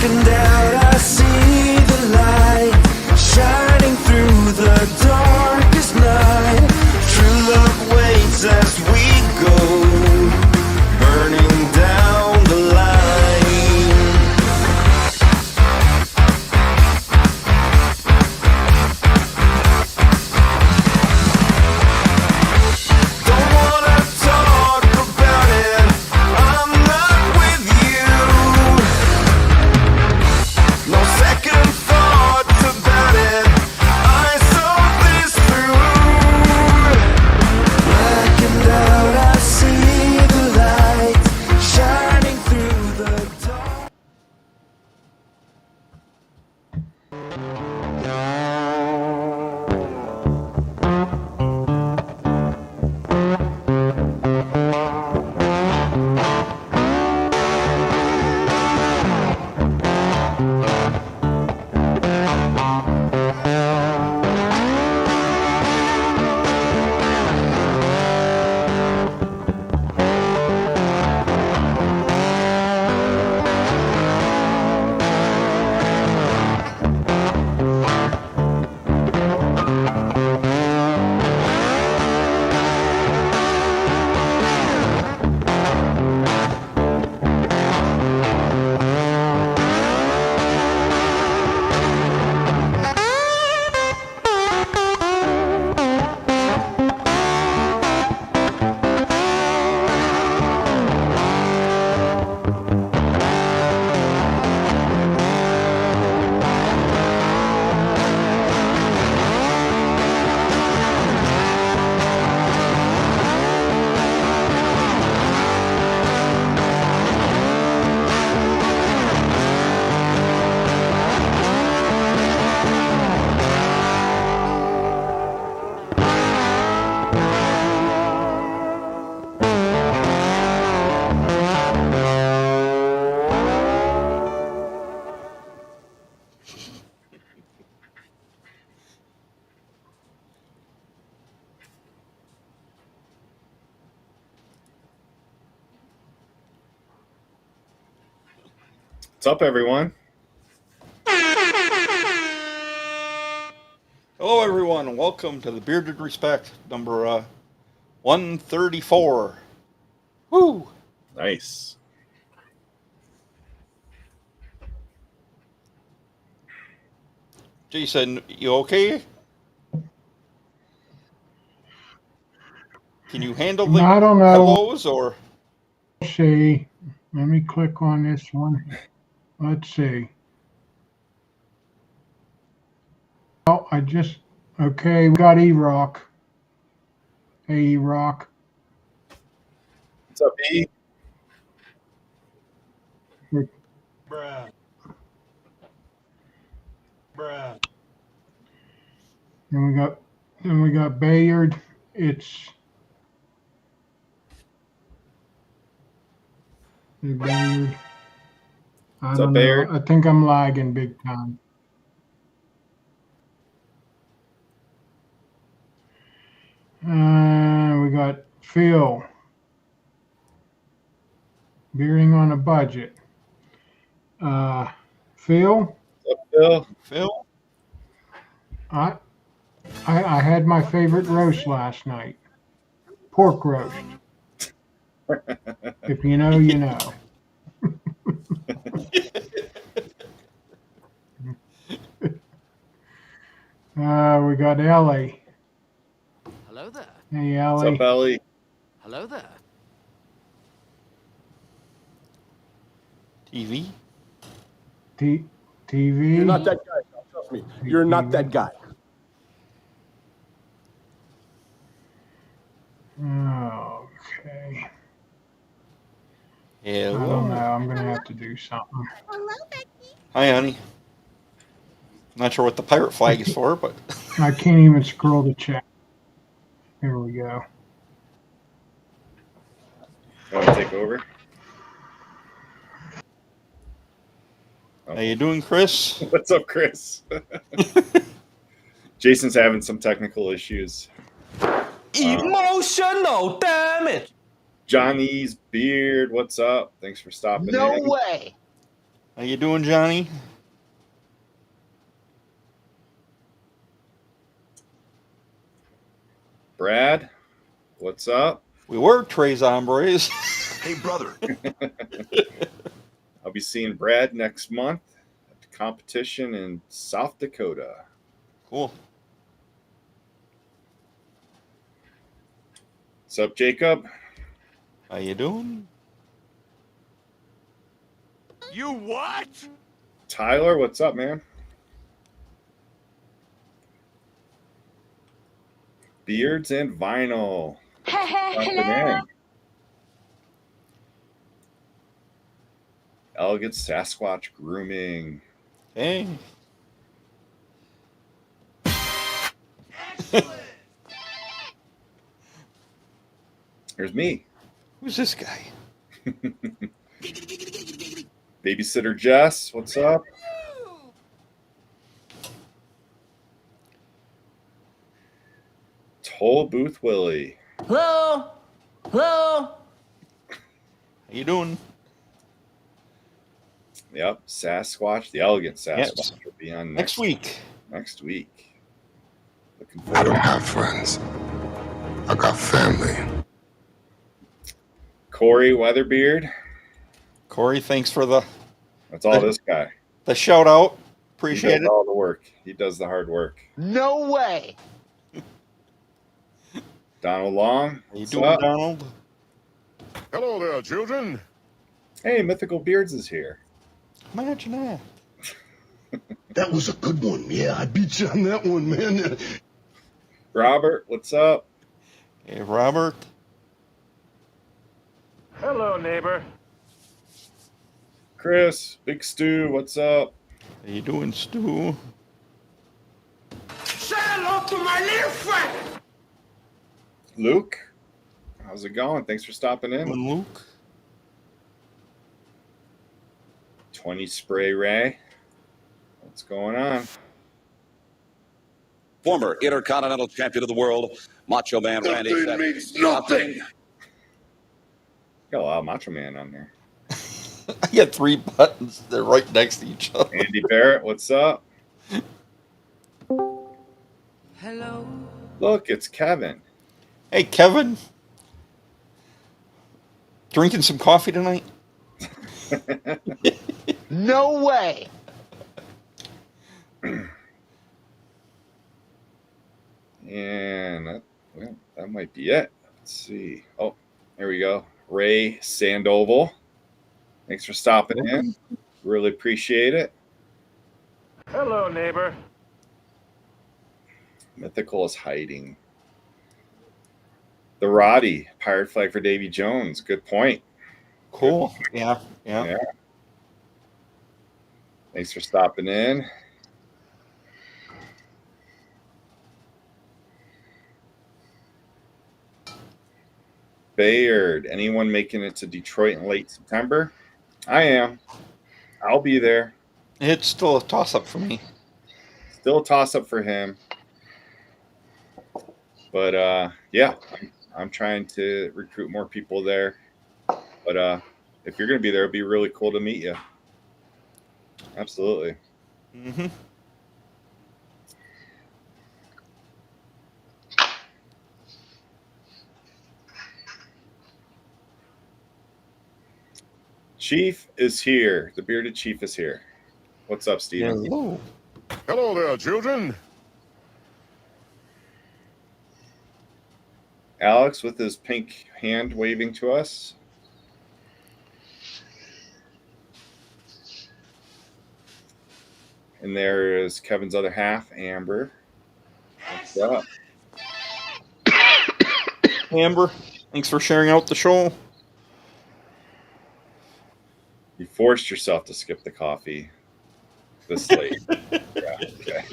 Blackened out, I see the light shining through the darkest night. True love waits as we go, burning down the line. Don't wanna talk about it, I'm not with you. No second thoughts about it, I saw this through. Blackened out, I see the light shining through the dark. What's up, everyone? Hello, everyone. Welcome to the Bearded Respect number 134. Woo! Nice. Jason, you okay? Can you handle the I don't know. hellos or? Let's see. Let me click on this one. Let's see. Oh, okay, we got E-Rock. Hey, E-Rock. What's up, E? Bruh. Then we got Bayard. It's Bayard. I don't know. Bayard? I think I'm lagging big time. We got Phil. Bearding on a budget. Phil? What's up, Phil? Phil? I had my favorite roast last night. Pork roast. If you know, you know. We got Ellie. Hello there. Hey, What's Ellie. up, Ellie? Hello there. TV? TV. You're not that guy. Trust me. You're not that guy. Okay. I don't Hello. know. I'm going to have to do something. Hi, honey. Not sure what the pirate flag is for, but I can't even scroll the chat. Here we go. You want to take over? how you doing, Chris? What's up, Chris? Jason's having some technical issues. Emotional damage. Johnny's Beard, what's up? Thanks for stopping No in. way. How you doing, Johnny? Brad, what's up? We were Tres Hombres. Hey, brother. I'll be seeing Brad next month at the competition in South Dakota. Cool. What's up, Jacob? How you doing? You what? Tyler, what's up, man? Beards and vinyl. Hello. Elegant Sasquatch grooming. Hey. Here's me. Who's this guy? Babysitter Jess, what's up? Toll Booth Willie. Hello. Hello. How you doing? Yep, Sasquatch, the elegant Sasquatch Yes. will be on Next week. Next week. Looking I don't forward. have friends. I got family. Corey Weatherbeard. Corey, thanks for the That's all this guy. shout out. He Appreciate does it. all the work. He does the hard work. No way. Donald Long. How you what's doing, up? Donald? Hello there, children. Hey, Mythical Beards is here. Imagine that. That was a good one. Yeah, I beat you on that one, man. Robert, what's up? Hey, Robert. Hello, neighbor. Chris, Big Stu, what's up? How you doing, Stu? Say hello to my little friend. Luke, how's it going? Thanks for stopping in. Doing Luke? 20 Spray Ray. What's going on? Former Intercontinental Champion of the World, Macho Man Randy Nothing Savage. means nothing. Got a lot of Macho Man on there. I got 3 buttons. They're right next to each other. Andy Barrett, what's up? Hello. Look, it's Kevin. Hey, Kevin. Drinking some coffee tonight? No way. And that might be it. Let's see. Oh, there we go. Ray Sandoval. Thanks for stopping in. Really appreciate it. Hello, neighbor. Mythical is hiding. The Roddy, pirate flag for Davy Jones. Good point. Cool. Yeah. Yeah. Thanks for stopping in. Bayard, anyone making it to Detroit in late September? I am. I'll be there. It's still a toss-up for me. Still a toss-up for him. But, yeah, I'm trying to recruit more people there. But if you're going to be there, it'd be really cool to meet you. Absolutely. Mm-hmm. Chief is here. The bearded chief is here. What's up, Steven? Hello. Hello there, children. Alex with his pink hand waving to us. And there is Kevin's other half, Amber. What's up? Amber, thanks for sharing out the show. You forced yourself to skip the coffee this late. Yeah, okay.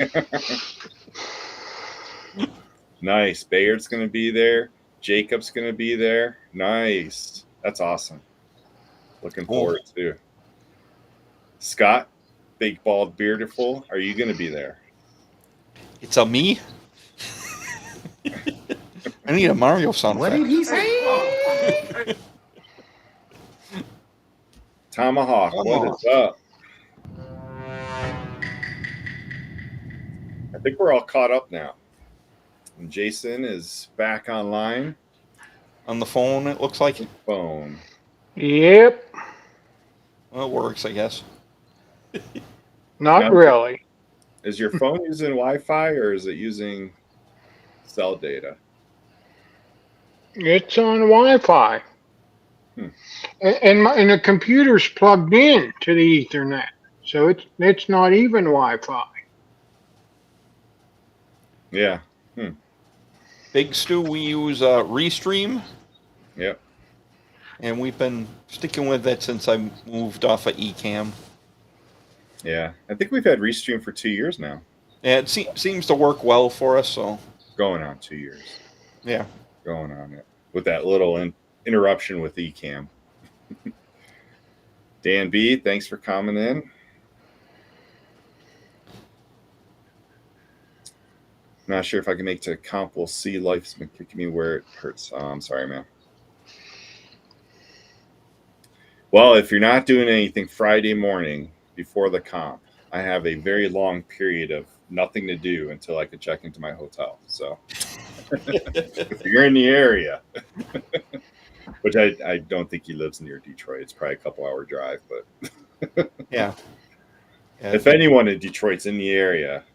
Nice. Bayard's going to be there. Jacob's going to be there. Nice. That's awesome. Looking forward to. Scott, big bald beardful, are you going to be there? It's a me. I need a Mario sound What effect. did he say? Tomahawk, what is up? I think we're all caught up now. And Jason is back online. On the phone, it looks like. Phone. Yep. Well, it works, I guess. Not Now, really. Is your phone using Wi-Fi or is it using cell data? It's on Wi-Fi. Hmm. And the computer's plugged in to the Ethernet. So it's not even Wi-Fi. Yeah. Big Stu, we use Restream, Yep. and we've been sticking with it since I moved off of Ecamm. Yeah. I think we've had Restream for 2 years now. Yeah, it seems to work well for us, so Going on 2 years. yeah. Going on it. With that little interruption with Ecamm. Dan B, thanks for coming in. Not sure if I can make to comp. We'll see. Life's been kicking me where it hurts. Oh, I'm sorry, man. Well, if you're not doing anything Friday morning before the comp, I have a very long period of nothing to do until I can check into my hotel. So if you're in the area, which I don't think he lives near Detroit. It's probably a couple-hour drive, but Yeah. if anyone in Detroit's in the area,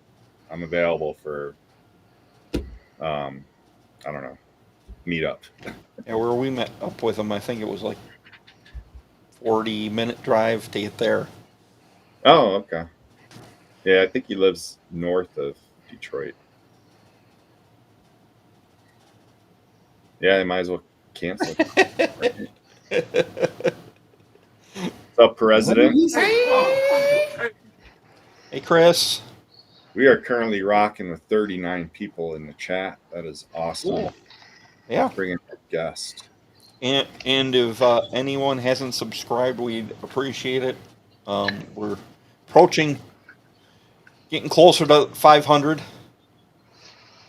I'm available for I don't know, meet up. Yeah, where we met up with him, I think it was like 40-minute drive to get there. Oh, okay. Yeah, I think he lives north of Detroit. Yeah, they might as well cancel. What's up, President? Hey, Chris. We are currently rocking with 39 people in the chat. That is awesome. Cool. Yeah. Bringing a guest. And if anyone hasn't subscribed, we'd appreciate it. We're getting closer to 500,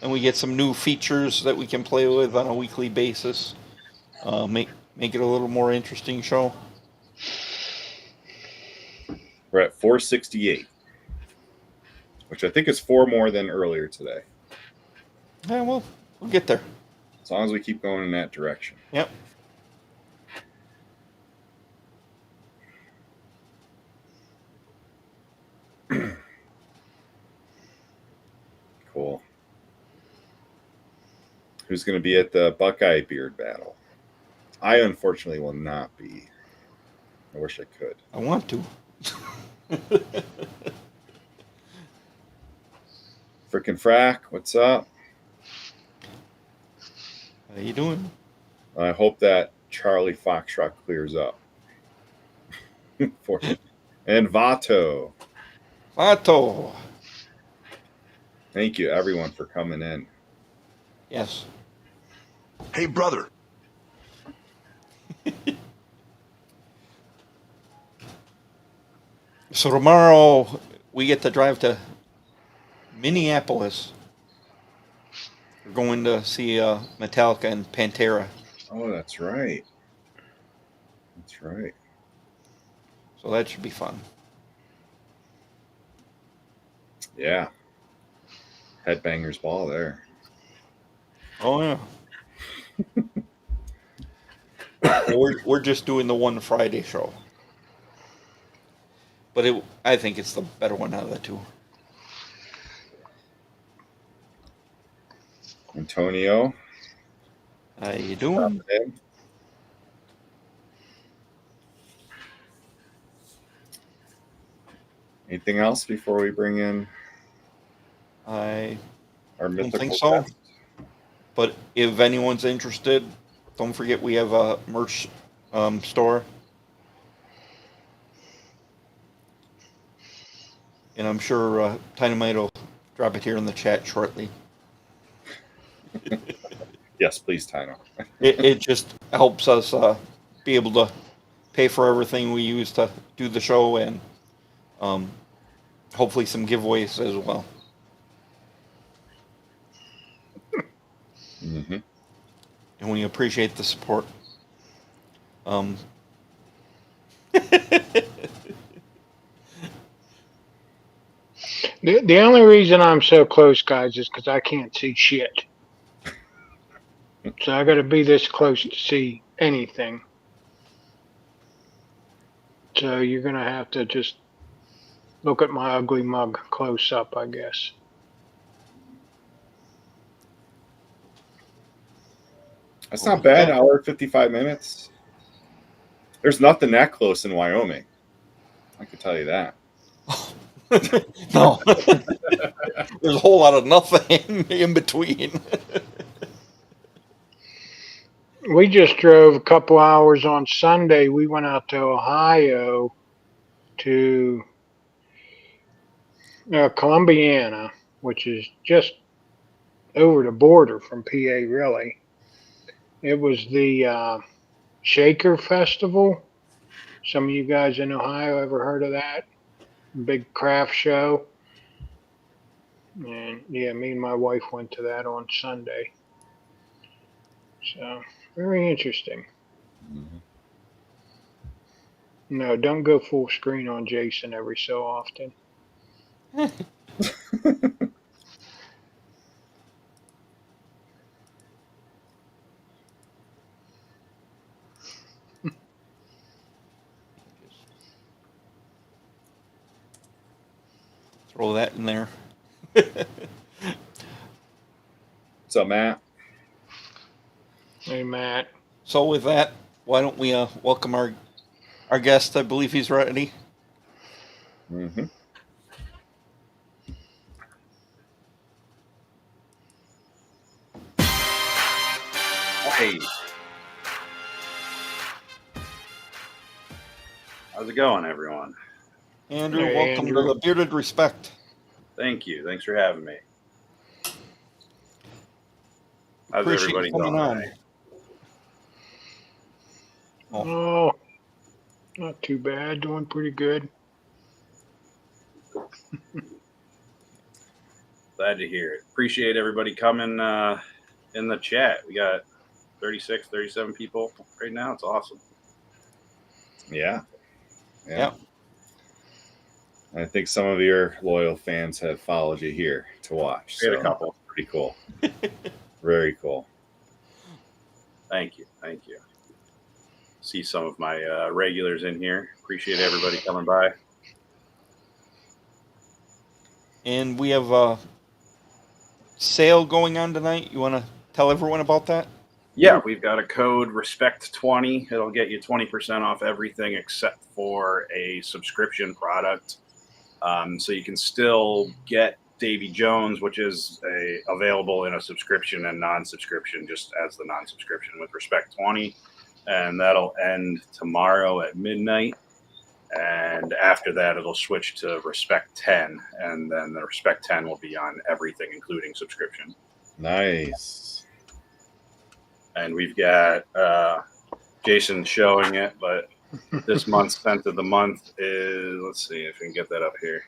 and we get some new features that we can play with on a weekly basis. Make it a little more interesting show. We're at 468, which I think is 4 more than earlier today. Yeah, we'll get there. As long as we keep going in that direction. Yep. Cool. Who's going to be at the Buckeye Beard Battle? I unfortunately will not be. I wish I could. I want to. Frickin' Frack, what's up? How you doing? I hope that Charlie Foxtrot clears up. And Vato. Vato. Thank you, everyone, for coming in. Yes. Hey, brother. So tomorrow we get to drive to Minneapolis. We're going to see Metallica and Pantera. Oh, that's right. That's right. So that should be fun. Yeah. Headbangers Ball there. Oh yeah. we're just doing the one Friday show, but I think it's the better one out of the two. Antonio. How you doing? Anything else before we bring in I our don't mythical think so. guest? But if anyone's interested, don't forget we have a merch store. And I'm sure Dynamite will drop it here in the chat shortly. Yes, please, Tino. It just helps us be able to pay for everything we use to do the show, and hopefully some giveaways as well. Mm-hmm. And we appreciate the support. The only reason I'm so close, guys, is because I can't see shit. So I got to be this close to see anything. So you're gonna have to just look at my ugly mug close up, I guess. That's Well, not bad. Hour 55 minutes. There's nothing that close in Wyoming. I can tell you that. No. There's a whole lot of nothing in between. We just drove a couple hours on Sunday. We went out to Ohio to Columbiana, which is just over the border from PA, really. It was the Shaker Festival. Some of you guys in Ohio ever heard of that? Big craft show. And yeah, me and my wife went to that on Sunday. So, very interesting. Mhm. No, don't go full screen on Jason every so often. Throw that in there. What's up, Matt? Hey, Matt. So with that, why don't we welcome our guest? I believe he's ready. Mm-hmm. Hey. How's it going, everyone? Andrew, Hey, welcome Andrew. to the Bearded Respect. Thank you. Thanks for having me. How's Appreciate everybody you coming doing on. tonight? Oh, not too bad. Doing pretty good. Glad to hear it. Appreciate everybody coming in the chat. We got 36, 37 people right now. It's awesome. Yeah. Yep. I think some of your loyal fans have followed you here to watch. We had So a couple. pretty cool. Very cool. Thank you. Thank you. See some of my regulars in here. Appreciate everybody coming by. And we have a sale going on tonight. You want to tell everyone about that? Yeah, we've got a code RESPECT20. It'll get you 20% off everything except for a subscription product. So you can still get Davy Jones, which is available in a subscription and non-subscription, just as the non-subscription with RESPECT20. And that'll end tomorrow at midnight. And after that, it'll switch to RESPECT10. And then the RESPECT10 will be on everything, including subscription. Nice. And we've got Jason showing it, but this month's scent of the month is, let's see if we can get that up here,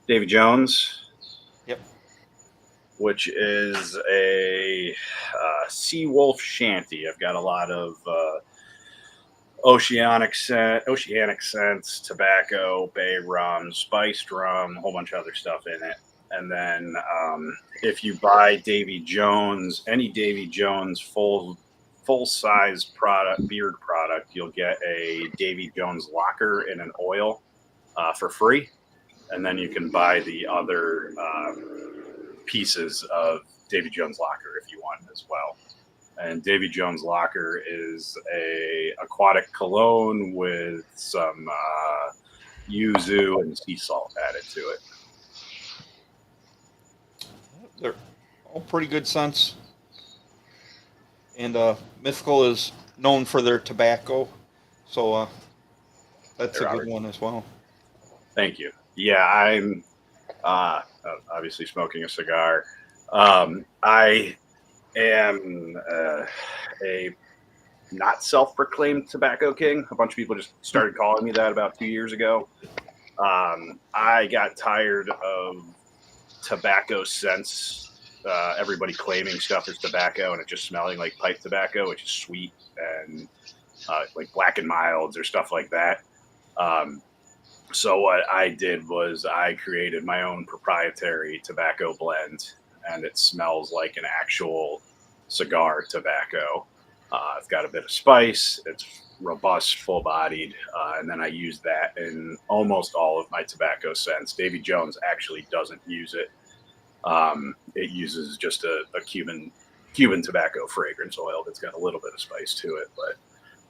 Davy Jones. Yep. Which is a sea wolf shanty. I've got a lot of oceanic scents, tobacco, bay rum, spiced rum, a whole bunch of other stuff in it. And then if you buy Davy Jones, any Davy Jones full size beard product, you'll get a Davy Jones locker in an oil for free. And then you can buy the other pieces of Davy Jones locker if you want as well. And Davy Jones locker is a aquatic cologne with some yuzu and sea salt added to it. They're all pretty good scents. And Mythical is known for their tobacco, so that's a good one as well. Thank you. Yeah, I'm obviously smoking a cigar. I am a not self-proclaimed tobacco king. A bunch of people just started calling me that about 2 years ago. I got tired of tobacco scents. Everybody claiming stuff is tobacco and it just smelling like pipe tobacco, which is sweet and like Black and Milds or stuff like that. So what I did was I created my own proprietary tobacco blend, and it smells like an actual cigar tobacco. It's got a bit of spice. It's robust, full-bodied, and then I use that in almost all of my tobacco scents. Davy Jones actually doesn't use it. It uses just a Cuban tobacco fragrance oil that's got a little bit of spice to it, but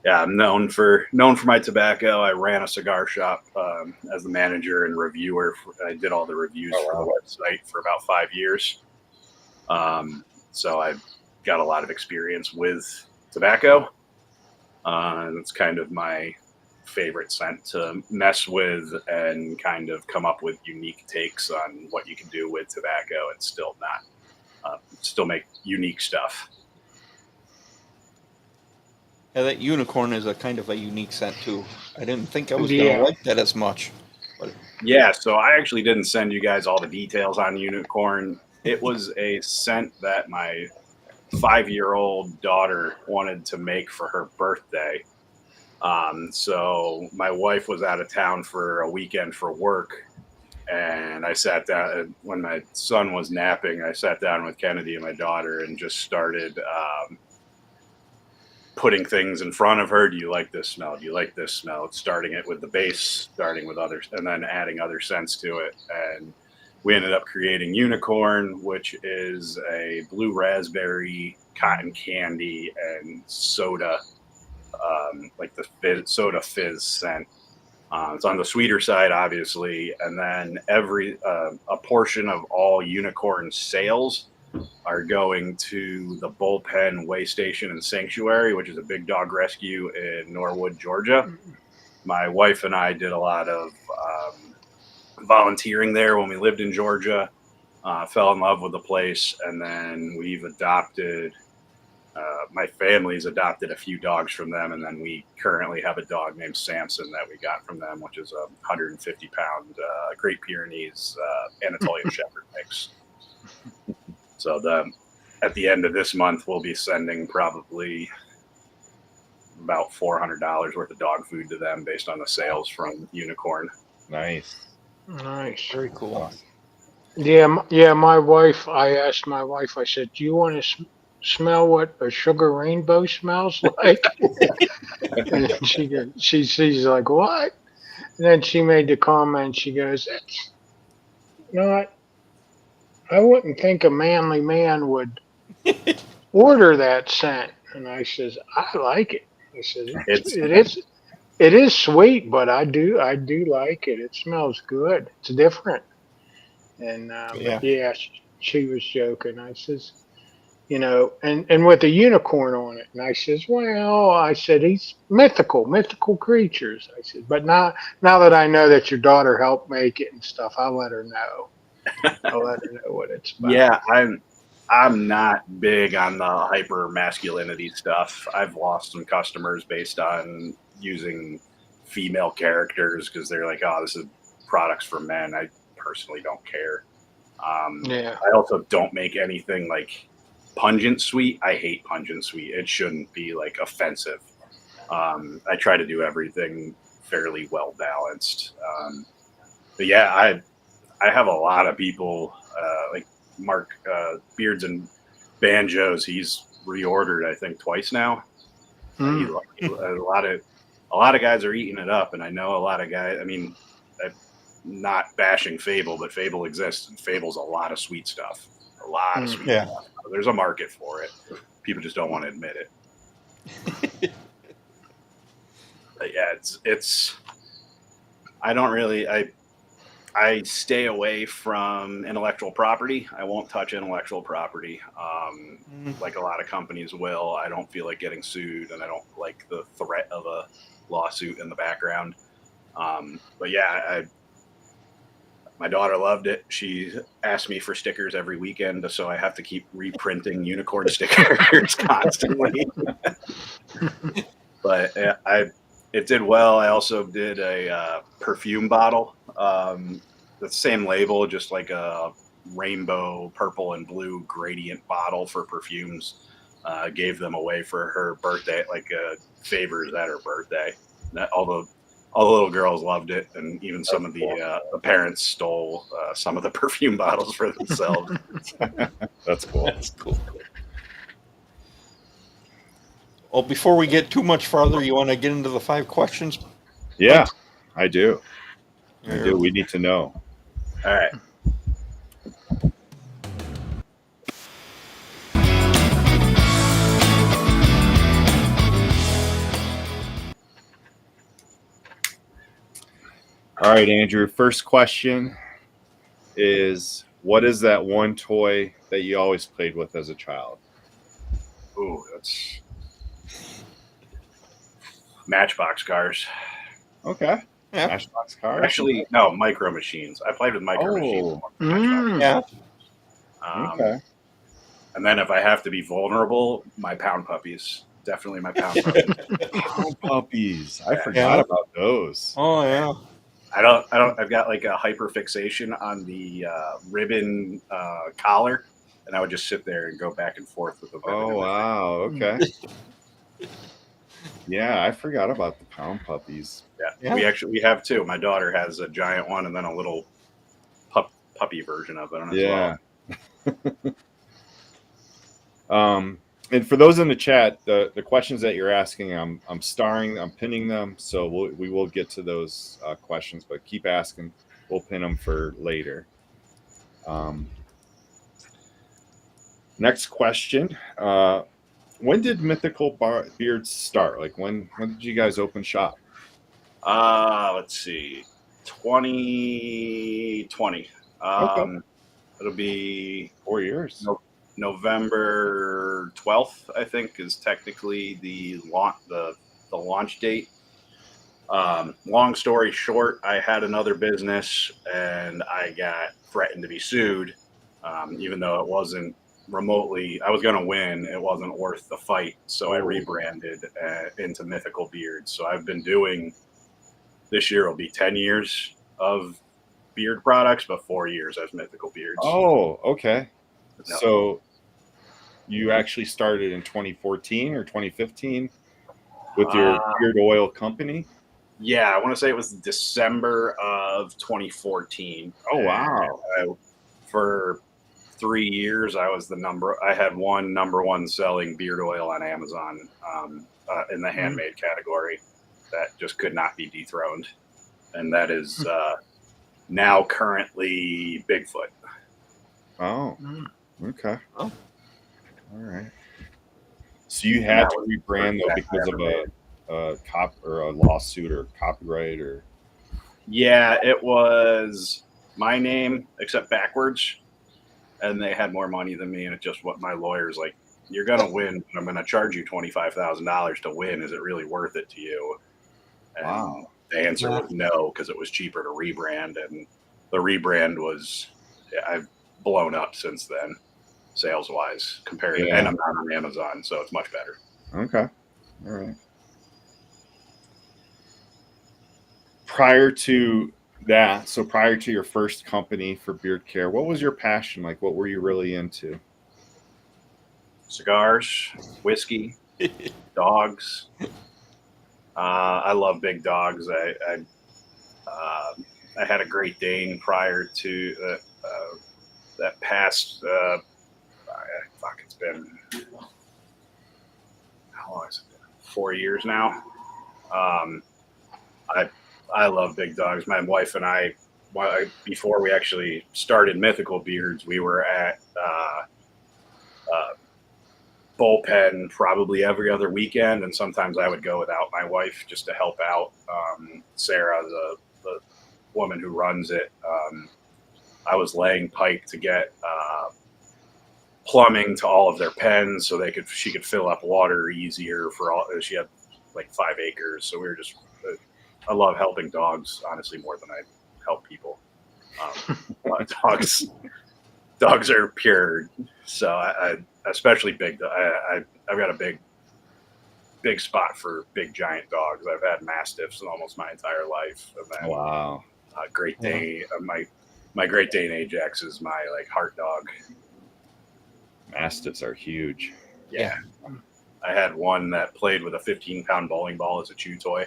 yeah, I'm known for my tobacco. I ran a cigar shop as the manager and reviewer. I did all the reviews for the website for about 5 years. So I've got a lot of experience with tobacco. And it's kind of my favorite scent to mess with and kind of come up with unique takes on what you can do with tobacco and still make unique stuff. Yeah, that unicorn is a kind of a unique scent too. I didn't think I was gonna like that as much. But yeah, so I actually didn't send you guys all the details on unicorn. It was a scent that my 5-year-old daughter wanted to make for her birthday. So my wife was out of town for a weekend for work, and I sat down when my son was napping. I sat down with Kennedy and my daughter and just started putting things in front of her. Do you like this smell? Do you like this smell? Starting it with the base, starting with others, and then adding other scents to it. And we ended up creating Unicorn, which is a blue raspberry, cotton candy, and soda, like the soda fizz scent. It's on the sweeter side, obviously. And then a portion of all Unicorn sales are going to the Bullpen Way Station and Sanctuary, which is a big dog rescue in Norwood, Georgia. My wife and I did a lot of volunteering there when we lived in Georgia, fell in love with the place, and then we've adopted, my family's adopted a few dogs from them, and then we currently have a dog named Samson that we got from them, which is a 150-pound Great Pyrenees Anatolian Shepherd mix. So at the end of this month, we'll be sending probably about $400 worth of dog food to them based on the sales from Unicorn. Nice. Very cool. Yeah, my wife, I asked my wife, I said, do you want to smell what a sugar rainbow smells like? And she's like, what? And then she made the comment, she goes, it's not, I wouldn't think a manly man would order that scent. And I says, I like it. I says, it is sweet, but I do like it. It smells good. It's different. And yeah, she was joking. I says, and with a unicorn on it. And I says, well, I said he's mythical creatures. I said, but now that I know that your daughter helped make it and stuff, I'll let her know. I'll let her know what it's about. Yeah, I'm not big on the hyper masculinity stuff. I've lost some customers based on using female characters because they're like, oh, this is products for men. I personally don't care. I also don't make anything like pungent sweet. I hate pungent sweet. It shouldn't be like offensive. I try to do everything fairly well balanced. But yeah, I have a lot of people like Mark Beards and Banjos. He's reordered, I think, twice now. A lot of guys are eating it up, and I know a lot of guys. I mean, I'm not bashing Fable, but Fable exists, and Fable's a lot of sweet stuff. A lot of sweet stuff. There's a market for it. People just don't want to admit it. But yeah, it's. I don't really. I stay away from intellectual property. I won't touch intellectual property like a lot of companies will. I don't feel like getting sued, and I don't like the threat of a lawsuit in the background. But yeah, my daughter loved it. She asked me for stickers every weekend, so I have to keep reprinting unicorn stickers constantly. But it did well. I also did a perfume bottle. The same label, just like a rainbow, purple and blue gradient bottle for perfumes. Gave them away for her birthday, like favors at her birthday. All all the little girls loved it, and even some of the parents stole some of the perfume bottles for themselves. That's cool. That's cool. Well, before we get too much farther, you want to get into the 5 questions? Yeah, I do. I Or- do. We need to know. All right. All right, Andrew. First question is, what is that one toy that you always played with as a child? Ooh, that's Matchbox cars. Okay. Yeah. Matchbox cars. Actually, no, Micro Machines. I played with Micro Machines. Mm. Yeah. Okay. And then if I have to be vulnerable, my Pound Puppies. Definitely my Pound Puppies. Pound puppies. I Yeah. forgot about those. Oh yeah. I've got like a hyper fixation on the ribbon collar, and I would just sit there and go back and forth with the ribbon. Oh wow. Okay. Yeah, I forgot about the pound puppies. Yeah. We have 2. My daughter has a giant one and then a little puppy version of it as well. And for those in the chat, the questions that you're asking, I'm pinning them, so we will get to those questions, but keep asking. We'll pin them for later. Next question. When did Mythical Beards start? Like when did you guys open shop? Let's see, 2020. Okay. It'll be 4 years. November 12th, I think, is technically the launch date. Long story short, I had another business and I got threatened to be sued, even though it wasn't remotely. I was going to win. It wasn't worth the fight, so I rebranded into Mythical Beards. So I've been doing. This year will be 10 years of beard products, but 4 years as Mythical Beards. Oh, okay. No. So you actually started in 2014 or 2015 with your beard oil company? Yeah, I want to say it was December of 2014. Oh, wow. For 3 years, I had one number 1 selling beard oil on Amazon in the handmade category that just could not be dethroned. And that is now currently Bigfoot. Oh, okay. Oh. All right. So you had to rebrand though because of a lawsuit or copyright or? Yeah, it was my name except backwards, and they had more money than me. And it's just what my lawyer's like. You're gonna win. But I'm gonna charge you $25,000 to win. Is it really worth it to you? And wow. The answer was no, because it was cheaper to rebrand, and the rebrand was. I've blown up since then, sales wise, compared to, and I'm not on Amazon, so it's much better. Okay. All right. Prior to that, so prior to your first company for beard care, what was your passion? Like, what were you really into? Cigars, whiskey, dogs. I love big dogs. I had a Great Dane prior to that passed. It's been, how long has it been? 4 years now. I love big dogs. My wife and I, before we actually started Mythical Beards, we were at bullpen probably every other weekend, and sometimes I would go without my wife just to help out. Sarah, the woman who runs it, I was laying pipe to get plumbing to all of their pens so she could fill up water easier for all. She had like 5 acres, so we were just. I love helping dogs, honestly, more than I help people. Dogs are pure. So I especially big. I've got a big spot for big giant dogs. I've had Mastiffs almost my entire life. And then, wow. Great Dane. My Great Dane Ajax is my heart dog. Mastiffs are huge. Yeah. I had one that played with a 15-pound bowling ball as a chew toy.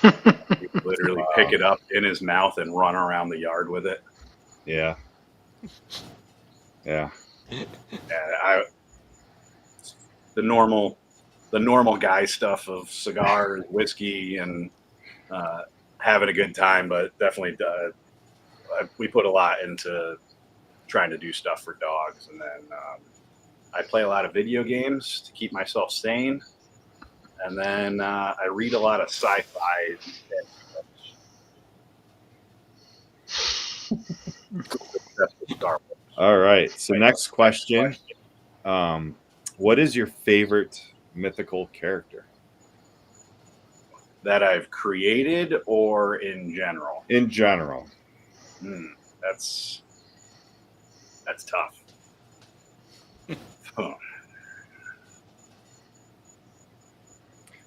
He would literally pick it up in his mouth and run around the yard with it. Yeah. Yeah. And the normal guy stuff of cigars, whiskey, and having a good time, but definitely we put a lot into trying to do stuff for dogs. And then I play a lot of video games to keep myself sane. And then I read a lot of sci-fi. All right. So next question. What is your favorite mythical character? That I've created or in general? In general. That's tough. Huh.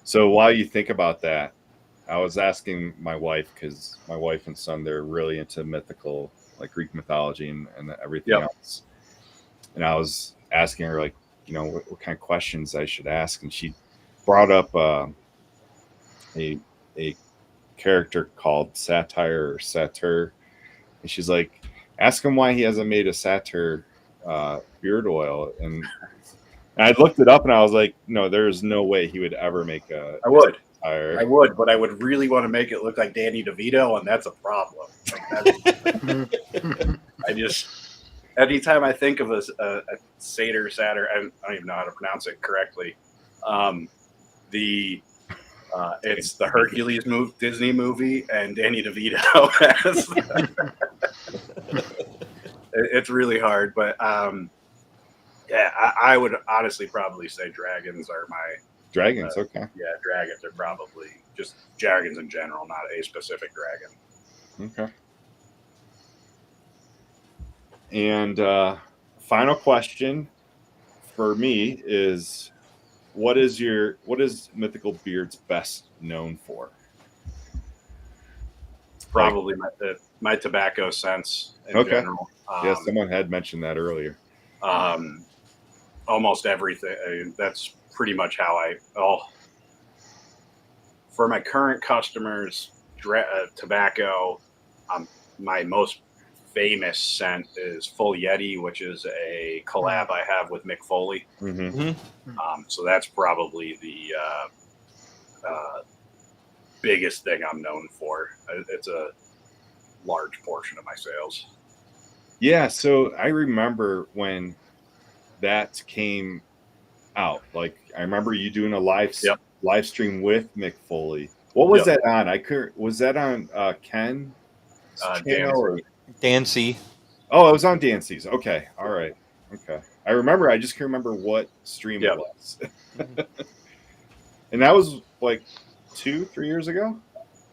So while you think about that, I was asking my wife, because my wife and son, they're really into mythical, like Greek mythology and everything else. And I was asking her, like, what kind of questions I should ask. And she brought up a character called Satire or Satyr. And she's like, ask him why he hasn't made a Satyr beard oil. And I looked it up and I was like, no, there's no way he would ever make a I would, but I would really want to make it look like Danny DeVito, and that's a problem. I just, anytime I think of a satyr, I don't even know how to pronounce it correctly. It's the Hercules Disney movie, and Danny DeVito it's really hard, but yeah, I would honestly probably say dragons are my dragons. Okay. Yeah, dragons are probably just dragons in general, not a specific dragon. Okay. And final question for me is, what is Mythical Beard's best known for? Probably my tobacco sense in general. Yeah, someone had mentioned that earlier. Almost everything. That's pretty much how for my current customers, tobacco, my most famous scent is Full Yeti, which is a collab I have with Mick Foley. So that's probably the biggest thing I'm known for. It's a large portion of my sales. Yeah, so I remember when that came out. Like, I remember you doing a live stream with Mick Foley. What was that on? Was that on Ken's channel or Dancy? Oh, it was on Dancy's. Okay, all right, okay. I remember. I just can't remember what stream it was. And that was like 2-3 years ago.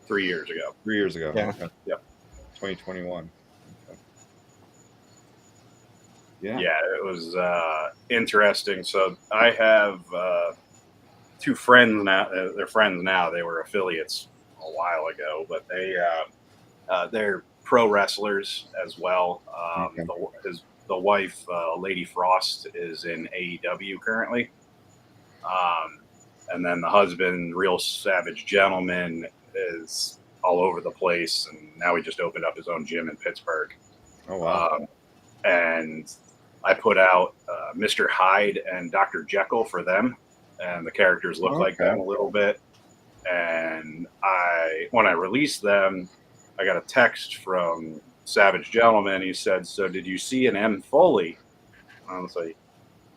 3 years ago. 3 years ago. Yeah. Okay. Yep. 2021. Okay. Yeah, it was interesting. So I have two friends now. They're friends now. They were affiliates a while ago, but they're pro wrestlers as well. The wife, Lady Frost, is in AEW currently. And then the husband, Real Savage Gentleman, is all over the place. And now he just opened up his own gym in Pittsburgh. Oh, wow. And I put out Mr. Hyde and Dr. Jekyll for them. And the characters look like them a little bit. And when I released them, I got a text from Savage Gentleman. He said, "So did you see an M. Foley?" I was like,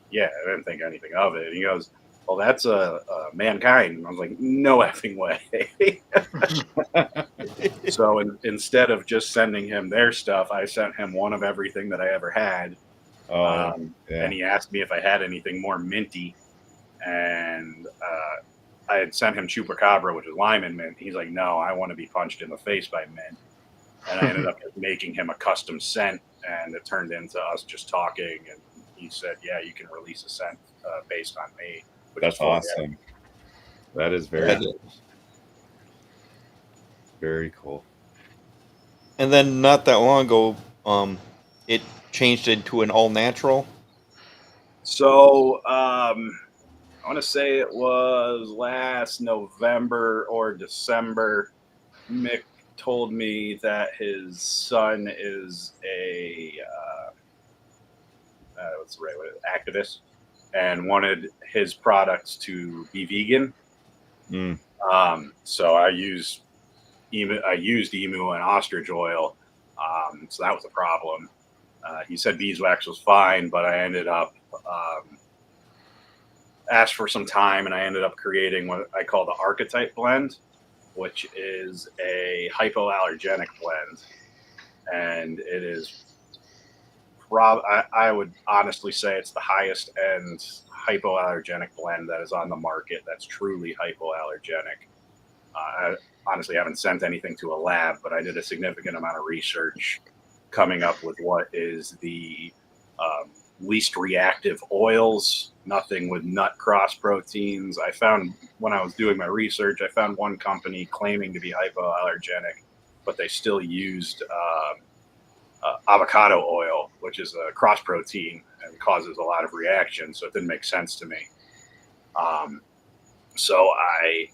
"Yeah, I didn't think anything of it." And he goes, "Well, that's a Mankind." And I was like, "No effing way." So instead of just sending him their stuff, I sent him one of everything that I ever had. And he asked me if I had anything more minty. And I had sent him Chupacabra, which is lime and mint. He's like, "No, I want to be punched in the face by mint." And I ended up making him a custom scent, and it turned into us just talking. And he said, "Yeah, you can release a scent based on me." That's awesome. That is very cool. Very cool. And then not that long ago, it changed into an all natural. So I want to say it was last November or December. Mick told me that his son is a what's the right word? Activist, and wanted his products to be vegan. Mm. So I used emu and ostrich oil. So that was a problem. He said beeswax was fine, but I ended up asked for some time, and I ended up creating what I call the archetype blend, which is a hypoallergenic blend, and it is I would honestly say it's the highest end hypoallergenic blend that is on the market that's truly hypoallergenic. I honestly haven't sent anything to a lab, but I did a significant amount of research coming up with what is the least reactive oils, nothing with nut cross proteins. I found when I was doing my research, I found one company claiming to be hypoallergenic, but they still used avocado oil, which is a cross protein and causes a lot of reaction. So it didn't make sense to me. So I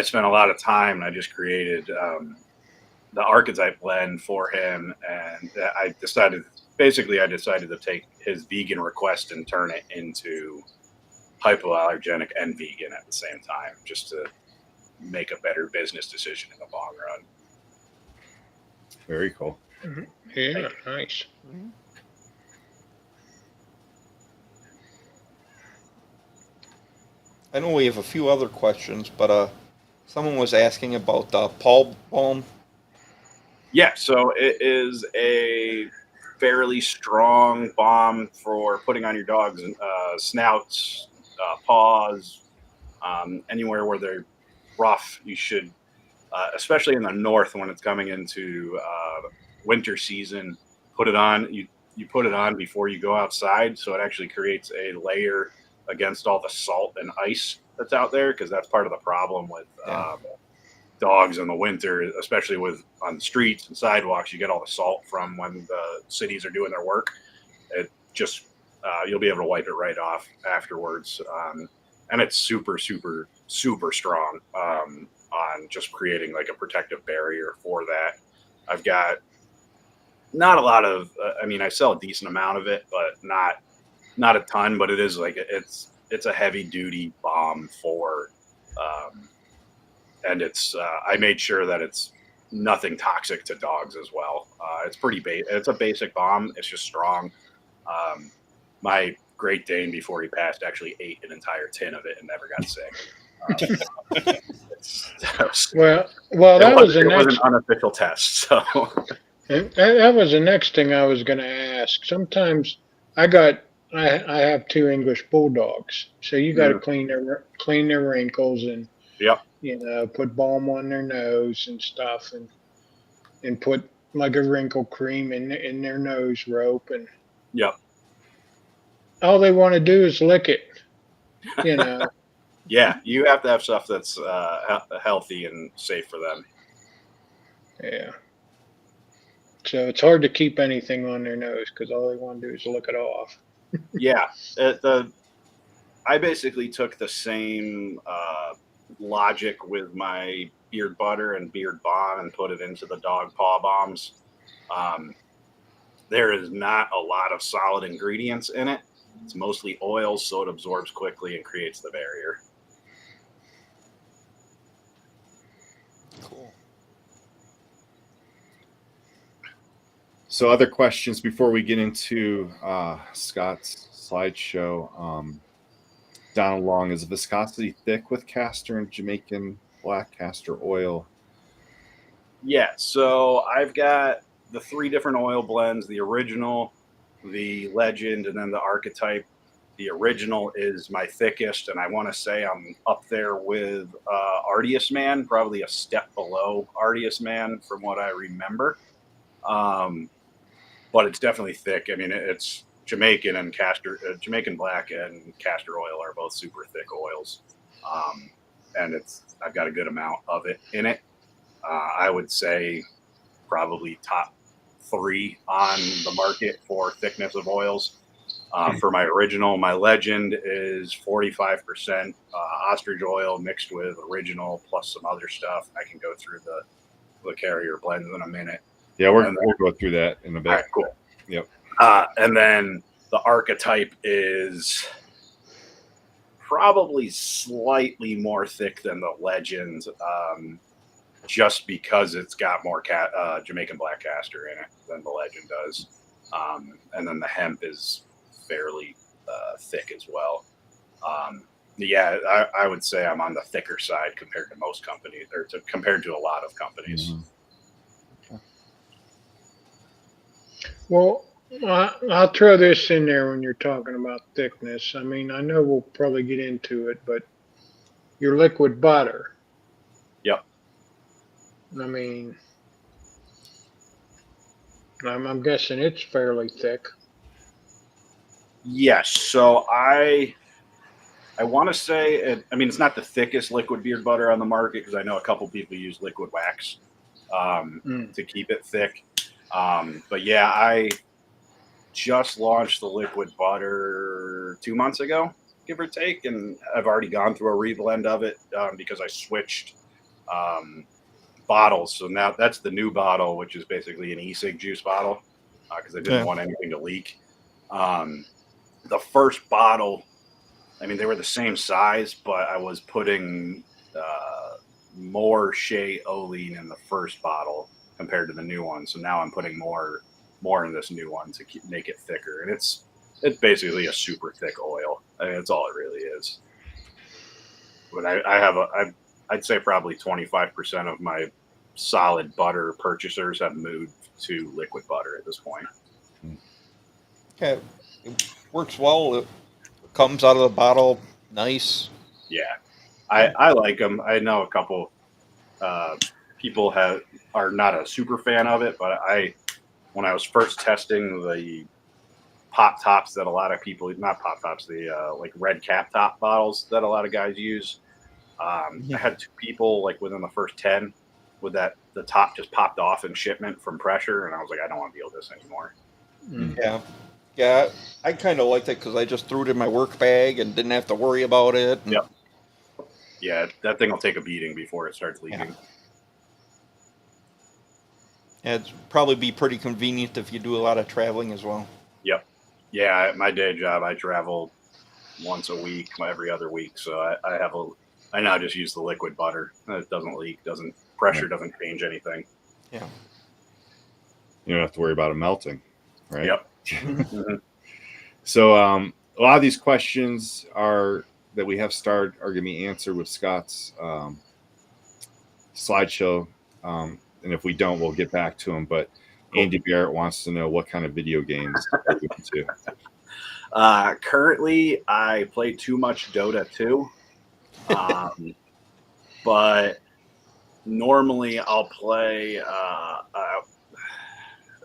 spent a lot of time and I just created the archetype blend for him. And I decided to take his vegan request and turn it into hypoallergenic and vegan at the same time, just to make a better business decision in the long run. Very cool. Yeah, nice. I know we have a few other questions, but someone was asking about the Paul Balm. Yeah, so it is a fairly strong balm for putting on your dog's snouts, paws, anywhere where they're rough. You should, especially in the north when it's coming into winter season, put it on. You put it on before you go outside, so it actually creates a layer against all the salt and ice that's out there, because that's part of the problem with dogs in the winter, especially on the streets and sidewalks. You get all the salt from when the cities are doing their work. It just you'll be able to wipe it right off afterwards, and it's super strong on just creating like a protective barrier for that. I've got not a lot of I sell a decent amount of it, but not a ton, but it is like it's a heavy duty balm for and it's I made sure that it's nothing toxic to dogs as well. It's pretty it's a basic balm. It's just strong. My Great Dane, before he passed, actually ate an entire tin of it and never got sick. That was the it was next. an unofficial test, so That was the next thing I was going to ask. Sometimes I have two English bulldogs, so you got to clean their wrinkles and yep. Put balm on their nose and stuff, and put like a wrinkle cream in their nose rope, and yep. all they want to do is lick it. Yeah, you have to have stuff that's healthy and safe for them. Yeah. So it's hard to keep anything on their nose because all they want to do is lick it off. Yeah, I basically took the same logic with my beard butter and beard balm and put it into the dog paw balms. There is not a lot of solid ingredients in it. It's mostly oils, so it absorbs quickly and creates the barrier. Cool. So other questions before we get into Scott's slideshow. Down along, is viscosity thick with castor and Jamaican black castor oil? Yeah, so I've got the 3 different oil blends: the original, the legend, and then the archetype. The original is my thickest, and I want to say I'm up there with Artius Man, probably a step below Artius Man from what I remember. But it's definitely thick. I mean, it's Jamaican and Jamaican black and castor oil are both super thick oils, and I've got a good amount of it in it. I would say probably top 3 on the market for thickness of oils. For my original, my legend is 45% ostrich oil mixed with original plus some other stuff. I can go through the carrier blends in a minute. Yeah, we'll go through that in a bit. All right, cool. Yep. And then the archetype is probably slightly more thick than the legend, just because it's got more Jamaican black castor in it than the legend does. And then the hemp is fairly thick as well. Yeah, I would say I'm on the thicker side compared to most companies, or compared to a lot of companies. Mm-hmm. Well, I'll throw this in there when you're talking about thickness. I mean, I know we'll probably get into it, but your liquid butter. Yep. I mean, I'm guessing it's fairly thick. Yes. So I want to say it. I mean, it's not the thickest liquid beard butter on the market because I know a couple people use liquid wax to keep it thick. But yeah, I just launched the liquid butter 2 months ago, give or take, and I've already gone through a reblend of it because I switched bottles. So now that's the new bottle, which is basically an e-cig juice bottle because I didn't want anything to leak. The first bottle, I mean, they were the same size, but I was putting more shea oleine in the first bottle compared to the new one. So now I'm putting more in this new one to make it thicker. And it's basically a super thick oil. I mean, that's all it really is. But I'd say probably 25% of my solid butter purchasers have moved to liquid butter at this point. Okay, it works well. It comes out of the bottle nice. Yeah, I like them. I know a couple people are not a super fan of it, but when I was first testing the pop tops that a lot of people, not pop tops, the like red cap top bottles that a lot of guys use, I had 2 people like within the first 10 with the top just popped off in shipment from pressure, and I was like, I don't want to deal with this anymore. Yeah, I kind of liked it because I just threw it in my work bag and didn't have to worry about it. Yep. Yeah, that thing will take a beating before it starts leaking. Yeah, it'd probably be pretty convenient if you do a lot of traveling as well. Yep. Yeah, at my day job, I travel once a week, every other week, so I now just use the liquid butter. It doesn't leak, pressure doesn't change anything. Yeah. You don't have to worry about it melting, right? Yep. So a lot of these questions that we have started are going to be answered with Scott's slideshow. And if we don't, we'll get back to him. But Andy Barrett wants to know what kind of video games are you into? Currently, I play too much Dota 2. But normally I'll play,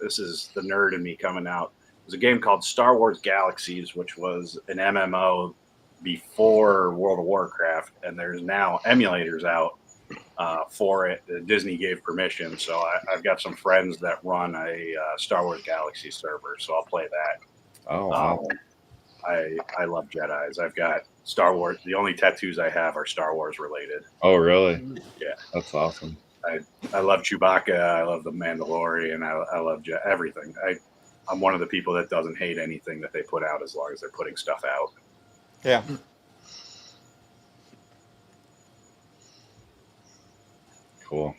this is the nerd in me coming out. There's a game called Star Wars Galaxies, which was an MMO before World of Warcraft, and there's now emulators out for it. Disney gave permission, so I've got some friends that run a Star Wars Galaxy server, so I'll play that. Oh, wow. I love Jedis. I've got Star Wars. The only tattoos I have are Star Wars related. Oh, really? Yeah. That's awesome. I love Chewbacca. I love the Mandalorian. I love everything. I'm one of the people that doesn't hate anything that they put out as long as they're putting stuff out. Yeah. Cool.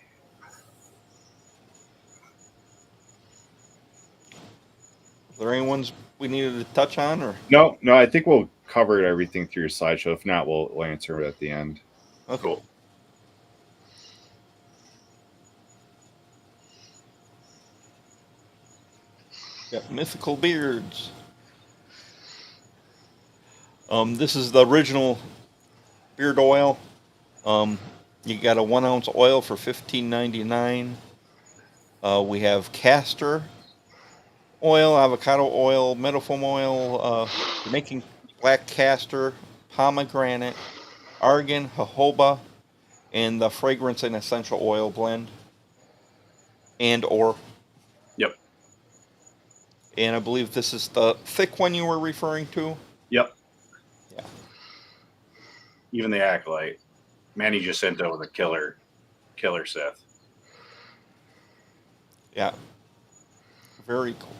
Is there any ones we needed to touch on, or No, I think we'll cover everything through your slideshow. If not, we'll answer it at the end. Okay. Cool. Got Mythical beards. This is the original beard oil. You got a 1 ounce oil for $15.99. We have castor oil, avocado oil, meadowfoam oil, making black castor, pomegranate, argan, jojoba, and the fragrance and essential oil blend. Yep. And I believe this is the thick one you were referring to. Yep. Yeah. Even the Acolyte. Manny Jacinto was a killer Sith. Yeah. Very cool.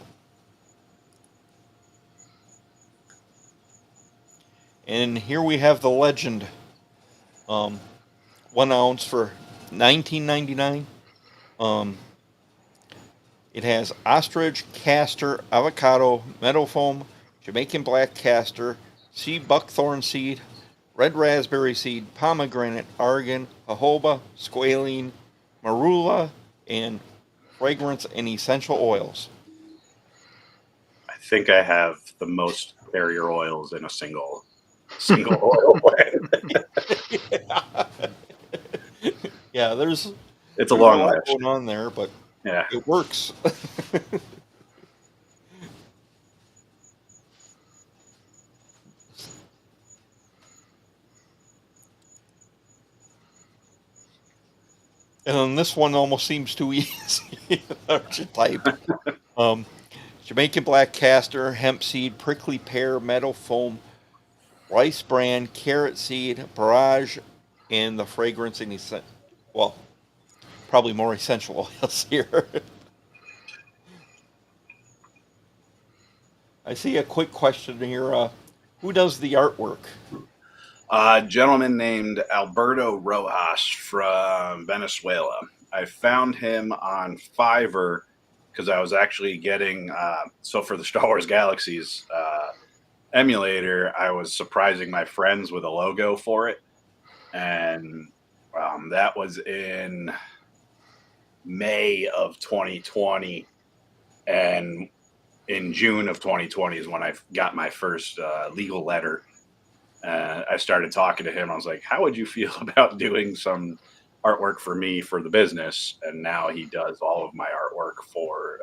And here we have the legend. 1 ounce for $19.99. It has ostrich, castor, avocado, meadow foam, Jamaican black castor, sea buckthorn seed, red raspberry seed, pomegranate, argan, jojoba, squalene, marula, and fragrance and essential oils. I think I have the most carrier oils in a single oil blend. Yeah, there's It's a long lot list. going on there, but Yeah. it works. And then this one almost seems too easy to type. Jamaican black castor, hemp seed, prickly pear, meadow foam, rice bran, carrot seed, barrage, and the fragrance and well, probably more essential oils here. I see a quick question here. Who does the artwork? A gentleman named Alberto Rojas from Venezuela. I found him on Fiverr because I was actually getting so for the Star Wars Galaxies emulator, I was surprising my friends with a logo for it, and that was in May of 2020, and in June of 2020 is when I got my first legal letter. I started talking to him. I was like, how would you feel about doing some artwork for me for the business? And now he does all of my artwork for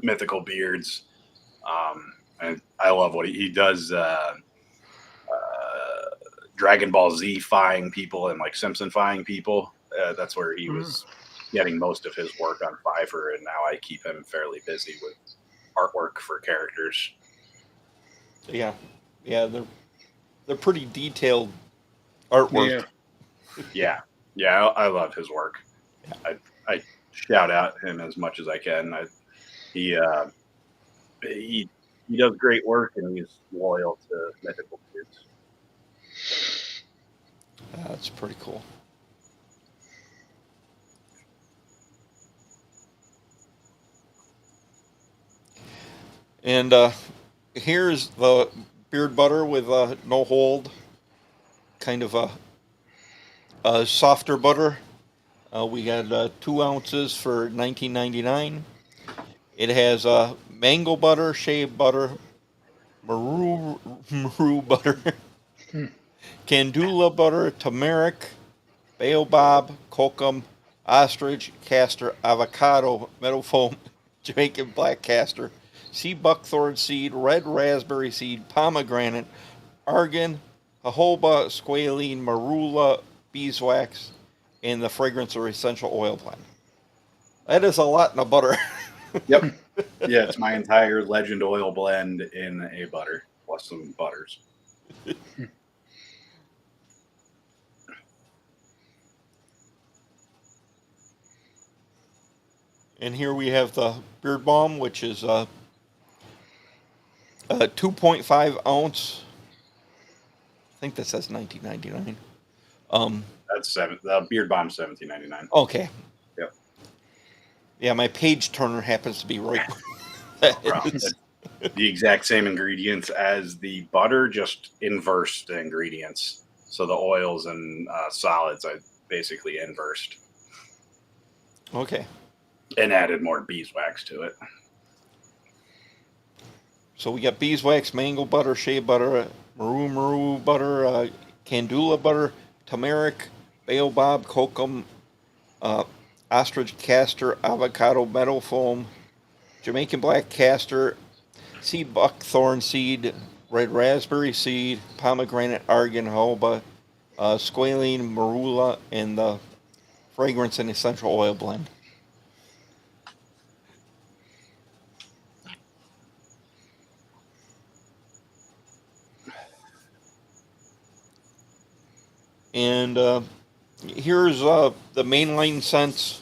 Mythical Beards. And I love what he does. Dragon Ball Z-fying people and like Simpson-fying people. That's where he was getting most of his work on Fiverr. And now I keep him fairly busy with artwork for characters. Yeah, they're pretty detailed artwork. Yeah, I love his work. I shout out him as much as I can. He does great work, and he's loyal to Mythical Beards. That's pretty cool. And here's the beard butter with no hold, kind of a softer butter. We got 2 ounces for $19.99. It has mango butter, shea butter, maru butter, candula butter, turmeric, baobab, kokum, ostrich, castor, avocado, meadow foam, Jamaican black castor, sea buckthorn seed, red raspberry seed, pomegranate, argan, jojoba, squalene, marula, beeswax, and the fragrance or essential oil blend. That is a lot in a butter. Yep. Yeah, it's my entire Legend oil blend in a butter plus some butters. And here we have the beard balm, which is a 2.5 ounce. I think that says $19.99. That's the Beard Bomb $17.99. Okay. Yep. Yeah, my page turner happens to be right. The exact same ingredients as the butter, just inversed the ingredients. So the oils and solids I basically inversed. Okay. And added more beeswax to it. So we got beeswax, mango butter, shea butter, maru butter, candula butter, turmeric, baobab, kokum, ostrich castor, avocado, meadow foam, Jamaican black castor, sea buckthorn seed, red raspberry seed, pomegranate, argan, jojoba, squalene, marula, and the fragrance and essential oil blend. And here's the mainline scents.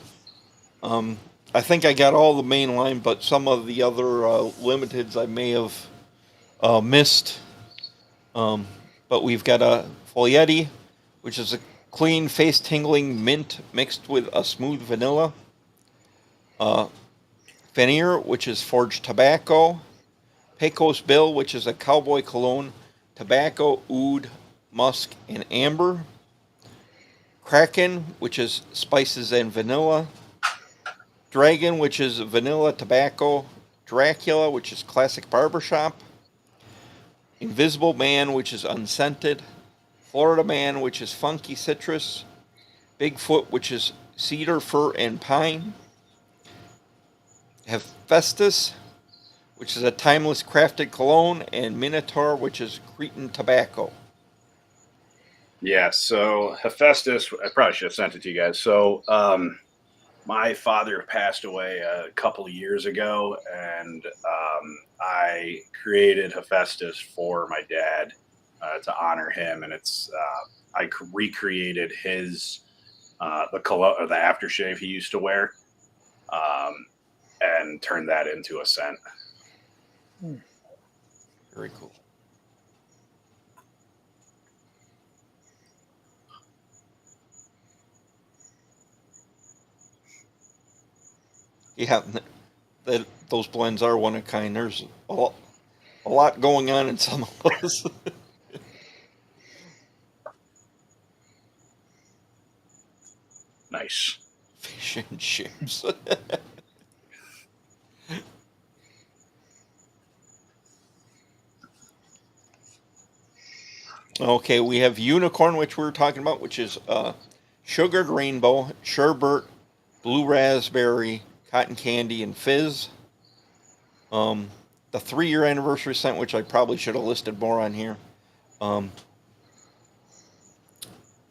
I think I got all the mainline, but some of the other limiteds I may have missed. But we've got a Folietti, which is a clean, face-tingling mint mixed with a smooth vanilla. Veneer, which is forged tobacco. Pecos Bill, which is a cowboy cologne, tobacco, oud, musk, and amber. Kraken, which is spices and vanilla. Dragon, which is vanilla, tobacco. Dracula, which is classic barbershop. Invisible Man, which is unscented. Florida Man, which is funky citrus. Bigfoot, which is cedar, fir, and pine. Hephaestus, which is a timeless crafted cologne, and Minotaur, which is Cretan tobacco. Yeah, so Hephaestus, I probably should have sent it to you guys. So my father passed away a couple of years ago, and I created Hephaestus for my dad to honor him, and it's I recreated his the cologne or the aftershave he used to wear, and turned that into a scent. Very cool. Yeah, those blends are one of a kind. There's a lot going on in some of those. Nice. Fish and chips. Okay, we have unicorn, which we were talking about, which is sugared rainbow, sherbet, blue raspberry, cotton candy, and fizz. The 3-year anniversary scent, which I probably should have listed more on here,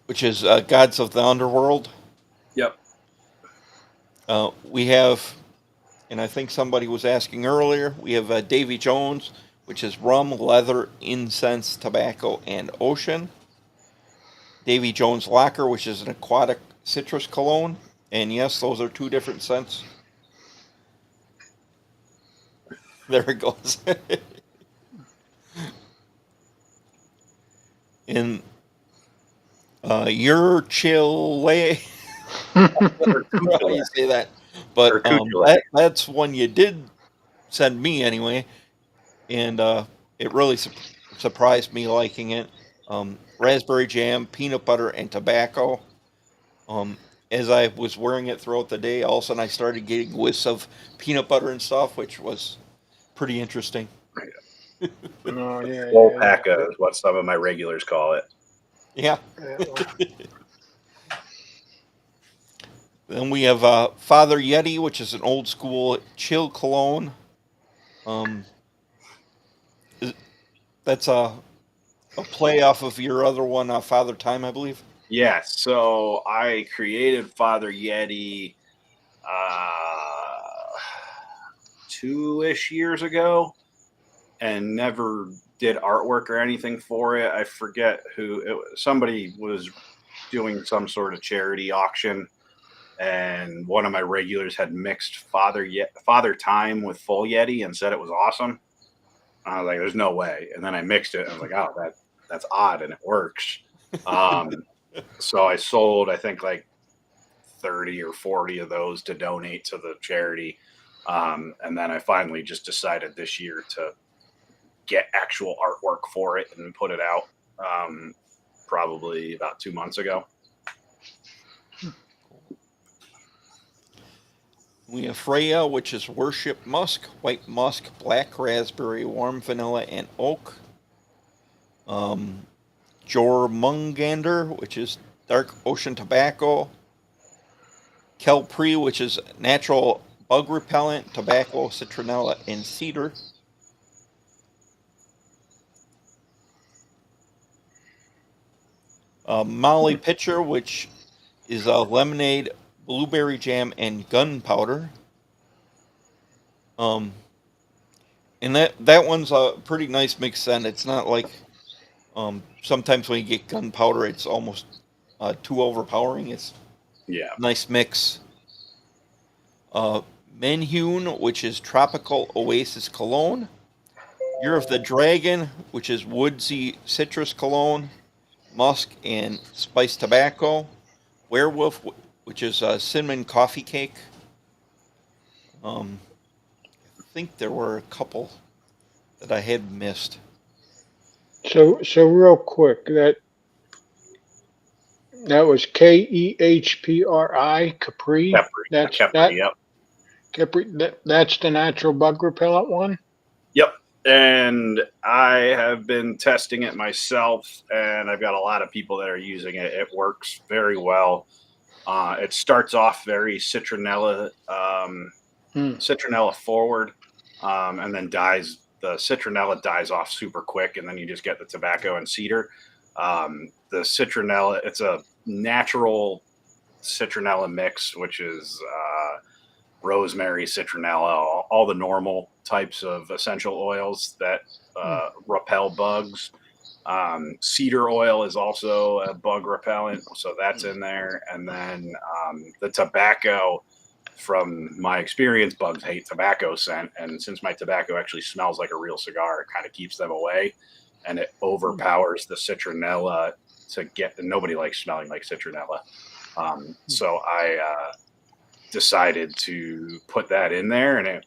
which is Gods of the Underworld. Yep. We have, and I think somebody was asking earlier, we have Davy Jones, which is rum, leather, incense, tobacco, and ocean. Davy Jones Locker, which is an aquatic citrus cologne. And yes, those are 2 different scents. There it goes. In your Chile, how you say that? But that's one you did send me anyway, and it really surprised me liking it. Raspberry jam, peanut butter, and tobacco. As I was wearing it throughout the day, all of a sudden I started getting whiffs of peanut butter and stuff, which was pretty interesting. Oh, yeah. Wolfpaca is what some of my regulars call it. Yeah. Then we have Father Yeti, which is an old school chill cologne. That's a play off of your other one, Father Time, I believe. Yeah, so I created Father Yeti 2-ish years ago and never did artwork or anything for it. I forget who somebody was doing some sort of charity auction, and one of my regulars had mixed Father Time with Full Yeti and said it was awesome. I was like, "There's no way!" And then I mixed it, and I was like, "Oh, that's odd," and it works. So I sold, I think, like 30 or 40 of those to donate to the charity. And then I finally just decided this year to get actual artwork for it and put it out probably about 2 months ago. We have Freya, which is Worship Musk, White Musk, Black Raspberry, Warm Vanilla, and Oak. Jormungander, which is Dark Ocean Tobacco. Kelpri, which is Natural Bug Repellent, Tobacco, Citronella, and Cedar. Molly Pitcher, which is Lemonade, Blueberry Jam, and Gunpowder. And that one's a pretty nice mixed scent. It's not like sometimes when you get gunpowder, it's almost too overpowering. It's Yeah. a nice mix. Menhune, which is Tropical Oasis Cologne. Year of the Dragon, which is Woodsy Citrus Cologne. Musk and Spiced Tobacco. Werewolf, which is Cinnamon Coffee Cake. I think there were a couple that I had missed. So real quick, that was Kehpri, Capri. That's Capri, yep. Capri. That's the natural bug repellent one. Yep. And I have been testing it myself, and I've got a lot of people that are using it. It works very well. It starts off very citronella, citronella forward, and then dies. The citronella dies off super quick, and then you just get the tobacco and cedar. The citronella, it's a natural citronella mix, which is rosemary, citronella, all the normal types of essential oils that repel bugs. Cedar oil is also a bug repellent, so that's in there. And then the tobacco, from my experience, bugs hate tobacco scent. And since my tobacco actually smells like a real cigar, it kind of keeps them away. And it overpowers the citronella to get, and nobody likes smelling like citronella. So I decided to put that in there, and it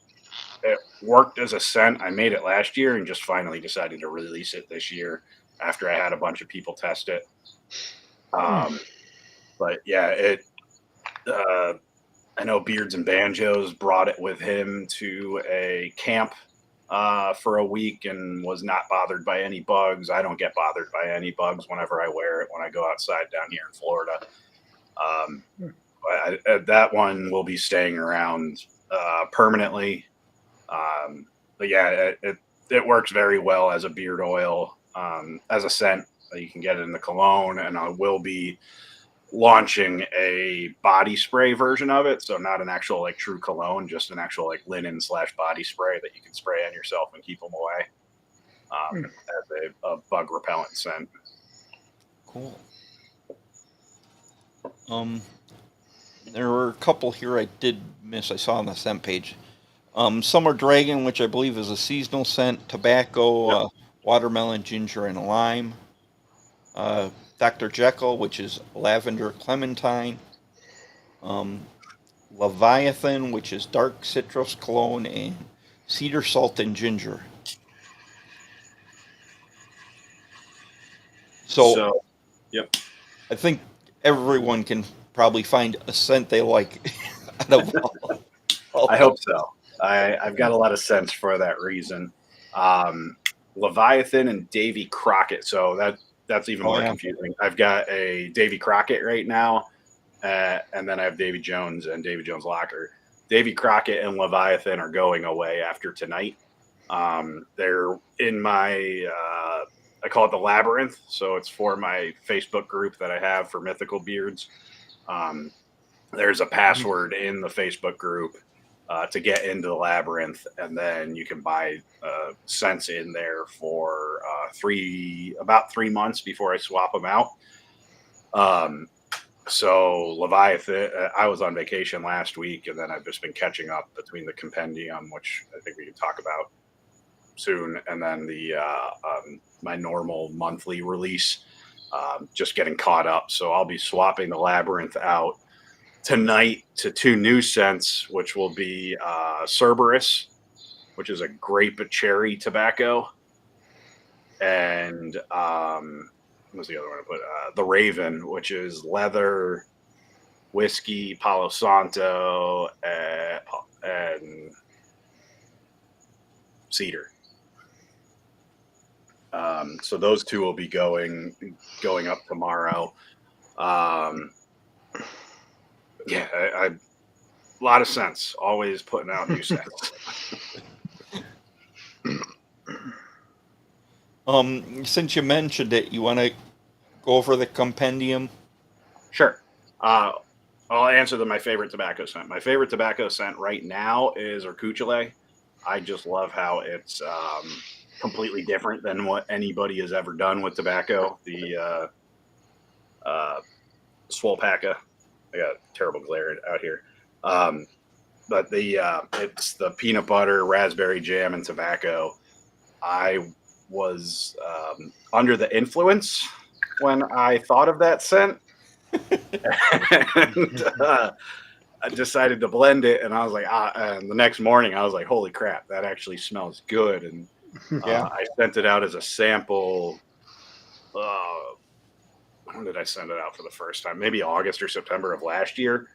worked as a scent. I made it last year and just finally decided to release it this year after I had a bunch of people test it. But yeah, I know Beards and Banjos brought it with him to a camp for a week and was not bothered by any bugs. I don't get bothered by any bugs whenever I wear it when I go outside down here in Florida. That one will be staying around permanently. But yeah, it works very well as a beard oil, as a scent. You can get it in the cologne, and I will be launching a body spray version of it. So not an actual like true cologne, just an actual like linen / body spray that you can spray on yourself and keep them away as a bug repellent scent. Cool. There were a couple here I did miss. I saw on the scent page. Summer Dragon, which I believe is a seasonal scent. Tobacco, watermelon, ginger, and lime. Dr. Jekyll, which is lavender, clementine. Leviathan, which is dark citrus cologne, and cedar salt and ginger. So yep. I think everyone can probably find a scent they like out of all. I hope so. I've got a lot of scents for that reason. Leviathan and Davy Crockett. So that's even more confusing. I've got a Davy Crockett right now, and then I have Davy Jones and Davy Jones Locker. Davy Crockett and Leviathan are going away after tonight. They're in my I call it the Labyrinth. So it's for my Facebook group that I have for Mythical Beards. There's a password in the Facebook group to get into the Labyrinth, and then you can buy scents in there for about 3 months before I swap them out. So Leviathan, I was on vacation last week, and then I've just been catching up between the compendium, which I think we can talk about soon, and then the my normal monthly release, just getting caught up. So I'll be swapping the Labyrinth out tonight to 2 new scents, which will be Cerberus, which is a grape cherry tobacco, and what's the other one I put? The Raven, which is leather, whiskey, Palo Santo, and cedar. So those 2 will be going up tomorrow. Yeah, I a lot of scents. Always putting out new scents. Since you mentioned it, you want to go over the compendium? Sure. I'll answer my favorite tobacco scent. My favorite tobacco scent right now is Urcuchule. I just love how it's completely different than what anybody has ever done with tobacco. Swolpaca. I got terrible glare out here. But it's the peanut butter, raspberry jam, and tobacco. I was under the influence when I thought of that scent. And I decided to blend it, and I was like, and the next morning I was like, holy crap, that actually smells good. And Yeah. I sent it out as a sample. When did I send it out for the first time? Maybe August or September of last year.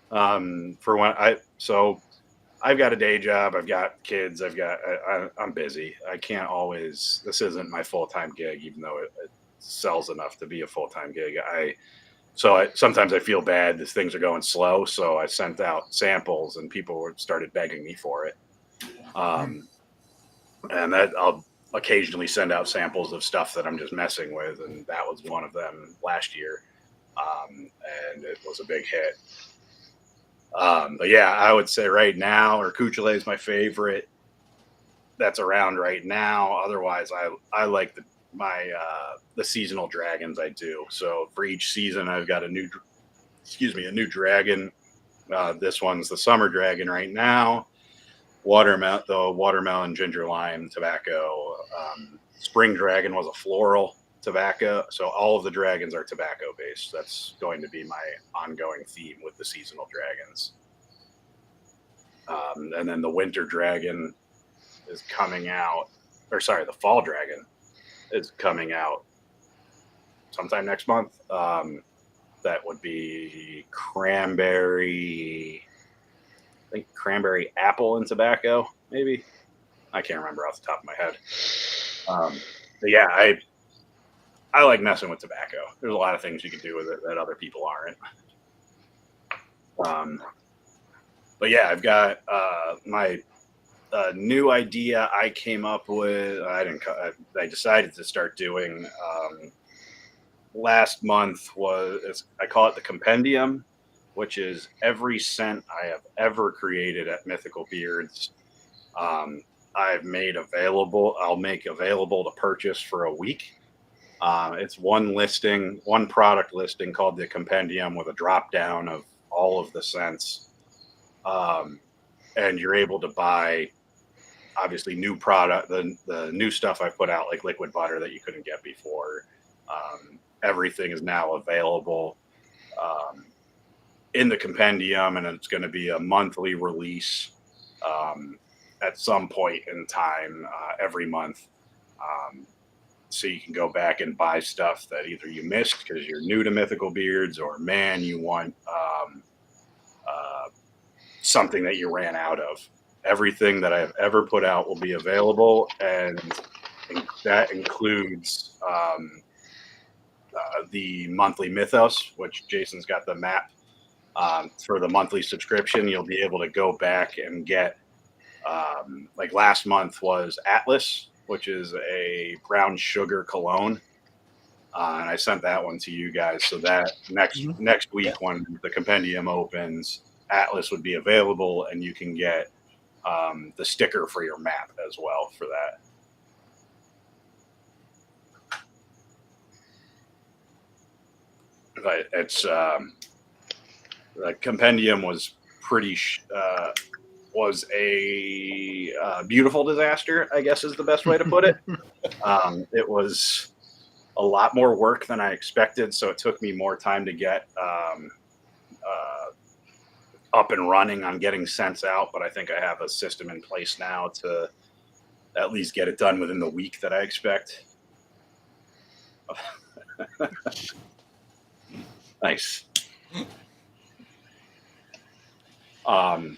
For when I've got a day job, I've got kids, I'm busy. I can't always. This isn't my full-time gig, even though it sells enough to be a full-time gig. Sometimes I feel bad that things are going slow, so I sent out samples and people started begging me for it. And that I'll occasionally send out samples of stuff that I'm just messing with, and that was one of them last year. And it was a big hit. But yeah, I would say right now, Urcuchule is my favorite that's around right now. Otherwise, I like the seasonal dragons I do. So for each season, I've got a new dragon. This one's the summer dragon right now. Watermelon, ginger lime, tobacco. Spring dragon was a floral tobacco. So all of the dragons are tobacco based. That's going to be my ongoing theme with the seasonal dragons. And then the winter dragon is coming out, the fall dragon is coming out sometime next month. That would be cranberry, I think cranberry, apple, and tobacco, maybe. I can't remember off the top of my head. But yeah, I like messing with tobacco. There's a lot of things you can do with it that other people aren't. But yeah, I've got my new idea I came up with. I decided to start doing last month I call it the compendium, which is every scent I have ever created at Mythical Beards. I'll make available to purchase for a week. It's one product listing called the compendium with a drop down of all of the scents. And you're able to buy obviously new product, the new stuff I put out, like liquid butter that you couldn't get before. Everything is now available in the compendium, and it's going to be a monthly release at some point in time every month. So you can go back and buy stuff that either you missed because you're new to Mythical Beards, or man, you want something that you ran out of. Everything that I've ever put out will be available, and that includes the monthly Mythos, which Jason's got the map for the monthly subscription. You'll be able to go back and get, like last month was Atlas, which is a brown sugar cologne. And I sent that one to you guys. So that next week when the compendium opens, Atlas would be available, and you can get the sticker for your map as well for that. But it's the compendium was was a beautiful disaster, I guess is the best way to put it. It was a lot more work than I expected, so it took me more time to get up and running on getting scents out, but I think I have a system in place now to at least get it done within the week that I expect. Nice.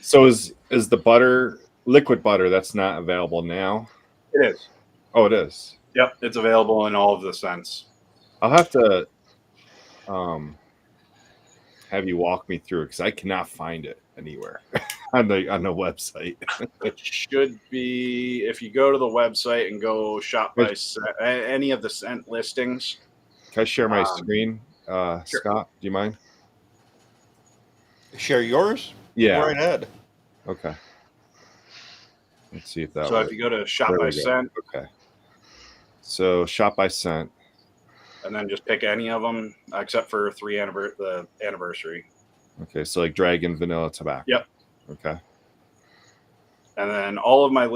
So is the butter liquid butter that's not available now? It is. Oh, it is. Yep, it's available in all of the scents. I'll have to have you walk me through it because I cannot find it anywhere on the website. It should be, if you go to the website and go shop by scent, any of the scent listings. Can I share my screen, sure. Scott? Do you mind? Share yours? Yeah. Go right ahead. Okay. Let's see if that. So if you go to shop by scent. Okay. So shop by scent. and then just pick any of them except for the anniversary. Okay, so like Dragon Vanilla Tobacco. Yep. Okay. And then all of my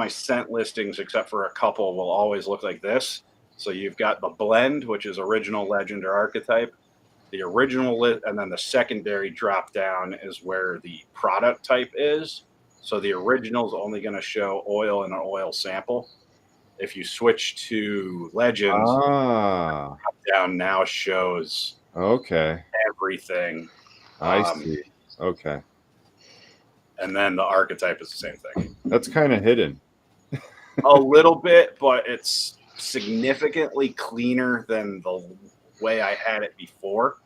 scent listings, except for a couple, will always look like this. So you've got the blend, which is original, legend, or archetype. The original and then the secondary drop down is where the product type is. So the original is only going to show oil and an oil sample. If you switch to legends, drop down now shows everything. I see. Okay. And then the archetype is the same thing. That's kind of hidden. A little bit, but it's significantly cleaner than the way I had it before.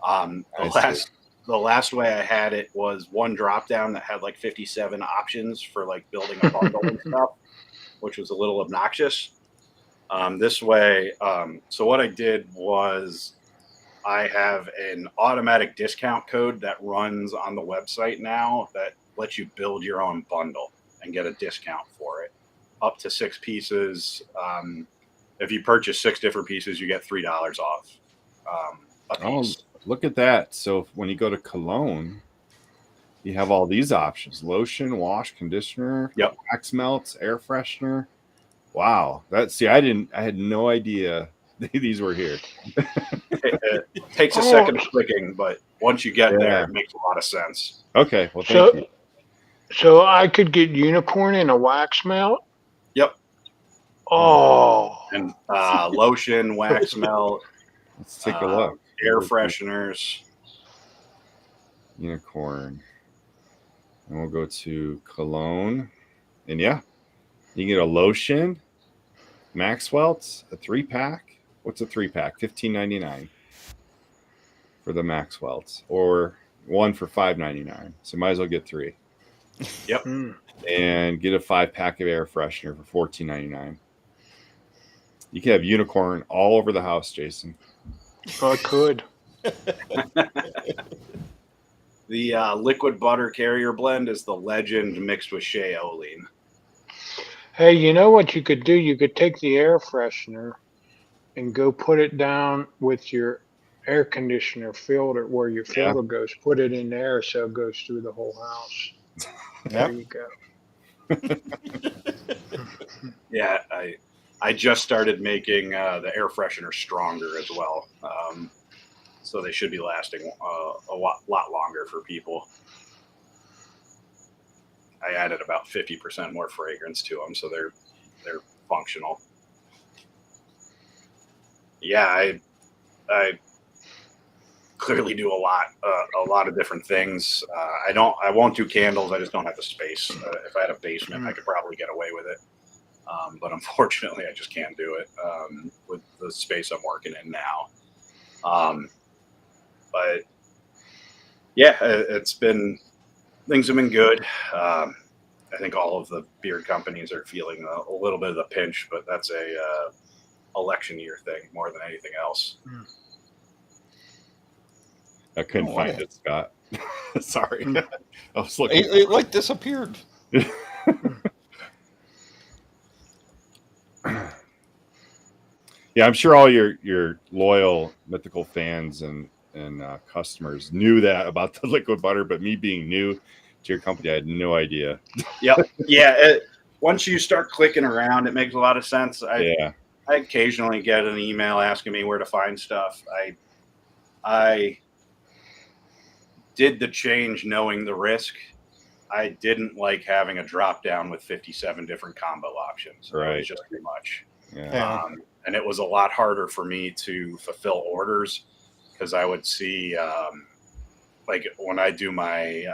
The last way I had it was one drop down that had like 57 options for like building a bundle and stuff, which was a little obnoxious. This way, so what I did was I have an automatic discount code that runs on the website now that lets you build your own bundle and get a discount for it, up to 6 pieces. If you purchase 6 different pieces, you get $3 off a piece. Look at that. So when you go to cologne, you have all these options: lotion, wash, conditioner, wax melts, air freshener. Wow. I had no idea these were here. It takes a second of clicking, but once you get there, it makes a lot of sense. Okay. Well, thank you. So I could get unicorn in a wax melt? Yep. Oh. And lotion, wax melt. Let's take a look. Air fresheners. Unicorn. And we'll go to cologne. And yeah, you can get a lotion, Maxwell's, a 3-pack. What's a 3-pack? $15.99 for the Maxwell's, or one for $5.99. So might as well get 3. Yep. And get a 5-pack of air freshener for $14.99. You can have unicorn all over the house, Jason. I could. The liquid butter carrier blend is the legend mixed with shea oleine. Hey, you know what you could do? You could take the air freshener and go put it down with your air conditioner filter, where your filter goes. Put it in there so it goes through the whole house. There you go. Yeah, I just started making the air freshener stronger as well. So they should be lasting a lot longer for people. I added about 50% more fragrance to them, so they're functional. Yeah, I clearly do a lot of different things. I won't do candles. I just don't have the space. If I had a basement, I could probably get away with it. But unfortunately, I just can't do it with the space I'm working in now. But yeah, things have been good. I think all of the beard companies are feeling a little bit of the pinch, but that's a election year thing more than anything else. I couldn't find it, Scott. Sorry. I was looking. It like disappeared. Yeah, I'm sure all your loyal Mythical fans and customers knew that about the liquid butter, but me being new to your company, I had no idea. Yep. Yeah. Once you start clicking around, it makes a lot of sense. I occasionally get an email asking me where to find stuff. I did the change knowing the risk. I didn't like having a drop down with 57 different combo options. Right. It was just too much. Yeah. And it was a lot harder for me to fulfill orders because I would see, like when I do my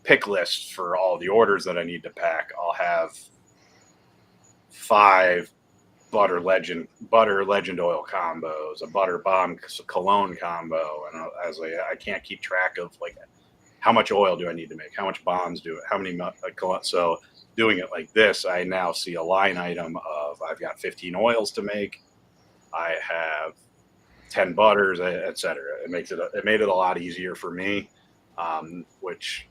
pick list for all the orders that I need to pack, I'll have 5 butter legend oil combos, a butter bomb cologne combo, and I can't keep track of like how much oil do I need to make, how much bombs how many cologne. So doing it like this, I now see a line item of I've got 15 oils to make, I have 10 butters, etc. It made it a lot easier for me, which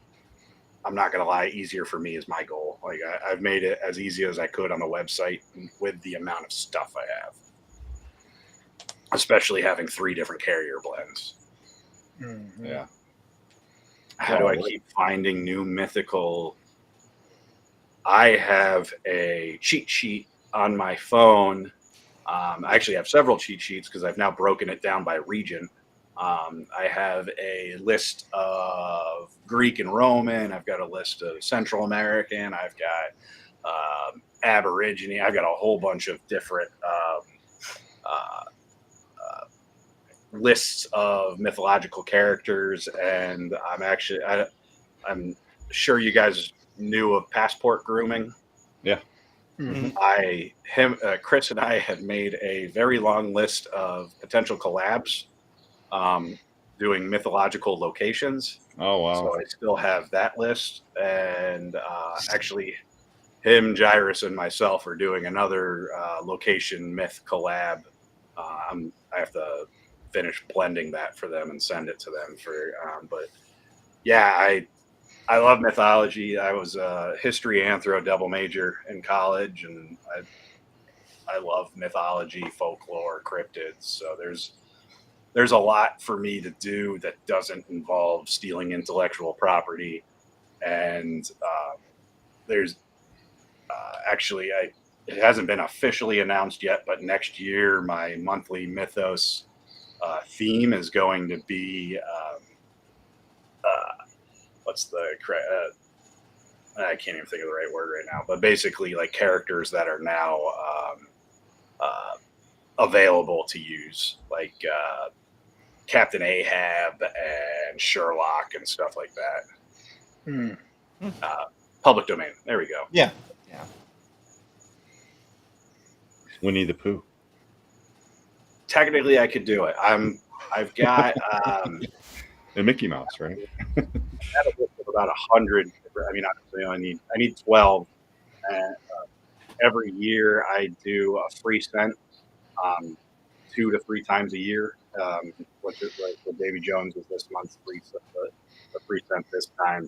I'm not going to lie, easier for me is my goal. Like I've made it as easy as I could on the website with the amount of stuff I have. especially having 3 different carrier blends. Mhm. Yeah. How do I keep finding new mythical? I have a cheat sheet on my phone. I actually have several cheat sheets because I've now broken it down by region. I have a list of Greek and Roman. I've got a list of Central American. I've got Aborigine. I've got a whole bunch of different uh, lists of mythological characters, and I'm sure you guys knew of passport grooming. Yeah. Mhm. Chris and I had made a very long list of potential collabs, doing mythological locations. Oh wow. So I still have that list, and actually, him, Gyrus, and myself are doing another location myth collab. I have to finish blending that for them and send it to them but yeah, I love mythology. I was a history anthro double major in college, and I love mythology, folklore, cryptids. So there's a lot for me to do that doesn't involve stealing intellectual property. And there's actually it hasn't been officially announced yet, but next year my monthly mythos theme is going to be what's the I can't even think of the right word right now, but basically like characters that are now available to use, like Captain Ahab and Sherlock and stuff like that. Mm. Public domain. There we go. Yeah. Winnie the Pooh. Technically, I could do it. I've got And Mickey Mouse, right? I have a list of about 100. I mean, obviously, I need 12. And every year, I do a free scent, 2 to 3 times a year. Which is like what Davy Jones is this month's free scent, the free scent this time.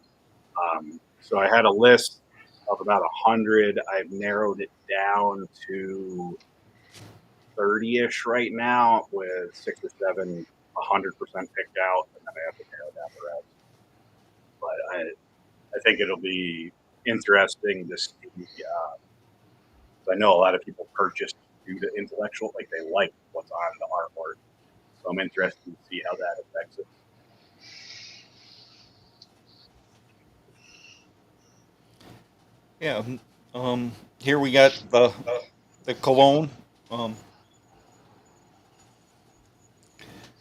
So I had a list of about 100. I've narrowed it down to 30-ish right now, with 6 or 7 100% picked out, and then I have to narrow down the rest. But I think it'll be interesting to see. I know a lot of people purchase due to intellectual, like they like what's on the artwork. So I'm interested to see how that affects it. Yeah. Here we got the cologne.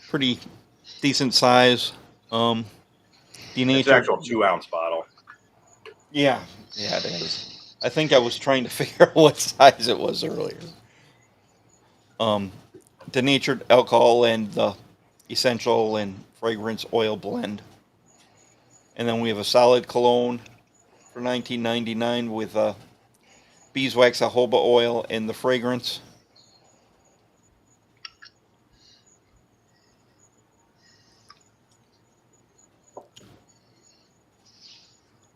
Pretty decent size. It's an Denatured. actual 2-ounce bottle. Yeah, it is. I think I was trying to figure out what size it was earlier. Denatured alcohol and the essential and fragrance oil blend. And then we have a solid cologne for $19.99 with beeswax, jojoba oil, and the fragrance.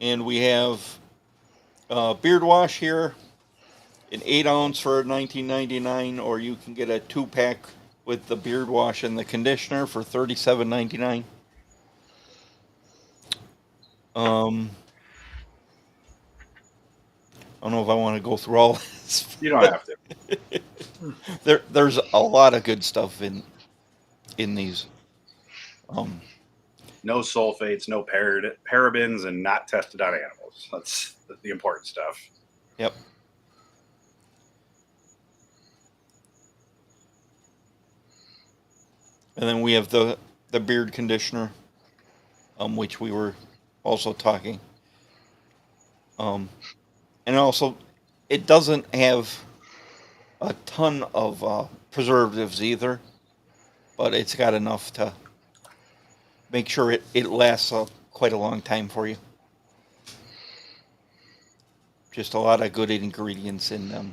And we have beard wash here, an 8-ounce for $19.99, or you can get a 2-pack with the beard wash and the conditioner for $37.99. I don't know if I want to go through all this. You don't have to. There's a lot of good stuff in these. No sulfates, no parabens, and not tested on animals. That's the important stuff. Yep. And then we have the beard conditioner, which we were also talking. And also, it doesn't have a ton of preservatives either, but it's got enough to make sure it lasts quite a long time for you. Just a lot of good ingredients in them.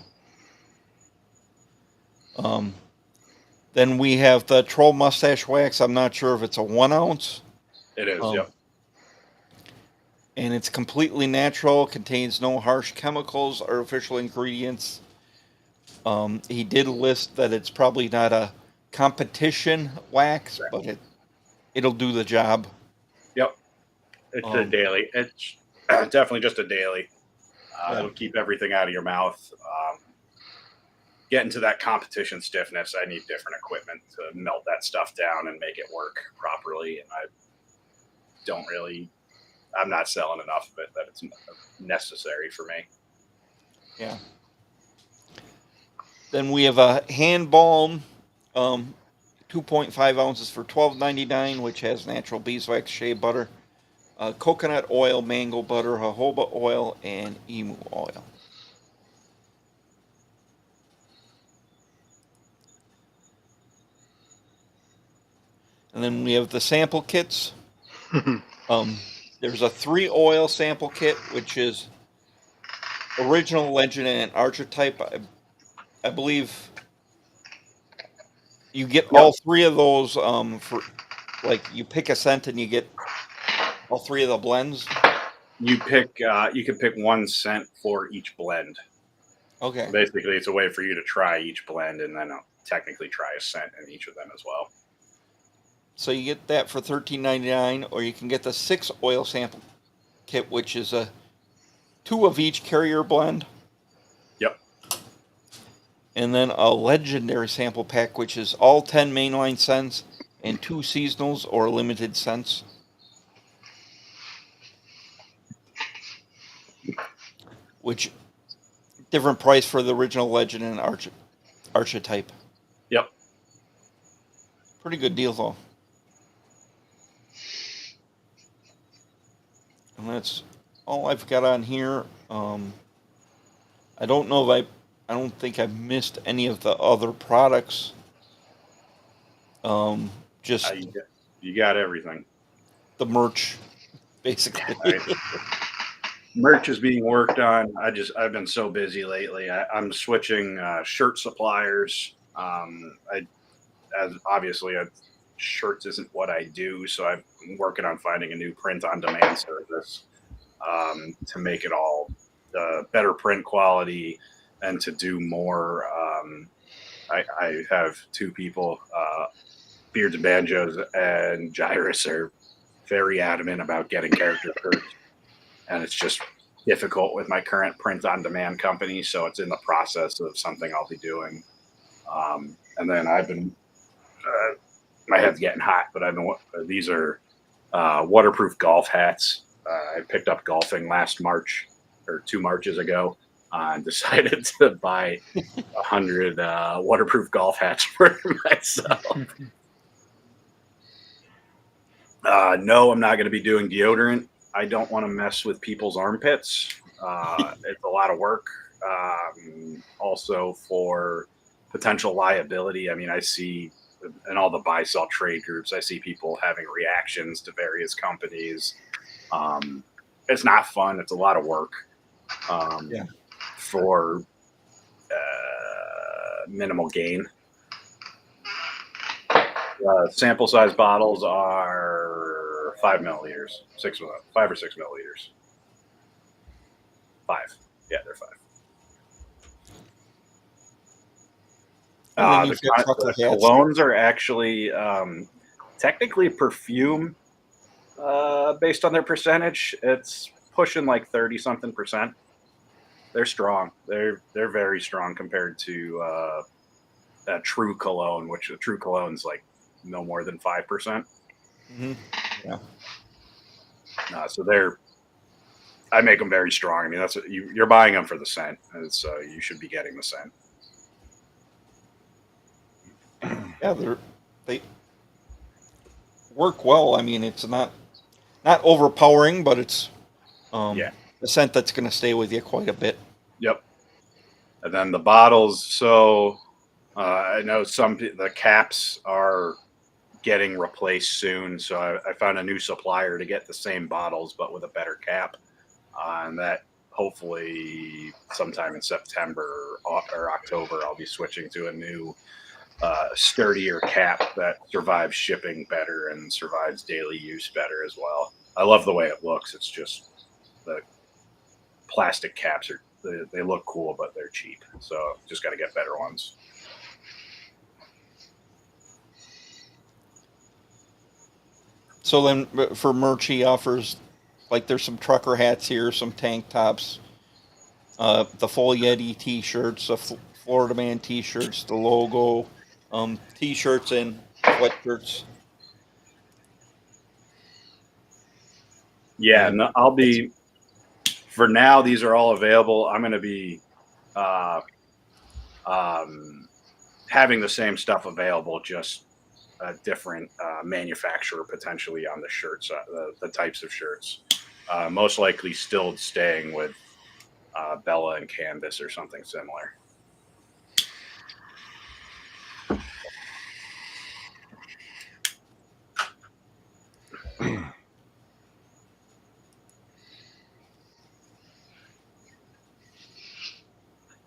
Then we have the Troll Mustache Wax. I'm not sure if it's a 1-ounce. It is, yep. And it's completely natural, contains no harsh chemicals, artificial ingredients. He did list that it's probably not a competition wax, but it'll do the job. Yep. It's a daily. It's definitely just a daily. Yeah. It'll keep everything out of your mouth. Getting to that competition stiffness, I need different equipment to melt that stuff down and make it work properly. And I'm not selling enough of it that it's necessary for me. Yeah. Then we have a hand balm, 2.5 ounces for $12.99, which has natural beeswax, shea butter, coconut oil, mango butter, jojoba oil, and emu oil. And then we have the sample kits. There's a 3 oil sample kit, which is original, legend, and archetype. I believe you get all 3 of those for, like, you pick a scent and you get all 3 of the blends. You can pick 1 scent for each blend. Okay. So basically, it's a way for you to try each blend and then technically try a scent in each of them as well. So you get that for $13.99, or you can get the 6 oil sample kit, which is a 2 of each carrier blend. Yep. And then a legendary sample pack, which is all 10 mainline scents and 2 seasonals or limited scents. Which, different price for the original, legend, and archetype. Yep. Pretty good deal, though. And that's all I've got on here. I don't know if I don't think I've missed any of the other products. Just you got everything. The merch, basically. Right. Merch is being worked on. I've been so busy lately. I'm switching shirt suppliers. Shirts isn't what I do, so I'm working on finding a new print-on-demand service to make it all better print quality and to do more. I have 2 people, Beards and Banjos and Gyrus, are very adamant about getting character shirts, and it's just difficult with my current print-on-demand company, so it's in the process of something I'll be doing. And then I've been my head's getting hot, but these are waterproof golf hats. I picked up golfing last March or 2 Marches ago and decided to buy 100 waterproof golf hats for myself. No, I'm not going to be doing deodorant. I don't want to mess with people's armpits. It's a lot of work. Also for potential liability. I mean, I see in all the buy-sell trade groups, I see people having reactions to various companies. It's not fun. It's a lot of work for minimal gain. Sample size bottles are 5 milliliters, 5 or 6 milliliters. 5. Yeah, they're 5. The colognes are actually technically perfume based on their percentage. It's pushing like 30-something percent. They're strong. They're very strong compared to a true cologne, which a true cologne's like no more than 5%. Mm-hmm. Yeah. So I make them very strong. I mean, that's what you're buying them for the scent, and so you should be getting the scent. Yeah, they work well. I mean, it's not overpowering, but it's a scent that's going to stay with you quite a bit. Yep. And then the bottles. So I know the caps are getting replaced soon. So I found a new supplier to get the same bottles, but with a better cap. And that hopefully sometime in September or October, I'll be switching to a new sturdier cap that survives shipping better and survives daily use better as well. I love the way it looks. It's just the plastic caps they look cool, but they're cheap. So just got to get better ones. So then for merch, he offers, like, there's some trucker hats here, some tank tops, the full Yeti T-shirts, the Florida Man T-shirts, the logo, T-shirts and sweatshirts. Yeah, no, I'll be. For now, these are all available. I'm going to be having the same stuff available, just a different manufacturer potentially on the shirts, the types of shirts. Most likely still staying with Bella and Canvas or something similar.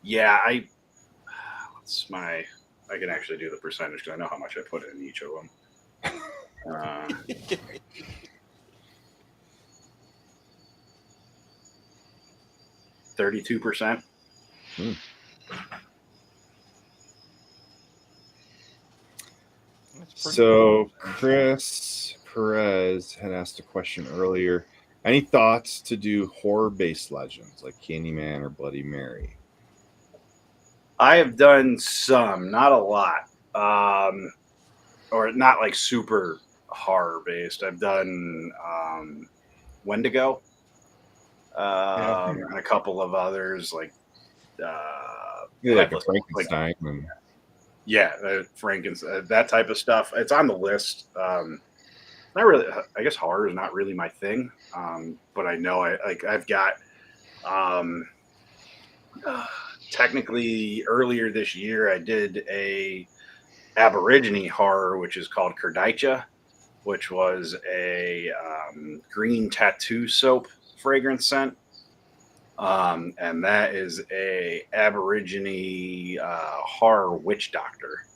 Yeah, I can actually do the percentage because I know how much I put in each of them. 32%. So Chris Perez had asked a question earlier. Any thoughts to do horror-based legends like Candyman or Bloody Mary? I have done some, not a lot, or not like super horror-based. I've done Wendigo, and a couple of others like like a Frankenstein and Frankenstein, that type of stuff. It's on the list. Not really. I guess horror is not really my thing, but I know I've got. Technically, earlier this year, I did a Aborigine horror, which is called Kerdaicha, which was a green tattoo soap fragrance scent. And that is a Aborigine horror witch doctor.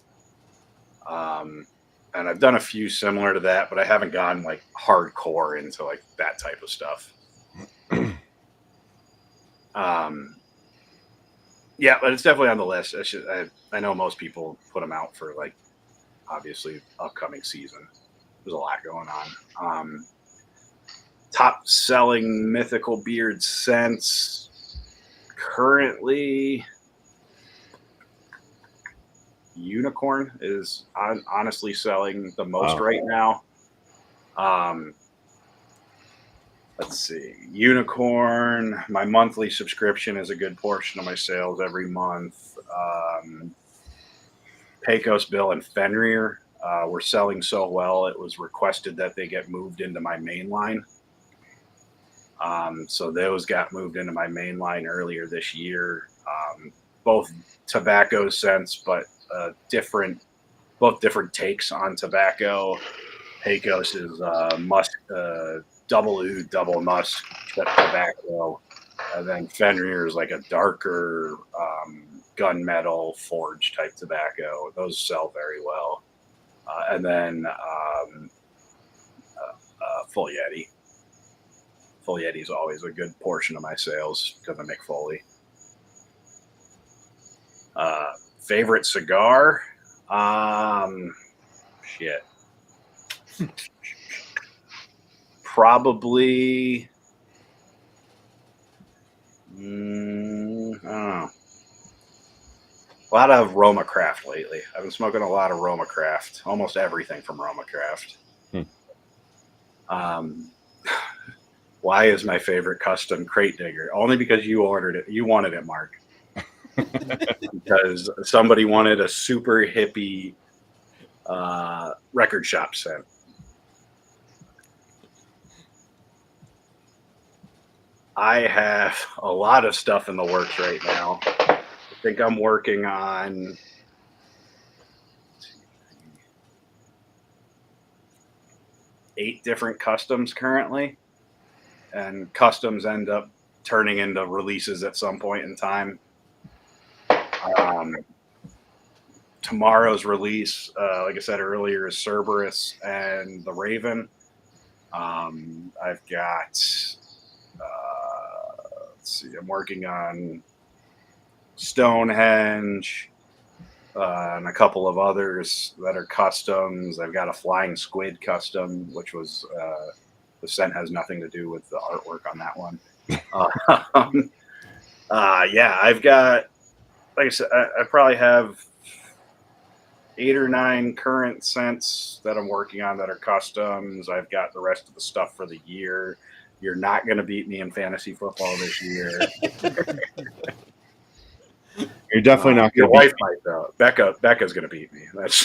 And I've done a few similar to that, but I haven't gone like hardcore into like that type of stuff. Yeah, but it's definitely on the list. I know most people put them out for like obviously upcoming season. There's a lot going on. Top selling mythical beard scents currently. Unicorn is honestly selling the most right now. Let's see. Unicorn, my monthly subscription is a good portion of my sales every month. Pecos Bill and Fenrir were selling so well, it was requested that they get moved into my main line. So those got moved into my main line earlier this year. Both tobacco scents, but both different takes on tobacco. Pecos is double oud, double musk tobacco, and then Fenrir is like a darker gunmetal forge type tobacco. Those sell very well, and then Full Yeti. Full Yeti is always a good portion of my sales because of Mick Foley. Favorite cigar? Shit. Probably. I don't know. A lot of Roma Craft lately. I've been smoking a lot of Roma Craft. Almost everything from Roma Craft. Why is my favorite custom crate digger? Only because you ordered it. You wanted it, Mark. Because somebody wanted a super hippie record shop scent. I have a lot of stuff in the works right now. I think I'm working on 8 different customs currently, and customs end up turning into releases at some point in time. Tomorrow's release, like I said earlier, is Cerberus and the Raven. I've got, let's see, I'm working on Stonehenge, and a couple of others that are customs. I've got a flying squid custom, which was the scent has nothing to do with the artwork on that one. Yeah, I've got, like I said, I probably have 8 or 9 current scents that I'm working on that are customs. I've got the rest of the stuff for the year. You're not going to beat me in fantasy football this year. You're definitely not Your going to wife might though. Becca's going to beat me. That's.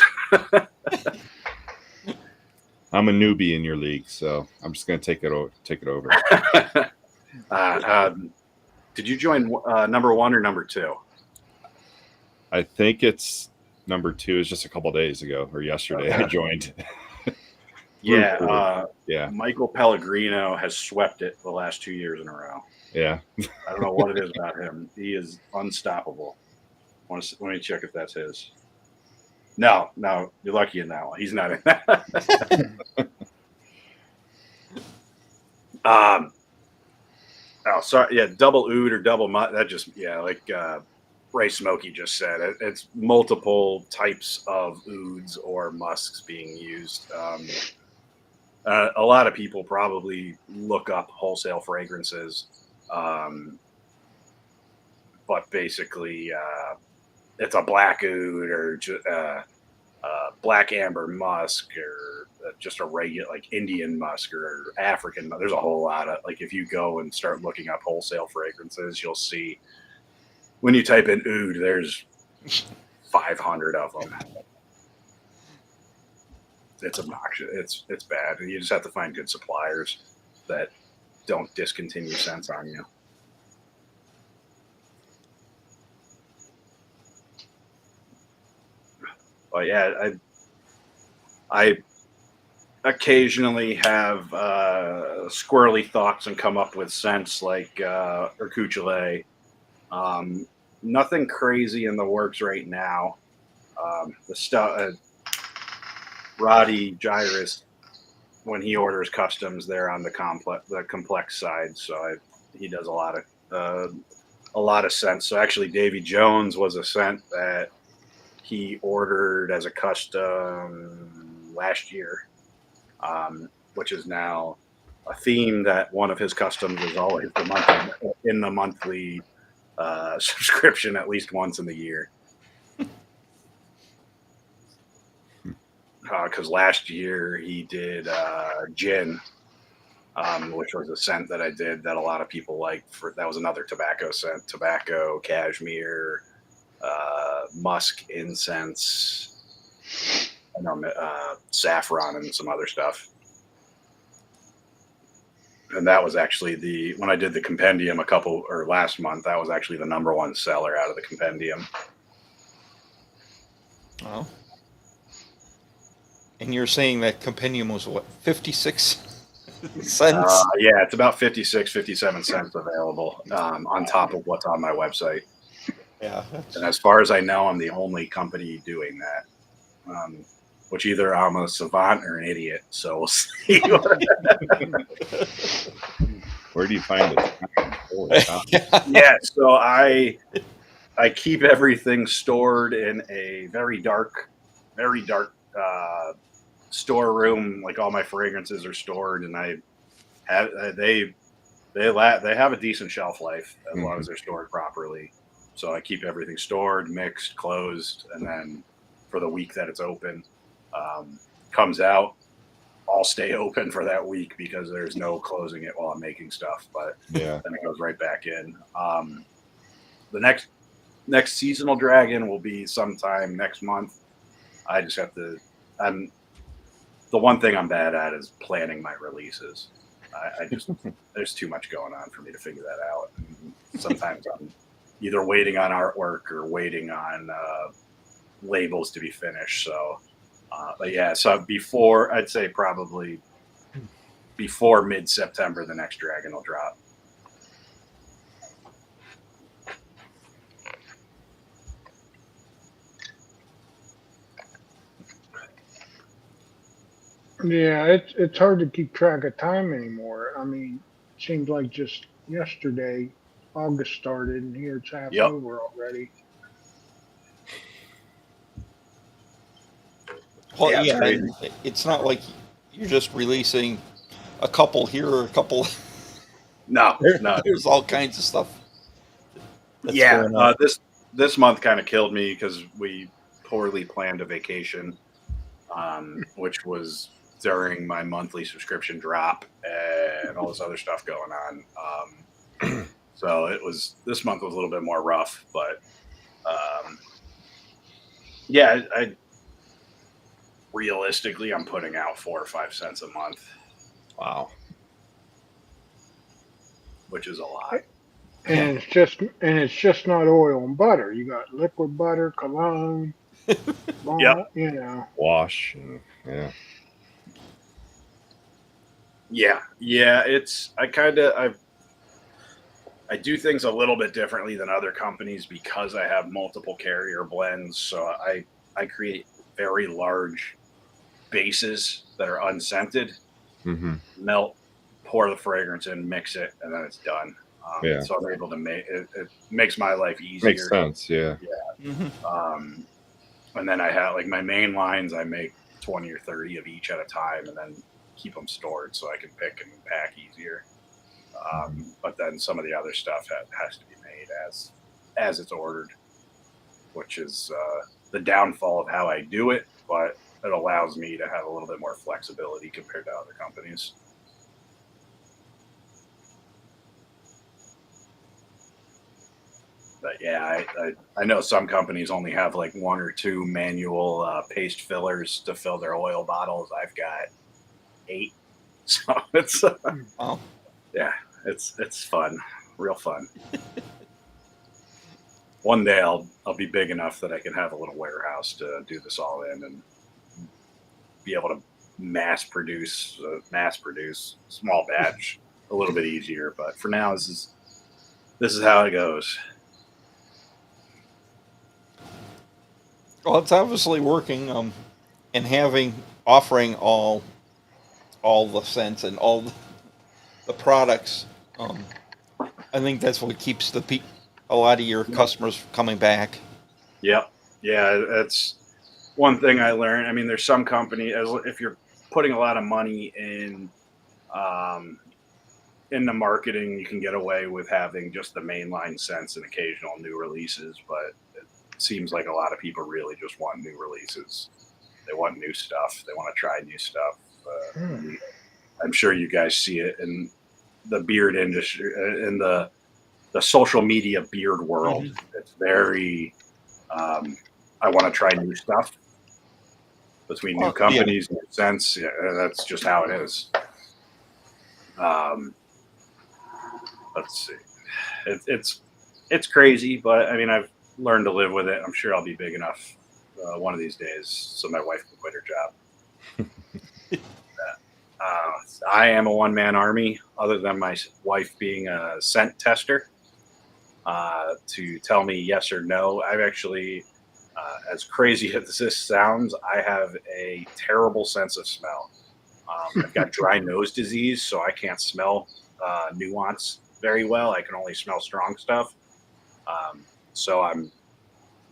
I'm a newbie in your league, so I'm just going to take it over. Did you join number 1 or number 2? I think it's number 2. It's just a couple days ago or yesterday I joined. Yeah. Yeah. Michael Pellegrino has swept it the last 2 years in a row. Yeah. I don't know what it is about him. He is unstoppable. Let me check if that's his. No, you're lucky in that one. He's not in that. Oh, sorry. Yeah, double oud or double mutt. That just, like Ray Smokey just said, it's multiple types of ouds or musks being used. A lot of people probably look up wholesale fragrances, but basically it's a black oud or black amber musk or just a regular like Indian musk or African. There's a whole lot of, like, if you go and start looking up wholesale fragrances, you'll see when you type in oud, there's 500 of them. It's obnoxious. It's bad. You just have to find good suppliers that don't discontinue scents on you. But yeah, I occasionally have squirrely thoughts and come up with scents like Urcuchule. Nothing crazy in the works right now. The stuff, Roddy Gyrus, when he orders customs, they're on the complex side, so he does a lot of scents. So actually, Davy Jones was a scent that he ordered as a custom last year, which is now a theme that one of his customs is always in the monthly subscription at least once in the year. Because last year he did gin, which was a scent that I did that a lot of people liked. That was another tobacco scent: tobacco, cashmere, musk, incense, saffron, and some other stuff. And that was actually when I did the compendium last month, that was actually the number 1 seller out of the compendium. Oh. And you're saying that compendium was what, 56 cents? Yeah, it's about 56, 57 cents available on top of what's on my website. Yeah. And as far as I know, I'm the only company doing that. Which either I'm a savant or an idiot. So we'll see. Where do you find it? Yeah, so I keep everything stored in a very dark storeroom. Like, all my fragrances are stored, and they have a decent shelf life as long as they're stored properly. So I keep everything stored, mixed, closed, and then for the week that it's open, comes out, I'll stay open for that week because there's no closing it while I'm making stuff. But then it goes right back in. The next seasonal dragon will be sometime next month. I just have to. The one thing I'm bad at is planning my releases. I just there's too much going on for me to figure that out. And sometimes I'm either waiting on artwork or waiting on labels to be finished. So. But yeah, so I'd say probably before mid-September, the next dragon will drop. Yeah, it's hard to keep track of time anymore. I mean, it seems like just yesterday August started, and here it's half over already. Well, Yeah, it's yeah, crazy. and it's not like you're just releasing a couple here or a couple. No, no. There's all kinds of stuff that's Yeah, going on. this month kind of killed me because we poorly planned a vacation, which was during my monthly subscription drop and all this other stuff going on. So this month was a little bit more rough, but yeah, I realistically I'm putting out 4 or 5 cents a month, Wow. which is a lot. And it's just not oil and butter. You got liquid butter, cologne, Yep. you know. Wash. And, yeah. Yeah. It's I do things a little bit differently than other companies because I have multiple carrier blends. So I create very large bases that are unscented, Mm-hmm. melt, pour the fragrance in, mix it, and then it's done. Yeah. So I'm able to make it makes my life easier. Makes sense. Yeah. And then I have like my main lines, I make 20 or 30 of each at a time and then keep them stored so I can pick and pack easier. But then some of the other stuff has to be made as it's ordered, which is the downfall of how I do it, but it allows me to have a little bit more flexibility compared to other companies. But yeah, I know some companies only have like 1 or 2 manual paste fillers to fill their oil bottles. I've got 8, so it's Wow. yeah, it's fun, real fun. One day I'll be big enough that I can have a little warehouse to do this all in and be able to mass produce small batch a little bit easier. But for now, this is how it goes. Well, it's obviously working, and offering all the scents and all the products. I think that's what keeps a lot of your customers coming back. Yep. Yeah, that's one thing I learned. I mean, there's some company if you're putting a lot of money in the marketing, you can get away with having just the mainline scents and occasional new releases. But it seems like a lot of people really just want new releases. They want new stuff. They want to try new stuff. I'm sure you guys see it in the beard industry, in the social media beard world. It's very I want to try new stuff between new companies, new scents. Yeah, that's just how it is. Let's see. It's crazy, but I mean, I've learned to live with it. I'm sure I'll be big enough one of these days so my wife can quit her job. I am a one-man army, other than my wife being a scent tester to tell me yes or no. I've actually, as crazy as this sounds, I have a terrible sense of smell. I've got dry nose disease, so I can't smell nuance very well. I can only smell strong stuff. So I'm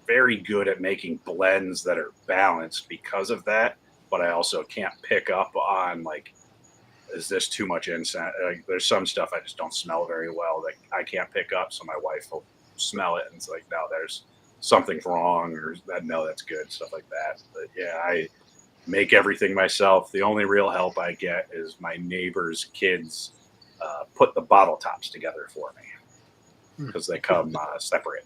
very good at making blends that are balanced because of that, but I also can't pick up on like, is this too much incense? Like, there's some stuff I just don't smell very well that I can't pick up, so my wife will smell it and it's like, no, there's something wrong, or that no, that's good, stuff like that. But yeah, I make everything myself. The only real help I get is my neighbor's kids put the bottle tops together for me because they come separate.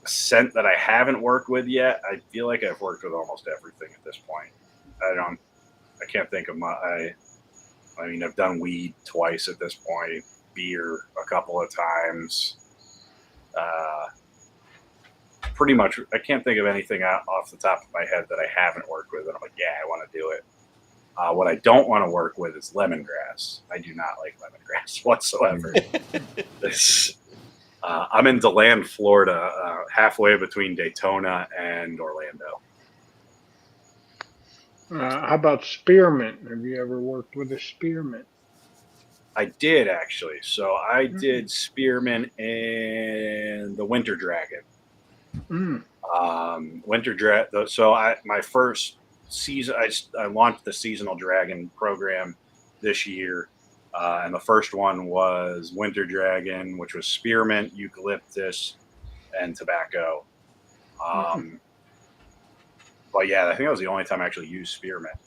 Scent that I haven't worked with yet, I feel like I've worked with almost everything at this point. I can't think of I mean, I've done weed twice at this point, beer a couple of times. Pretty much, I can't think of anything off the top of my head that I haven't worked with. And I'm like, yeah, I want to do it. What I don't want to work with is lemongrass. I do not like lemongrass whatsoever. I'm in DeLand, Florida, halfway between Daytona and Orlando. How about spearmint? Have you ever worked with a spearmint? I did actually. So I did spearmint and the Winter Dragon. Winter Dragon. So my first season, I launched the seasonal dragon program this year, and the first one was Winter Dragon, which was spearmint, eucalyptus, and tobacco. But yeah, I think that was the only time I actually used spearmint.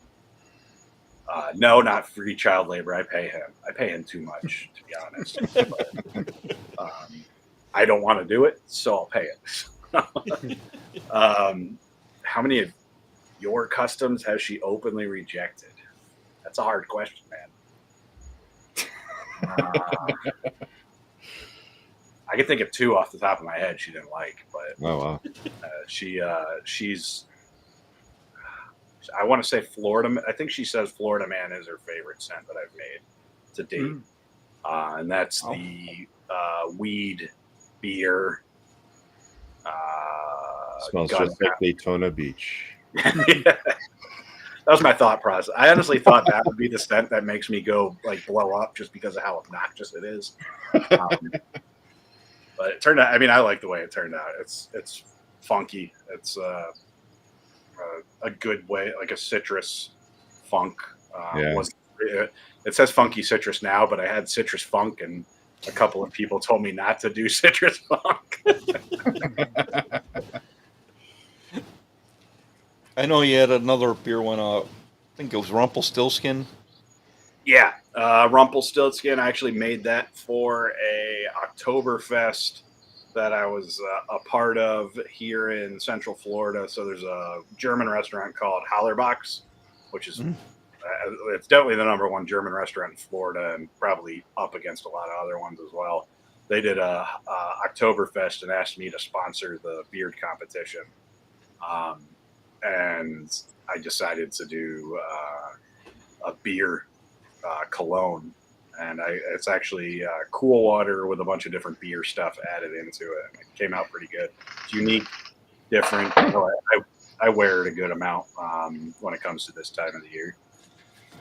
No, not free child labor. I pay him. I pay him too much, to be honest. But, I don't want to do it, so I'll pay it. How many of your customs has she openly rejected? That's a hard question, man. I can think of 2 off the top of my head she didn't like, but Oh wow. She's. I want to say Florida. I think she says Florida Man is her favorite scent that I've made to date, and that's the weed beer. Smells just like Daytona Beach. Yeah. That was my thought process. I honestly thought that would be the scent that makes me go like blow up just because of how obnoxious it is. But it turned out. I mean, I like the way it turned out. It's funky. It's a good way, like a citrus funk. It says funky citrus now, but I had citrus funk, and a couple of people told me not to do citrus funk. I know you had another beer one. I think it was Rumpelstiltskin. Yeah, Rumpelstiltskin. I actually made that for a Oktoberfest that I was a part of here in Central Florida. So there's a German restaurant called Hallerbox, which is it's definitely the #1 German restaurant in Florida, and probably up against a lot of other ones as well. They did a Oktoberfest and asked me to sponsor the beard competition, and I decided to do a beer cologne. And it's actually cool water with a bunch of different beer stuff added into it. It came out pretty good. It's unique, different. I wear it a good amount when it comes to this time of the year.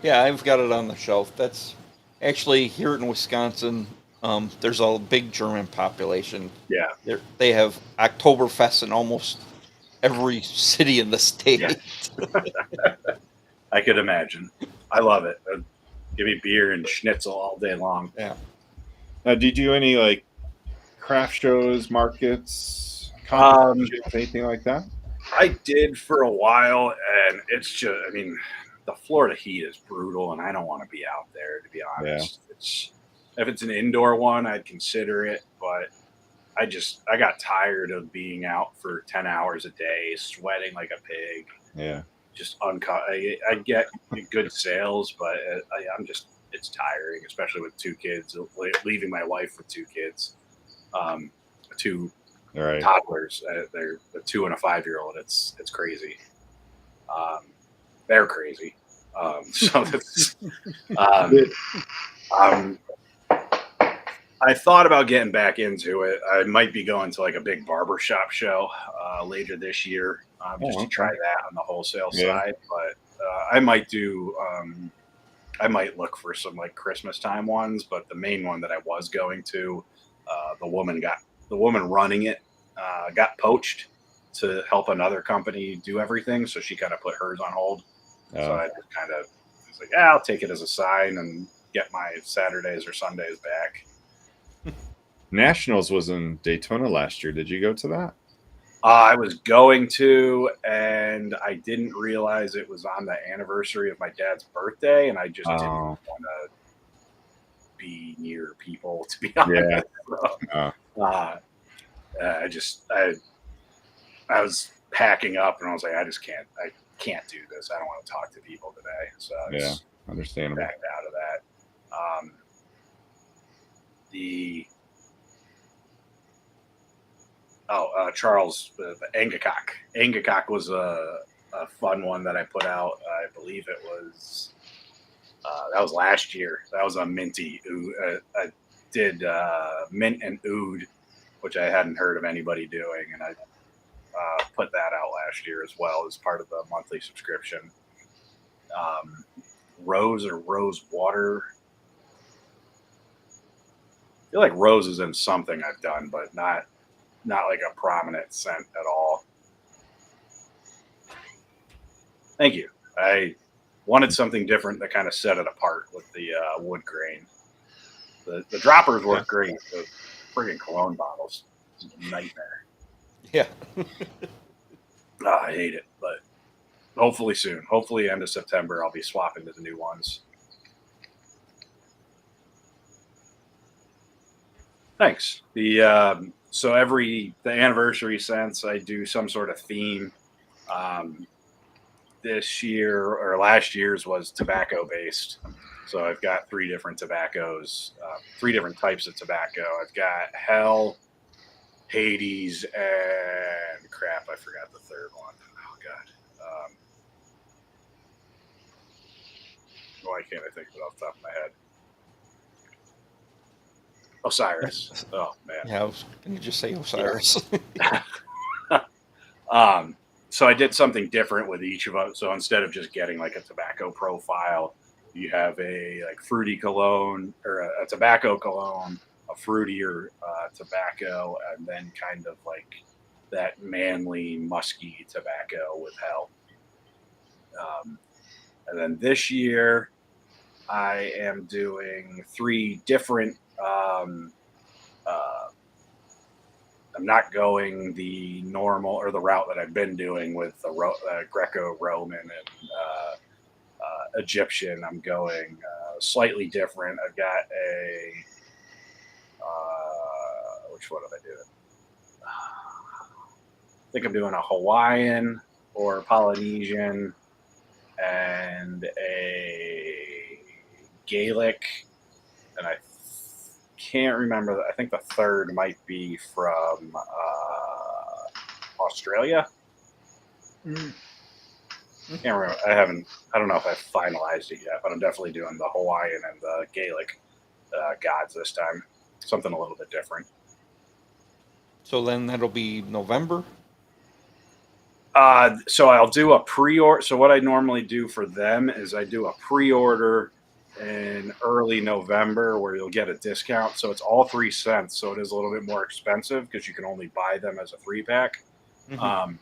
Yeah, I've got it on the shelf. That's actually here in Wisconsin. There's a big German population. Yeah, they have Oktoberfest in almost every city in the state. Yeah. I could imagine. I love it. Give me beer and schnitzel all day long. Yeah. Now, do you do any like craft shows, markets, competitions, anything like that? I did for a while, and it's just, I mean, the Florida heat is brutal, and I don't want to be out there, to be honest. Yeah. If it's an indoor one, I'd consider it, but I got tired of being out for 10 hours a day, sweating like a pig. Yeah. Just I get good sales, but it's tiring, especially with 2 kids, leaving my wife with 2 kids, 2 toddlers. They're a 2 and a 5-year-old. It's crazy. They're crazy. So it's, I thought about getting back into it. I might be going to like a big barbershop show later this year, just to try that on the wholesale side. But I might do. I might look for some like Christmas time ones. But the main one that I was going to, the woman running it got poached to help another company do everything, so she kind of put hers on hold. So I just kind of was like, I'll take it as a sign and get my Saturdays or Sundays back. Nationals was in Daytona last year. Did you go to that? I was going to, and I didn't realize it was on the anniversary of my dad's birthday, and I just didn't want to be near people, to be honest. Yeah. I was packing up, and I was like, I can't do this. I don't want to talk to people today. So I understandable. Backed out of that. Charles, the Angakok. Angakok was a fun one that I put out. I believe it was that was last year. That was a minty. I did mint and oud, which I hadn't heard of anybody doing, and I put that out last year as well as part of the monthly subscription. Rose or rose water. I feel like rose is in something I've done, but not like a prominent scent at all. Thank you. I wanted something different that kind of set it apart with the wood grain. The droppers work great. The friggin' cologne bottles, nightmare. Yeah. I hate it, but hopefully soon. Hopefully end of September, I'll be swapping to the new ones. Thanks. The anniversary scents, I do some sort of theme. This year or last year's was tobacco based. So I've got 3 different tobaccos, 3 different types of tobacco. I've got Hell, Hades, and crap, I forgot the third one. Oh God. Why can't I think of it off the top of my head? Osiris. Oh man. Yeah. Can you just say Osiris? So I did something different with each of them. So instead of just getting like a tobacco profile, you have a like fruity cologne or a tobacco cologne, a fruitier tobacco, and then kind of like that manly, musky tobacco with Hell. And then this year, I am doing 3 different. I'm not going the normal or the route that I've been doing with the Greco-Roman and Egyptian. I'm going slightly different. I've got a which one am I doing? I think I'm doing a Hawaiian or Polynesian and a Gaelic, and I can't remember. I think the third might be from Australia. Can't remember. I don't know if I've finalized it yet, but I'm definitely doing the Hawaiian and the Gaelic gods this time. Something a little bit different. So then that'll be November? So I'll do a pre-order. So what I normally do for them is I do a pre-order in early November where you'll get a discount. So it's all 3 cents. So it is a little bit more expensive because you can only buy them as a 3-pack. Mm-hmm.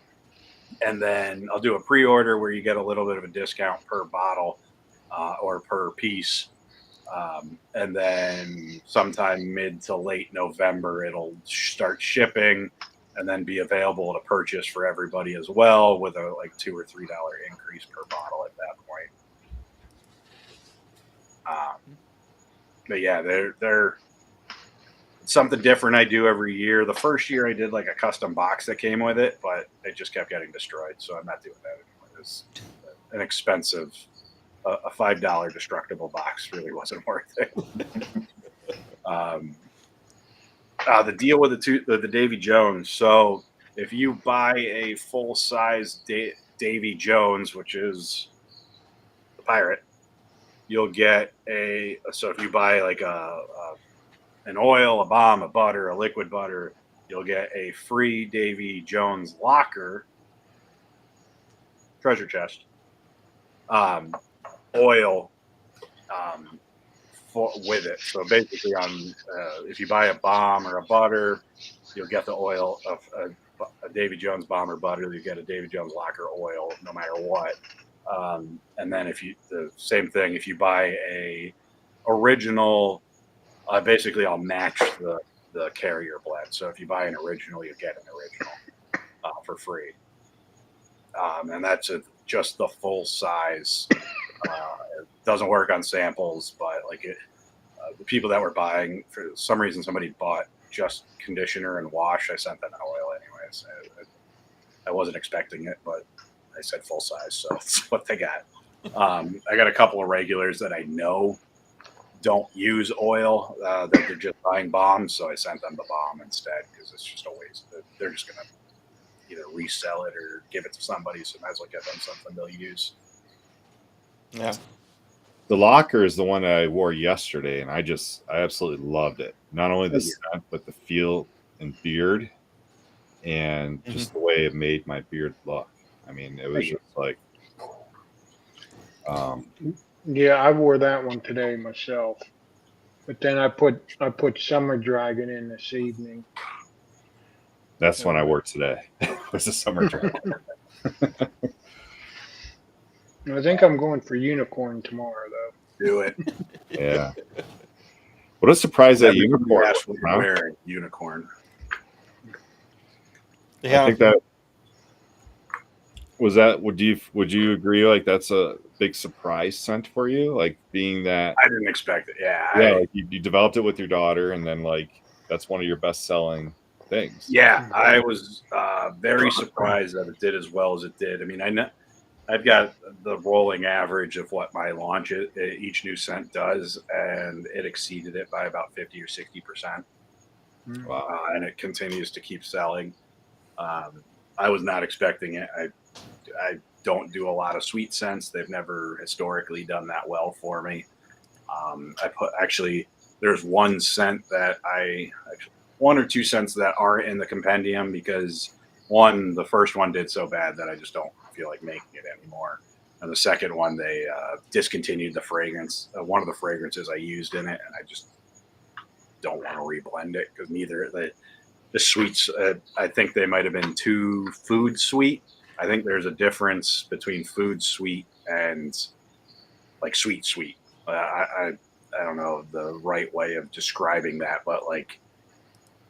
And then I'll do a pre-order where you get a little bit of a discount per bottle or per piece. And then sometime mid to late November, it'll start shipping and then be available to purchase for everybody as well with a like $2 or $3 increase per bottle at that point. But yeah, they're something different I do every year. The first year I did like a custom box that came with it, but it just kept getting destroyed. So I'm not doing that anymore. It's an expensive, a $5 destructible box really wasn't worth it. The deal with the Davy Jones. So if you buy a full size Davy Jones, which is the pirate, you'll get so if you buy like an oil, a bomb, a butter, a liquid butter, you'll get a free Davy Jones locker, treasure chest, oil, with it. So basically if you buy a bomb or a butter, you'll get the oil of a Davy Jones bomb or butter. You get a Davy Jones locker oil no matter what. And then the same thing, if you buy a original, basically I'll match the carrier blend. So if you buy an original, you get an original for free. And that's just the full size. It doesn't work on samples, but like the people that were buying, for some reason, somebody bought just conditioner and wash. I sent them an oil anyways. I wasn't expecting it, but I said full size, so that's what they got. I got a couple of regulars that I know don't use oil, that they're just buying bombs, so I sent them the bomb instead because it's just a waste. They're just going to either resell it or give it to somebody, so might as well get them something they'll use. Yeah. The locker is the one that I wore yesterday, and I absolutely loved it. Not only the scent, but the feel and beard, and just the way it made my beard look. I mean, it was just like, yeah, I wore that one today myself, but then I put Summer Dragon in this evening. That's when I wore today. It was a Summer Dragon. I think I'm going for unicorn tomorrow, though. Do it. Yeah. What a surprise that Everybody unicorn asks was, what you're huh? wearing. Unicorn. Yeah. I think that was that. Would you agree? Like that's a big surprise scent for you, like being that. I didn't expect it. Yeah. Yeah, like you developed it with your daughter, and then like that's one of your best selling things. Yeah, I was very surprised that it did as well as it did. I mean, I know I've got the rolling average of what my launch each new scent does, and it exceeded it by about 50 or 60%. Wow. And it continues to keep selling. I was not expecting it. I don't do a lot of sweet scents. They've never historically done that well for me. There's one scent that one or two scents that aren't in the compendium because the first one did so bad that I just don't feel like making it anymore. And the second one, they discontinued the fragrance. One of the fragrances I used in it, and I just don't want to reblend it because neither the sweets, I think they might have been too food sweet. I think there's a difference between food sweet and like sweet. I don't know the right way of describing that, but like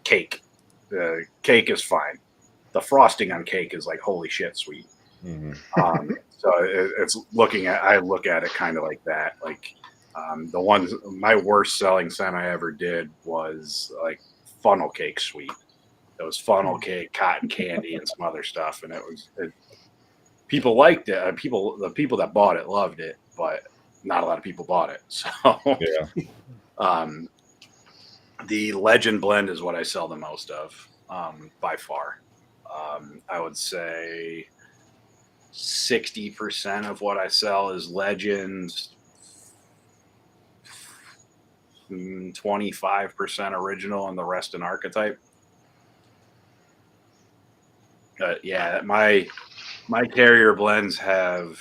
cake. The cake is fine. The frosting on cake is like holy shit sweet. Mm-hmm. So I look at it kind of like that. Like my worst selling scent I ever did was like funnel cake sweet. It was funnel cake, cotton candy, and some other stuff, and people liked it. The people that bought it loved it, but not a lot of people bought it. So Yeah. The Legend blend is what I sell the most of, by far. I would say 60% of what I sell is Legends, 25% original, and the rest an archetype. Yeah, my carrier blends have,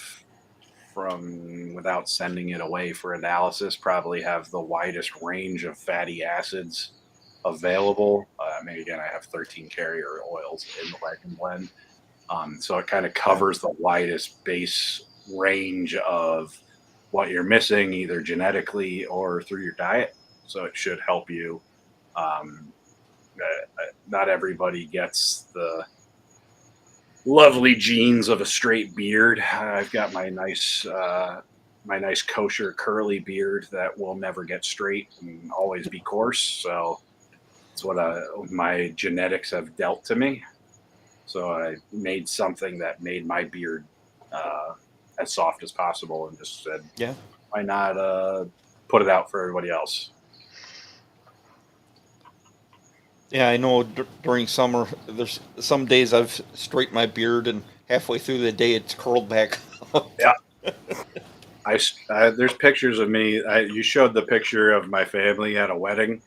from without sending it away for analysis, probably have the widest range of fatty acids available. Maybe again, I have 13 carrier oils in the Legend blend. So it kind of covers the widest base range of what you're missing, either genetically or through your diet. So it should help you. Not everybody gets the lovely genes of a straight beard. I've got my nice kosher curly beard that will never get straight and always be coarse. So it's what my genetics have dealt to me. So I made something that made my beard as soft as possible, and just said, Yeah. why not put it out for everybody else? Yeah, I know during summer, there's some days I've straightened my beard and halfway through the day it's curled back up. Yeah. There's pictures of me. You showed the picture of my family at a wedding.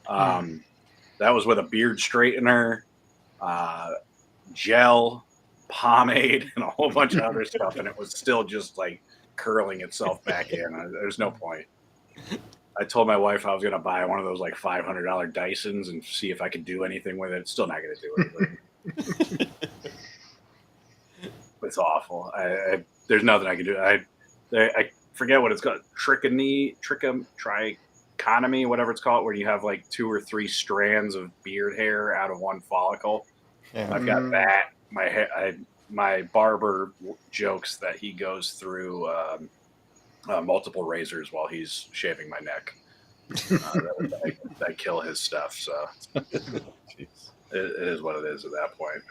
That was with a beard straightener, gel, pomade, and a whole bunch of other stuff, and it was still just like curling itself back in. There's no point. I told my wife I was going to buy one of those like $500 Dysons and see if I could do anything with it. It's still not going to do anything. It's awful. There's nothing I can do. I forget what it's called. Trichotomy, whatever it's called, where you have like 2 or 3 strands of beard hair out of one follicle. Yeah. I've got that. My barber jokes that he goes through multiple razors while he's shaving my neck. I kill his stuff, so it is what it is at that point.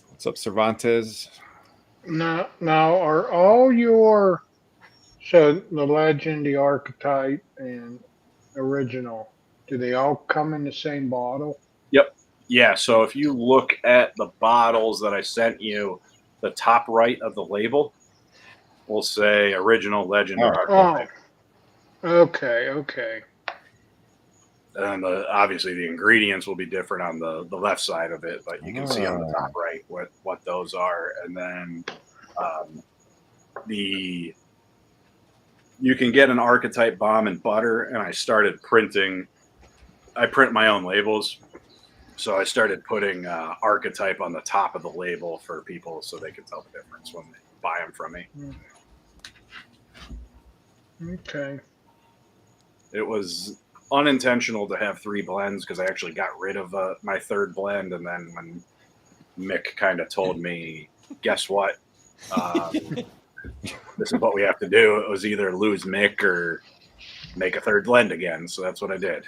What's up, Cervantes? Now are all your so the legend, the archetype, and original, do they all come in the same bottle? Yep. Yeah. So if you look at the bottles that I sent you, the top right of the label will say original, legend, or archetype. Okay. And obviously the ingredients will be different on the left side of it, but you can see on the top right what those are. And then you can get an archetype bomb and butter, and I print my own labels. So I started putting archetype on the top of the label for people so they could tell the difference when they buy them from me. Okay. It was unintentional to have 3 blends because I actually got rid of my 3rd blend, and then when Mick kind of told me, guess what? This is what we have to do. It was either lose Mick or make a 3rd blend again. So that's what I did.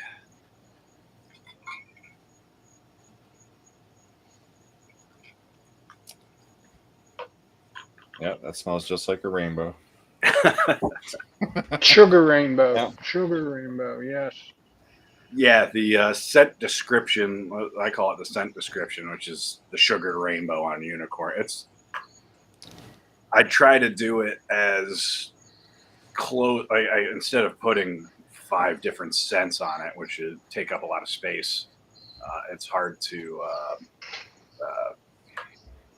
Yeah, that smells just like a rainbow. Sugar rainbow. Yeah. Sugar rainbow. Yes. Yeah, the scent description, I call it the scent description, which is the sugar rainbow on unicorn. I try to do it as close. I instead of putting 5 different scents on it, which would take up a lot of space, it's hard to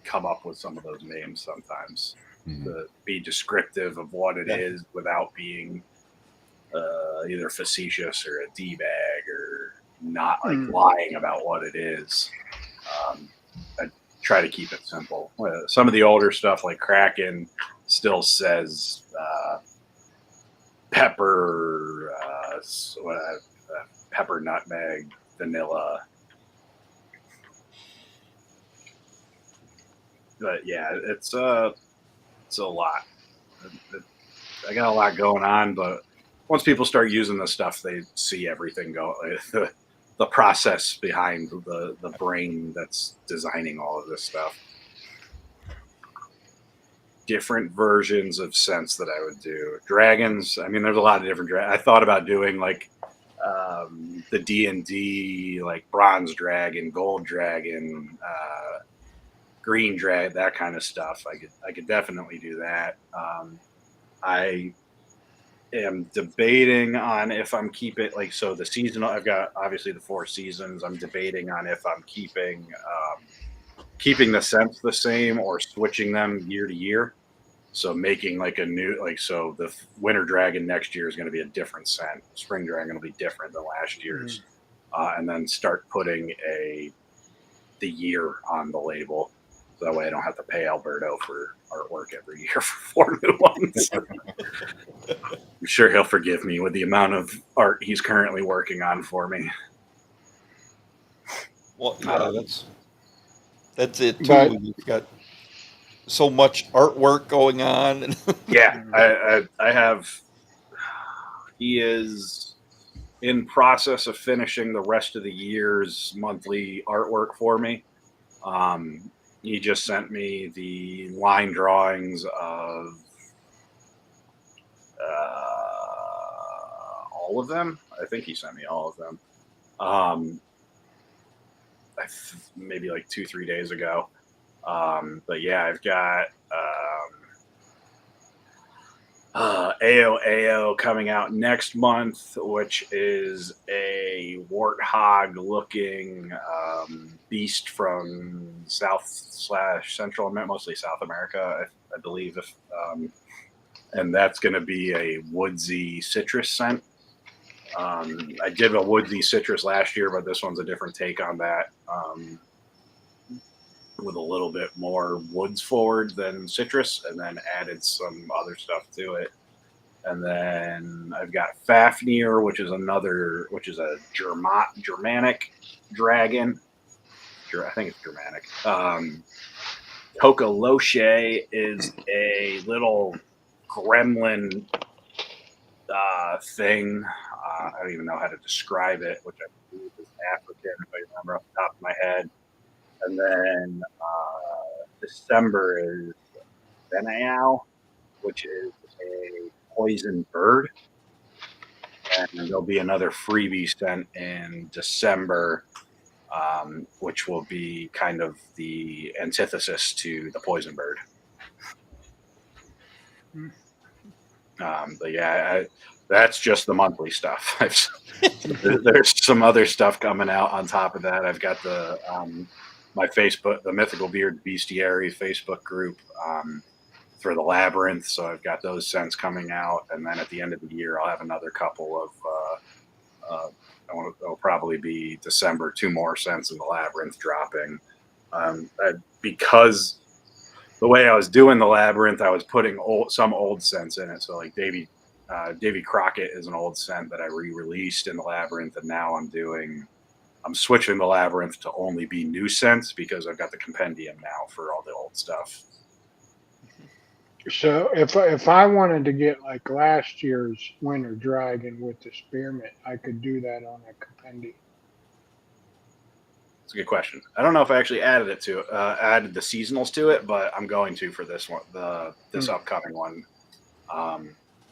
come up with some of those names sometimes to be descriptive of what it is without being either facetious or a D-bag or not like lying about what it is. I try to keep it simple. Some of the older stuff like Kraken still says pepper, pepper, nutmeg, vanilla. But yeah, it's a lot. I got a lot going on, but once people start using the stuff, they see everything go. The process behind the brain that's designing all of this stuff. Different versions of scents that I would do. Dragons. I mean, there's a lot of different. I thought about doing like the D&D, like bronze dragon, gold dragon, green dragon, that kind of stuff. I could definitely do that. I am debating on if I'm keeping so the seasonal. I've got obviously the 4 seasons. I'm debating on if I'm keeping the scents the same or switching them year to year. So making like a new so the winter dragon next year is going to be a different scent. Spring dragon will be different than last year's, and then start putting the year on the label. So that way I don't have to pay Alberto for artwork every year for 4 new ones. I'm sure he'll forgive me with the amount of art he's currently working on for me. Well, yeah, that's it too. But- You've got so much artwork going on. Yeah, I have. He is in process of finishing the rest of the year's monthly artwork for me. He just sent me the line drawings of all of them. I think he sent me all of them. Maybe like 2-3 days ago. But yeah, I've got AO coming out next month, which is a warthog-looking beast from South/Central, mostly South America, I believe. And that's going to be a woodsy citrus scent. I did a woodsy citrus last year, but this one's a different take on that. With a little bit more woods forward than citrus, and then added some other stuff to it. And then I've got Fafnir, which is a Germanic dragon. I think it's Germanic. Kokoloche is a little gremlin thing. I don't even know how to describe it, which I believe is African, if I remember off the top of my head. And then December is Benayao, which is a poison bird. And there'll be another freebie sent in December, which will be kind of the antithesis to the poison bird. But yeah, that's just the monthly stuff. There's some other stuff coming out on top of that. I've got the my Facebook, the Mythical Beard Bestiary Facebook group for the Labyrinth. So I've got those scents coming out. And then at the end of the year, I'll have another couple of It'll probably be December. 2 more cents in the Labyrinth dropping. Because the way I was doing the Labyrinth, I was putting some old scents in it. So like Davy Crockett is an old scent that I re-released in the Labyrinth, and now I'm switching the Labyrinth to only be new scents because I've got the compendium now for all the old stuff. So if I wanted to get like last year's Winter Dragon with the spearmint, I could do that on a compendium. It's a good question. I don't know if I actually added the seasonals to it, but I'm going to for this one, this upcoming one.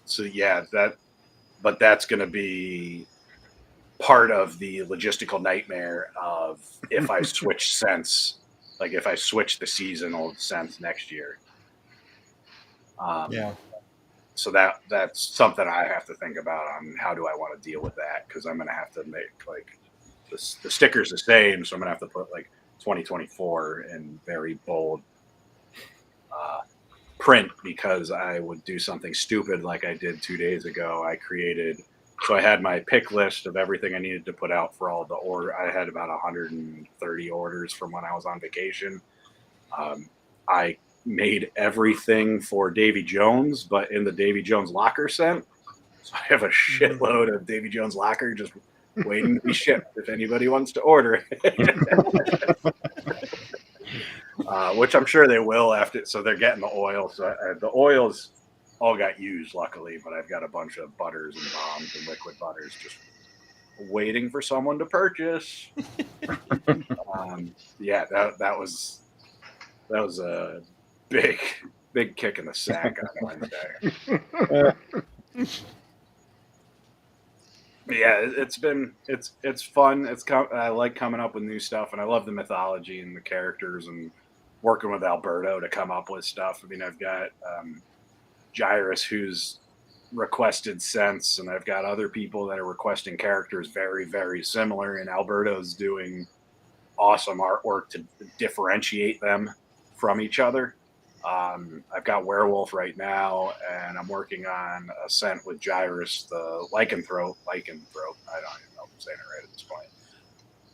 So yeah, but that's going to be part of the logistical nightmare of if I switch scents, like if I switch the seasonal scents next year. Yeah. So that's something I have to think about on how do I want to deal with that, because I'm going to have to make like the sticker's the same, so I'm going to have to put like 2024 in very bold print, because I would do something stupid like I did 2 days ago. So I had my pick list of everything I needed to put out for all the order. I had about 130 orders from when I was on vacation. I made everything for Davy Jones, but in the Davy Jones locker scent. So I have a shitload of Davy Jones locker just waiting to be shipped if anybody wants to order it. Which I'm sure they will after. So they're getting the oil. So the oils all got used, luckily, but I've got a bunch of butters and bombs and liquid butters just waiting for someone to purchase. Yeah, that was a big kick in the sack on Wednesday. Yeah, it's fun. I like coming up with new stuff, and I love the mythology and the characters and working with Alberto to come up with stuff. I mean, I've got Gyrus, who's requested scents, and I've got other people that are requesting characters very, very similar, and Alberto's doing awesome artwork to differentiate them from each other. I've got Werewolf right now, and I'm working on a scent with Gyrus, the lycanthrope. I don't even know if I'm saying it right at this point.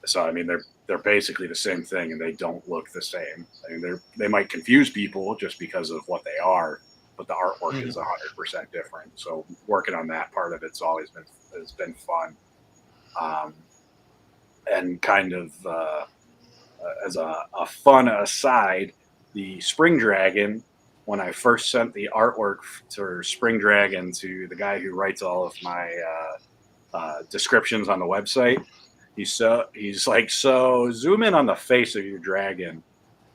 So I mean, they're basically the same thing, and they don't look the same. I mean, they might confuse people just because of what they are, but the artwork is 100% different. So working on that part of it's has been fun. And kind of as a fun aside, the Spring Dragon, when I first sent the artwork to Spring Dragon to the guy who writes all of my descriptions on the website, he's like, so zoom in on the face of your dragon,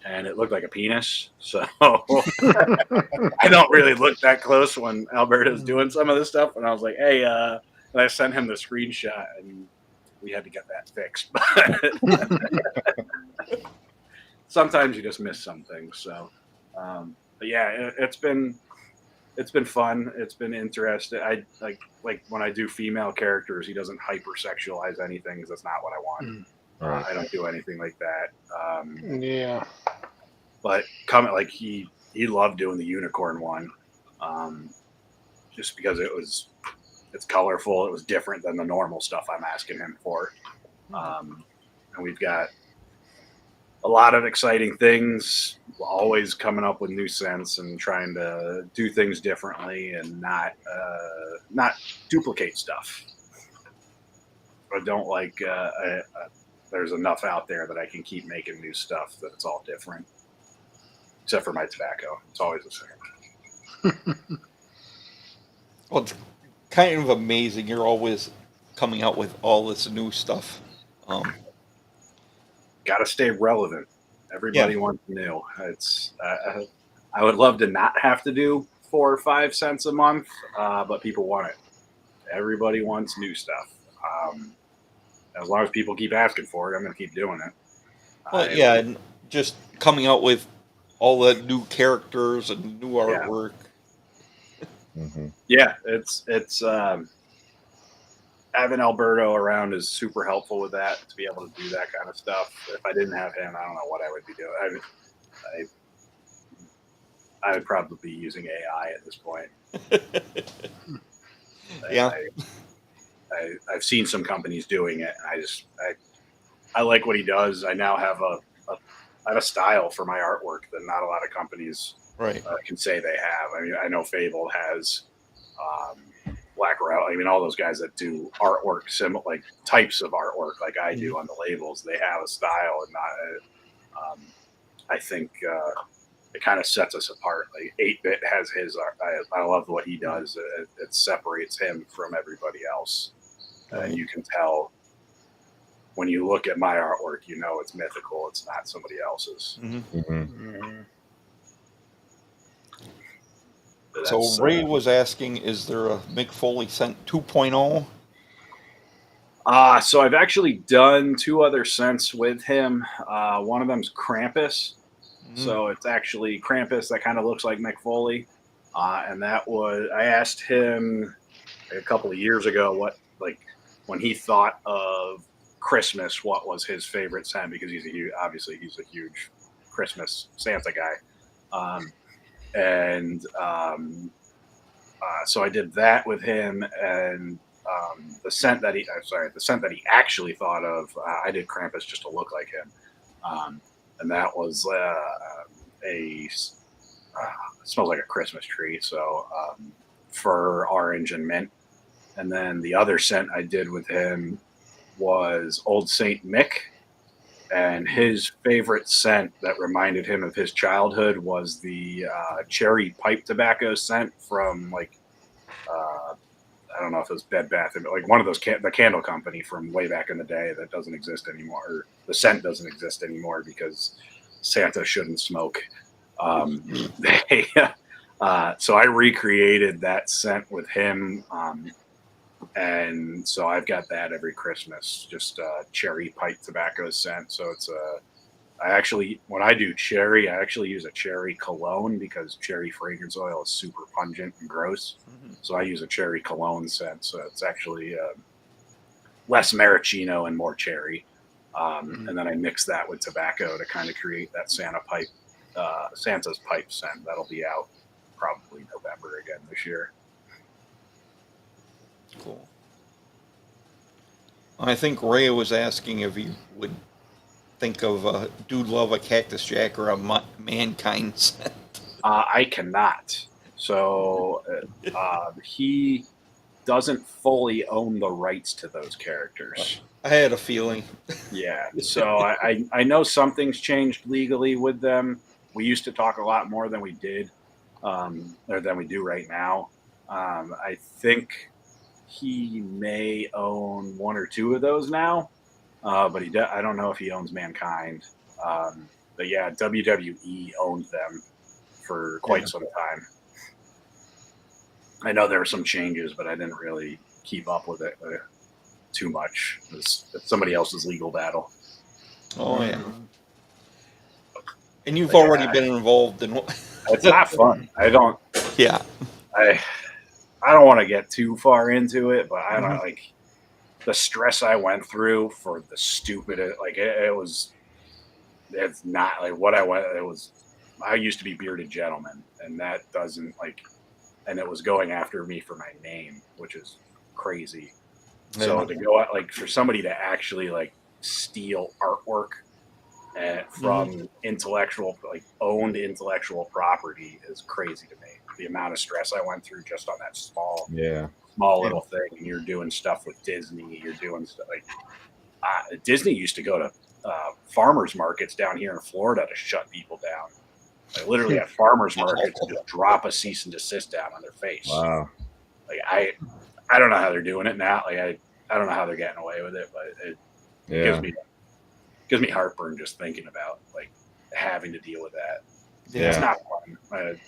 and it looked like a penis. So I don't really look that close when Alberto's doing some of this stuff. And I was like, hey, and I sent him the screenshot, and we had to get that fixed. Sometimes you just miss some things. So, but yeah, it's been fun. It's been interesting. I like when I do female characters, he doesn't hypersexualize anything, because that's not what I want. I don't do anything like that. Yeah. But he loved doing the unicorn one, just because it's colorful. It was different than the normal stuff I'm asking him for. And we've got a lot of exciting things, always coming up with new scents and trying to do things differently and not duplicate stuff. I don't like there's enough out there that I can keep making new stuff that it's all different. Except for my tobacco. It's always the same. Well, it's kind of amazing. You're always coming out with all this new stuff. Got to stay relevant. Everybody wants new. It's I would love to not have to do 4 or 5 cents a month, but people want it. Everybody wants new stuff. As long as people keep asking for it, I'm going to keep doing it. Well, and just coming out with all the new characters and new artwork. Yeah, it's having Alberto around is super helpful with that, to be able to do that kind of stuff. If I didn't have him, I don't know what I would be doing. I would probably be using AI at this point. I've seen some companies doing it, and I like what he does. I now have I have a style for my artwork that not a lot of companies Right. can say they have. I mean, I know Fable has Black Route. I mean, all those guys that do artwork, like types of artwork, like I do on the labels, they have a style, and not. I think it kind of sets us apart. Like 8-Bit has his art. I love what he does. It separates him from everybody else, and you can tell when you look at my artwork, you know it's Mythical. It's not somebody else's. So Ray was asking, is there a Mick Foley scent 2.0? So I've actually done 2 other scents with him. One of them's Krampus. So it's actually Krampus that kind of looks like Mick Foley. And that was, I asked him a couple of years ago when he thought of Christmas, what was his favorite scent, because obviously he's a huge Christmas Santa guy. So I did that with him, and the scent that he actually thought of, I did Krampus just to look like him. And that was it smells like a Christmas tree. So fir, orange, and mint. And then the other scent I did with him was Old Saint Mick, and his favorite scent that reminded him of his childhood was the cherry pipe tobacco scent from I don't know if it was Bed Bath, like one of those the candle company from way back in the day that doesn't exist anymore. Or the scent doesn't exist anymore because Santa shouldn't smoke. So I recreated that scent with him. And so I've got that every Christmas, just cherry pipe tobacco scent. So it's when I do cherry, I actually use a cherry cologne because cherry fragrance oil is super pungent and gross. So I use a cherry cologne scent. So it's actually less maraschino and more cherry. And then I mix that with tobacco to kind of create that Santa's pipe scent. That'll be out probably November again this year. Cool. I think Ray was asking if you would think of Dude Love a Cactus Jack or a Mankind scent. I cannot. So he doesn't fully own the rights to those characters. I had a feeling. Yeah. So I know something's changed legally with them. We used to talk a lot more than we did, or than we do right now. I think he may own 1 or 2 of those now, but I don't know if he owns Mankind. But yeah, WWE owned them for quite some time. I know there were some changes, but I didn't really keep up with it too much. It's somebody else's legal battle. Oh yeah. And you've already been involved in. It's not fun. Yeah. I don't want to get too far into it, but I don't like the stress I went through for the stupid. It's not like what I went. I used to be Bearded Gentleman, and that doesn't and it was going after me for my name, which is crazy. Yeah. So to go out, for somebody to actually steal artwork from owned intellectual property is crazy to me. The amount of stress I went through just on that small little thing. And you're doing stuff with Disney. You're doing stuff Disney used to go to farmers markets down here in Florida to shut people down. Literally at farmers markets, just drop a cease and desist down on their face. Wow. I don't know how they're doing it now. I don't know how they're getting away with it, but it gives me heartburn just thinking about having to deal with that. Yeah. It's not fun.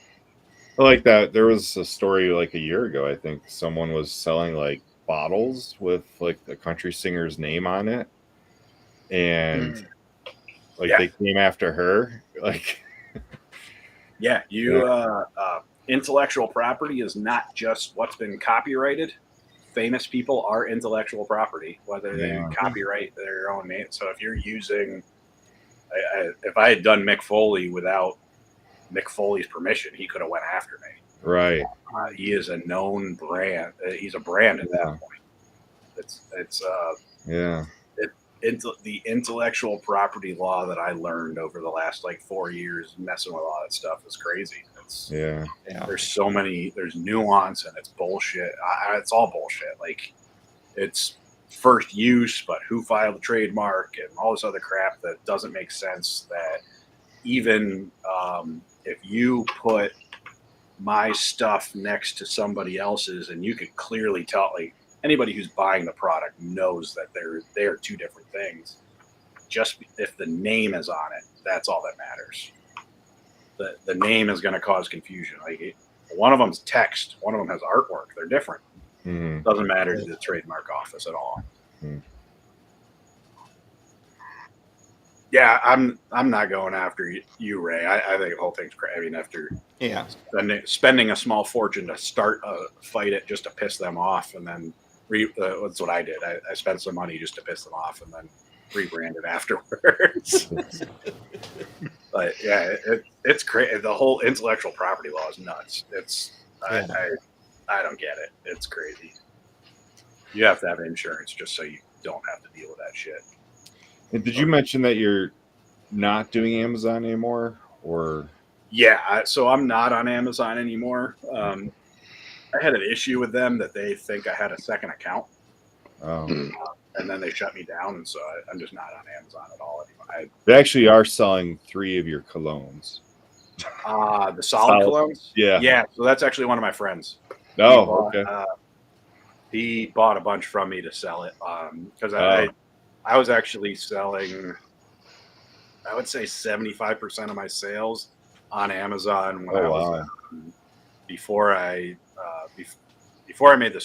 I like that. There was a story a year ago. I think someone was selling bottles with the country singer's name on it, and they came after her. Intellectual property is not just what's been copyrighted. Famous people are intellectual property, whether they copyright their own name. So if you're using, if I had done Mick Foley without Mick Foley's permission, he could have went after me. Right. He is a known brand. He's a brand at that point. It's Yeah. the intellectual property law that I learned over the last like 4 years messing with all that stuff is crazy. Yeah. There's nuance and it's bullshit. It's all bullshit. Like it's first use, but who filed the trademark and all this other crap that doesn't make sense. That even if you put my stuff next to somebody else's and you could clearly tell, like anybody who's buying the product knows that they're two different things. Just if the name is on it, that's all that matters. The name is going to cause confusion. Like one of them's text, one of them has artwork. They're different. Mm-hmm. Doesn't matter to the trademark office at all. Mm-hmm. Yeah, I'm not going after you, Ray. I think the whole thing's crazy. I mean, after spending a small fortune to start a fight it just to piss them off, and then that's what I did. I spent some money just to piss them off, and then rebranded afterwards. But yeah, it's crazy. The whole intellectual property law is nuts. I don't get it. It's crazy. You have to have insurance just so you don't have to deal with that shit. And did you mention that you're not doing Amazon anymore, or? Yeah, so I'm not on Amazon anymore. I had an issue with them that they think I had a second account. Oh. And then they shut me down, and so I'm just not on Amazon at all anymore. They actually are selling 3 of your colognes. The solid colognes? Yeah. Yeah, so that's actually one of my friends. Oh, okay. He bought a bunch from me to sell it because I was actually selling, I would say 75% of my sales on Amazon when I was before I made the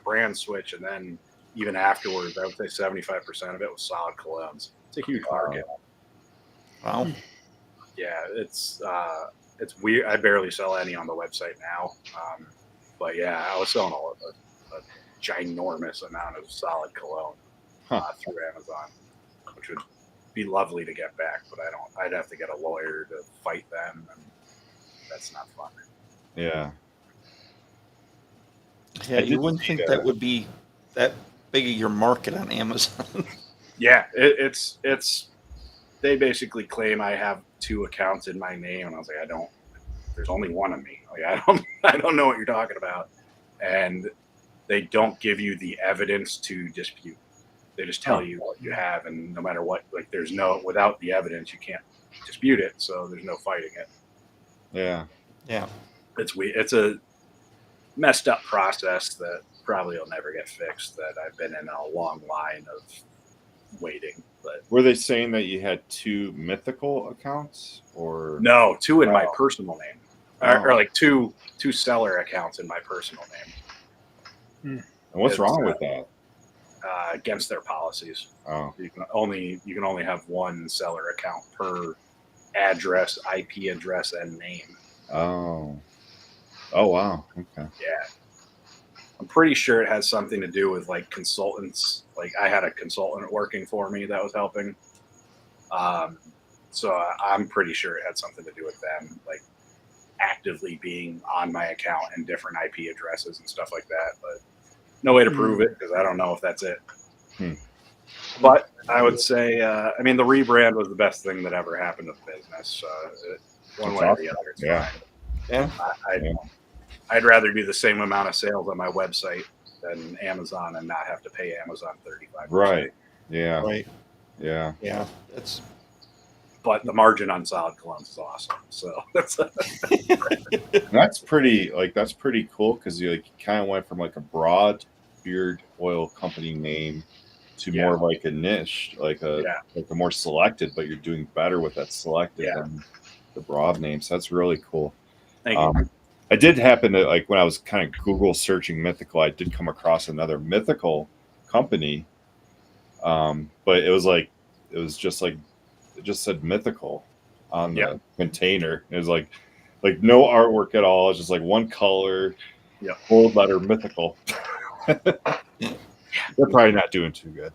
brand switch, and then even afterwards, I would say 75% of it was solid colognes. It's a huge market. Wow. Yeah, it's weird. I barely sell any on the website now, but yeah, I was selling a ginormous amount of solid cologne through Amazon, which would be lovely to get back, but I'd have to get a lawyer to fight them, and that's not fun. Yeah. Yeah, you wouldn't think that would be that big of your market on Amazon. Yeah, it's they basically claim I have 2 accounts in my name, and I was like, there's only one of me. Like I don't know what you're talking about. And they don't give you the evidence to dispute. They just tell you what you have, and no matter what, like without the evidence, you can't dispute it. So there's no fighting it. Yeah. Yeah. It's a messed up process that probably will never get fixed. That I've been in a long line of waiting. But were they saying that you had 2 Mythical accounts, or no, 2 in my personal name, or like two seller accounts in my personal name? And what's wrong with that? Against their policies. Oh, you can only have 1 seller account per address, IP address, and name. Oh wow. Okay. Yeah. I'm pretty sure it has something to do with like consultants. Like I had a consultant working for me that was helping. So I'm pretty sure it had something to do with them, like actively being on my account and different IP addresses and stuff like that. But no way to prove it because I don't know if that's it. But I would say, the rebrand was the best thing that ever happened to the business. One way or the other, it's fine. Yeah. I'd rather do the same amount of sales on my website than Amazon and not have to pay Amazon 35%. Right. Yeah. Right. Yeah. Yeah. But the margin on solid colognes is awesome. So that's pretty cool because you kind of went from like a broad beard oil company name to more like a niche, like a more selected, but you're doing better with that selected than the broad name. So that's really cool. Thank you. I did happen to, like, when I was kind of Google searching Mythical, I did come across another Mythical company. But it just said Mythical on the container. It was like no artwork at all. It's just like one color, bold letter Mythical. They're probably not doing too good.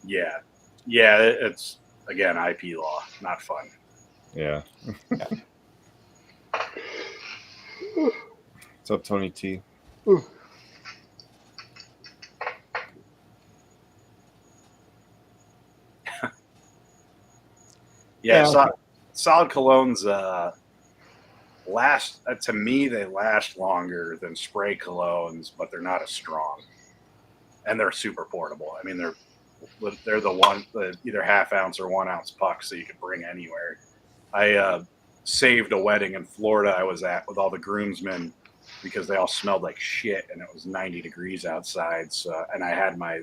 Yeah. It's again IP law, not fun. Yeah. What's up, Tony T? Yeah, Yeah. solid colognes last. To me, they last longer than spray colognes, but they're not as strong, and they're super portable. I mean, they're the either half ounce or 1 ounce pucks that you can bring anywhere. I saved a wedding in Florida I was at with all the groomsmen because they all smelled like shit and it was 90 degrees outside. So, and I had my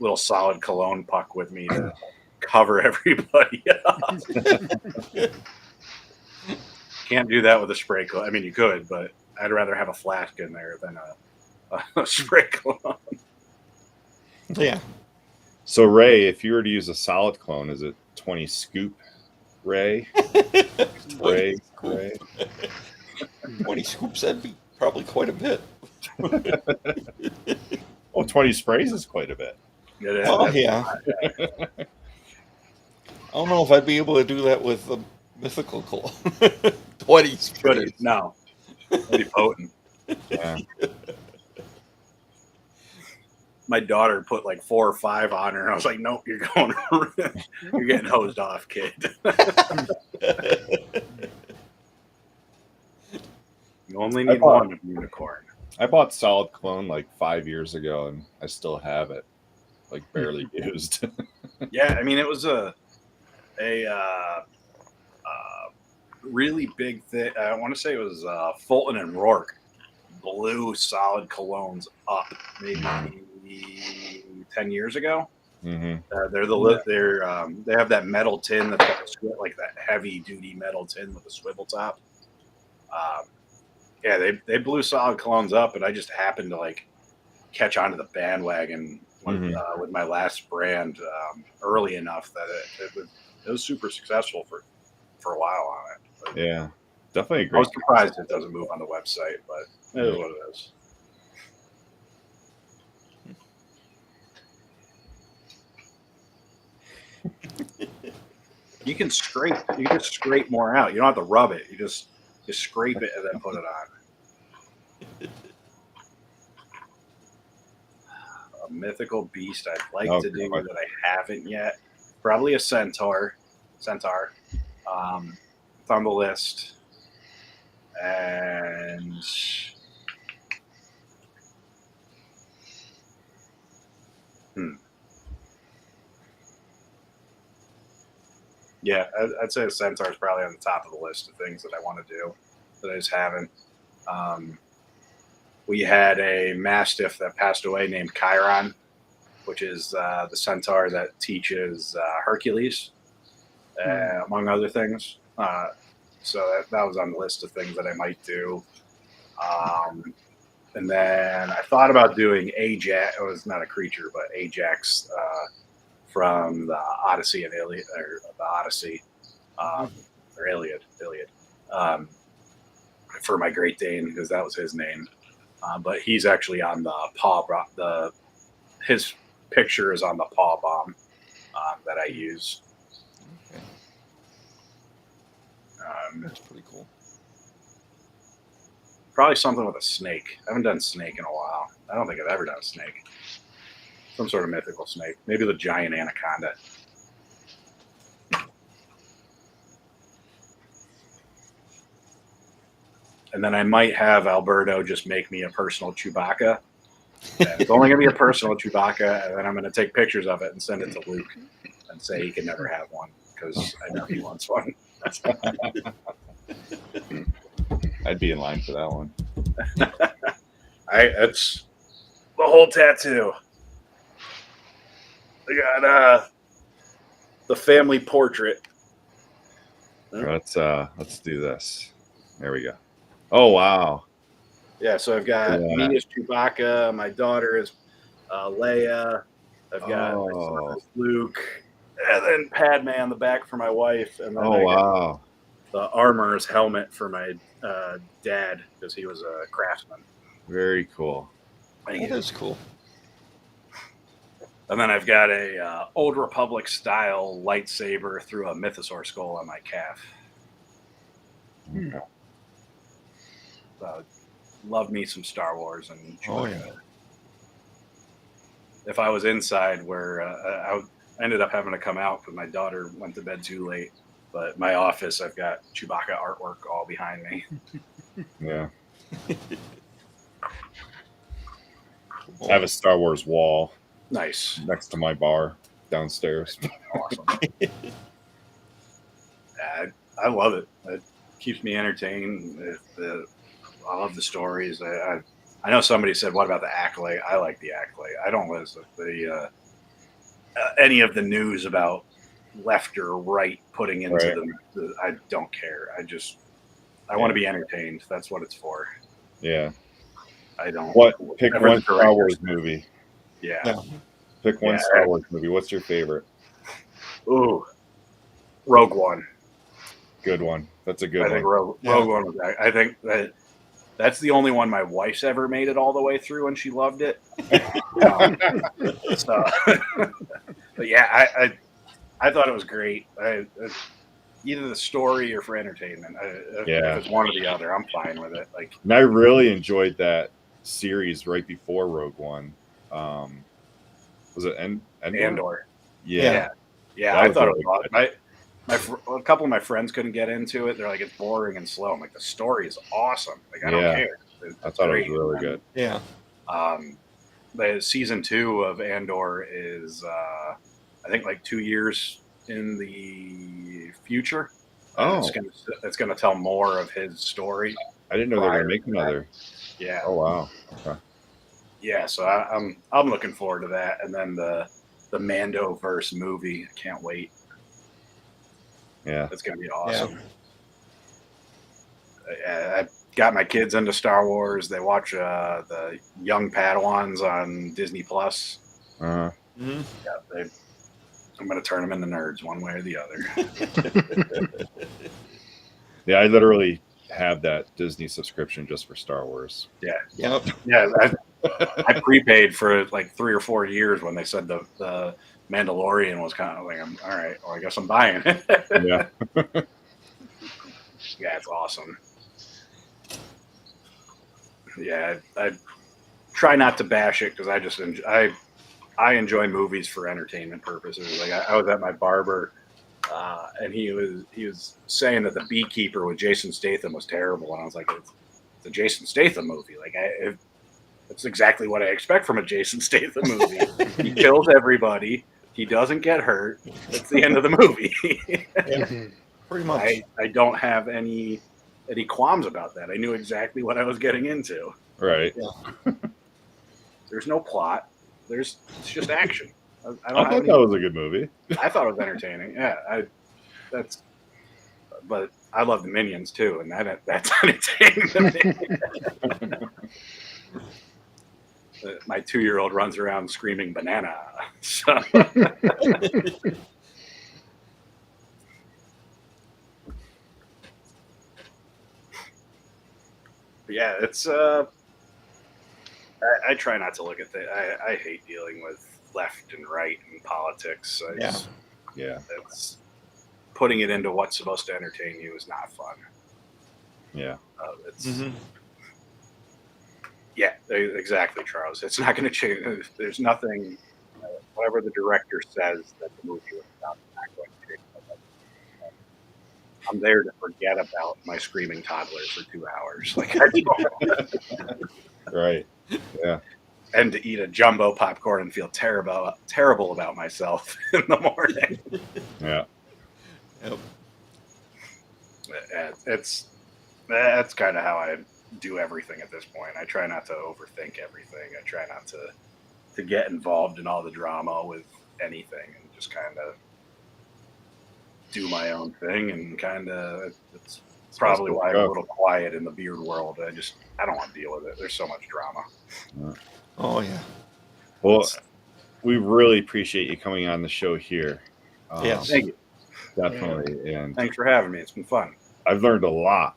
little solid cologne puck with me to cover everybody up. Can't do that with a spray cologne. I mean, you could, but I'd rather have a flask in there than a spray cologne. Yeah. So Ray, if you were to use a solid clone, is it 20 scoop Ray? 20 Ray, Ray. 20 scoops, that'd be probably quite a bit. Oh, 20 sprays is quite a bit. Oh, yeah. I don't know if I'd be able to do that with the Mythical cologne. 20 sprays. No. It'd be potent. Yeah. My daughter put like 4 or 5 on her, and I was like, "Nope, you're going, you're getting hosed off, kid." You only need one unicorn. I bought solid clone like 5 years ago, and I still have it, like barely used. Yeah, I mean, it was a really big thing. I want to say it was Fulton and Rourke blew solid colognes up maybe 10 years ago. Mm-hmm. They have that metal tin that's got like that heavy duty metal tin with a swivel top. Yeah, they blew solid colognes up, and I just happened to like catch onto the bandwagon with my last brand early enough that it was super successful for a while on it. But Yeah, definitely a I great. was surprised it doesn't move on the website, but it is what it is. You can just scrape more out. You don't have to rub it. You just scrape it and then put it on. A mythical beast I'd like to do that I haven't yet. Probably a centaur. It's on the list. And yeah, I'd say a centaur is probably on the top of the list of things that I want to do that I just haven't. We had a mastiff that passed away named Chiron, which is the centaur that teaches Hercules, among other things. So that was on the list of things that I might do. And then I thought about doing Ajax. It was not a creature, but Ajax from the Odyssey and Iliad, or the Odyssey, or Iliad, for my Great Dane, because that was his name. But he's actually on the paw. His picture is on the paw bomb that I use. Okay. That's pretty cool. Probably something with a snake. I haven't done snake in a while. I don't think I've ever done a snake. Some sort of mythical snake. Maybe the giant anaconda. And then I might have Alberto just make me a personal Chewbacca. And it's only going to be a personal Chewbacca, and then I'm going to take pictures of it and send it to Luke and say he can never have one because I know he wants one. I'd be in line for that one. That's the whole tattoo. I got the family portrait. Let's do this. There we go. Oh wow. Yeah, so I've got me as Chewbacca. My daughter is Leia. I've got my son as Luke, and then Padme on the back for my wife. And then I got the armorer's helmet for my dad because he was a craftsman. Very cool. That is cool. And then I've got a Old Republic style lightsaber through a mythosaur skull on my calf. Love me some Star Wars and Chewbacca. If I was inside where I ended up having to come out because my daughter went to bed too late, But my office, I've got Chewbacca artwork all behind me. Yeah. I have a Star Wars wall Nice. next to my bar downstairs. Awesome. I love it. It keeps me entertained. I love the stories. I know somebody said, "What about the Acolyte?" I like the Acolyte. I don't listen to any of the news about left or right putting into them. I don't care. I want to be entertained. That's what it's for. Yeah. I don't. Pick one Star Wars movie. Yeah. Pick one Star Wars movie. What's your favorite? Ooh, Rogue One. Good one. That's a good I one. think Rogue One was. I think that's the only one my wife's ever made it all the way through, and she loved it. So, but yeah, I thought it was great. Either the story or for entertainment. If it's one or the other, I'm fine with it. Like, and I really enjoyed that series right before Rogue One. Was it Andor? Yeah. I thought it was awesome. A couple of my friends couldn't get into it. They're like, it's boring and slow. I'm like, the story is awesome. Like, I don't care. I thought it was really good. Yeah. The season 2 of Andor is, I think, like 2 years in the future. Oh, it's gonna tell more of his story. I didn't know they were making another. Yeah. Oh wow. Okay. Yeah, so I'm looking forward to that, and then the Mandoverse movie. I can't wait. Yeah, it's gonna be awesome. Yeah. I got my kids into Star Wars. They watch the Young Padawans on Disney Plus. Uh-huh. Mm-hmm. Yeah, I'm going to turn them into nerds one way or the other. Yeah, I literally have that Disney subscription just for Star Wars. Yeah. Yep. Yeah. I prepaid for like 3 or 4 years when they said the Mandalorian was kind of like, all right, well, I guess I'm buying it. Yeah. Yeah, it's awesome. Yeah, I try not to bash it because I just I enjoy movies for entertainment purposes. Like I was at my barber, and he was saying that The Beekeeper with Jason Statham was terrible, and I was like, it's a Jason Statham movie. Like it's exactly what I expect from a Jason Statham movie. He kills everybody. He doesn't get hurt. That's the end of the movie. Yeah, pretty much. I don't have any qualms about that. I knew exactly what I was getting into. Right. Yeah. There's no plot. It's just action. I thought that was a good movie. I thought it was entertaining. Yeah, but I love the Minions too, and that's entertaining. My 2-year-old runs around screaming banana. So. Yeah, it's I try not to look at that. I hate dealing with left and right in politics. It's putting it into what's supposed to entertain you is not fun. Yeah. Yeah, exactly, Charles. It's not going to change. There's nothing. Whatever the director says that the movie was about, is not going to change. I'm there to forget about my screaming toddler for 2 hours. Like, right. Yeah. And to eat a jumbo popcorn and feel terrible about myself in the morning. Yeah. Yep. That's kind of how I do everything at this point. I try not to overthink everything. I try not to get involved in all the drama with anything, and just kind of do my own thing. And kind of it's probably why I'm a little quiet in the beard world. I don't want to deal with it. There's so much drama. Yeah. Oh yeah. Well, we really appreciate you coming on the show here. Yes. Thank you. Definitely. And thanks for having me. It's been fun. I've learned a lot.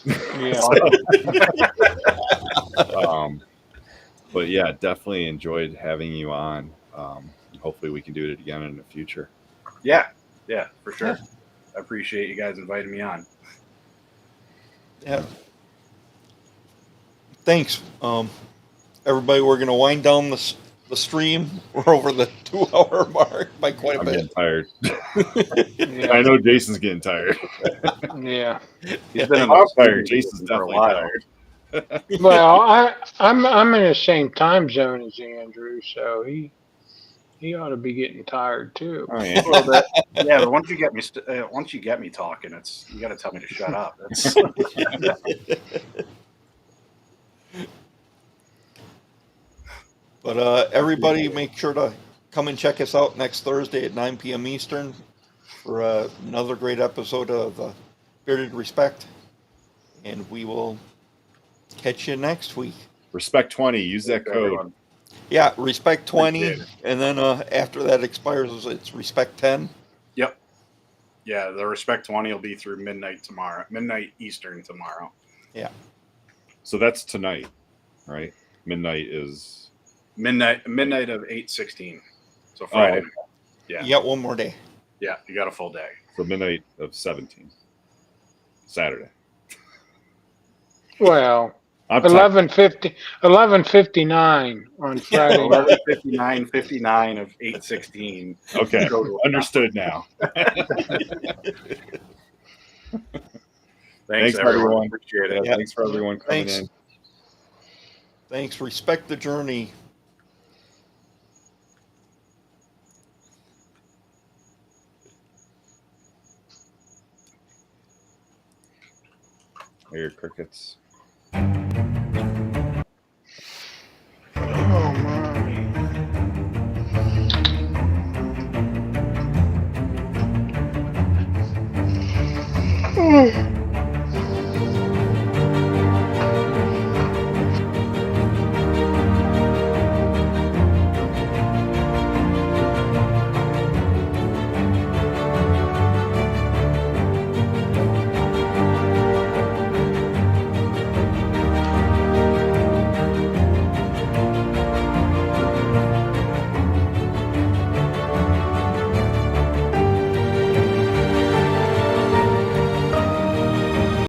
Yeah. But yeah, definitely enjoyed having you on. Hopefully we can do it again in the future. Yeah, for sure. I appreciate you guys inviting me on. Yeah. Thanks. Everybody, we're going to wind down the stream. We're over the 2-hour mark by quite a I'm bit. getting tired. Yeah. I know Jason's getting tired. Yeah. He's been in I'm those tired. meetings Jason's for a definitely while. tired. Well, I'm in the same time zone as Andrew, so he ought to be getting tired too. Oh, yeah. A little bit. Yeah, but once you get me talking, it's you got to tell me to shut up. That's But everybody, make sure to come and check us out next Thursday at 9 p.m. Eastern for another great episode of Bearded Respect. And we will catch you next week. Respect 20. Use that code. everyone. Yeah, Respect 20. Appreciate it. And then after that expires, it's Respect 10. Yep. Yeah, the Respect 20 will be through midnight tomorrow, midnight Eastern tomorrow. Yeah. So that's tonight, right? Midnight is Midnight of 8/16. So Friday. okay. Night. Yeah. You got one more day. Yeah, you got a full day. So midnight of 17. Saturday. Well, I'm 11:59 on Friday night. 11:59 of 8/16. Okay. Understood now. Thanks everyone. Appreciate it. Yeah, thanks for everyone coming in. Thanks. Respect the journey. Here, crickets.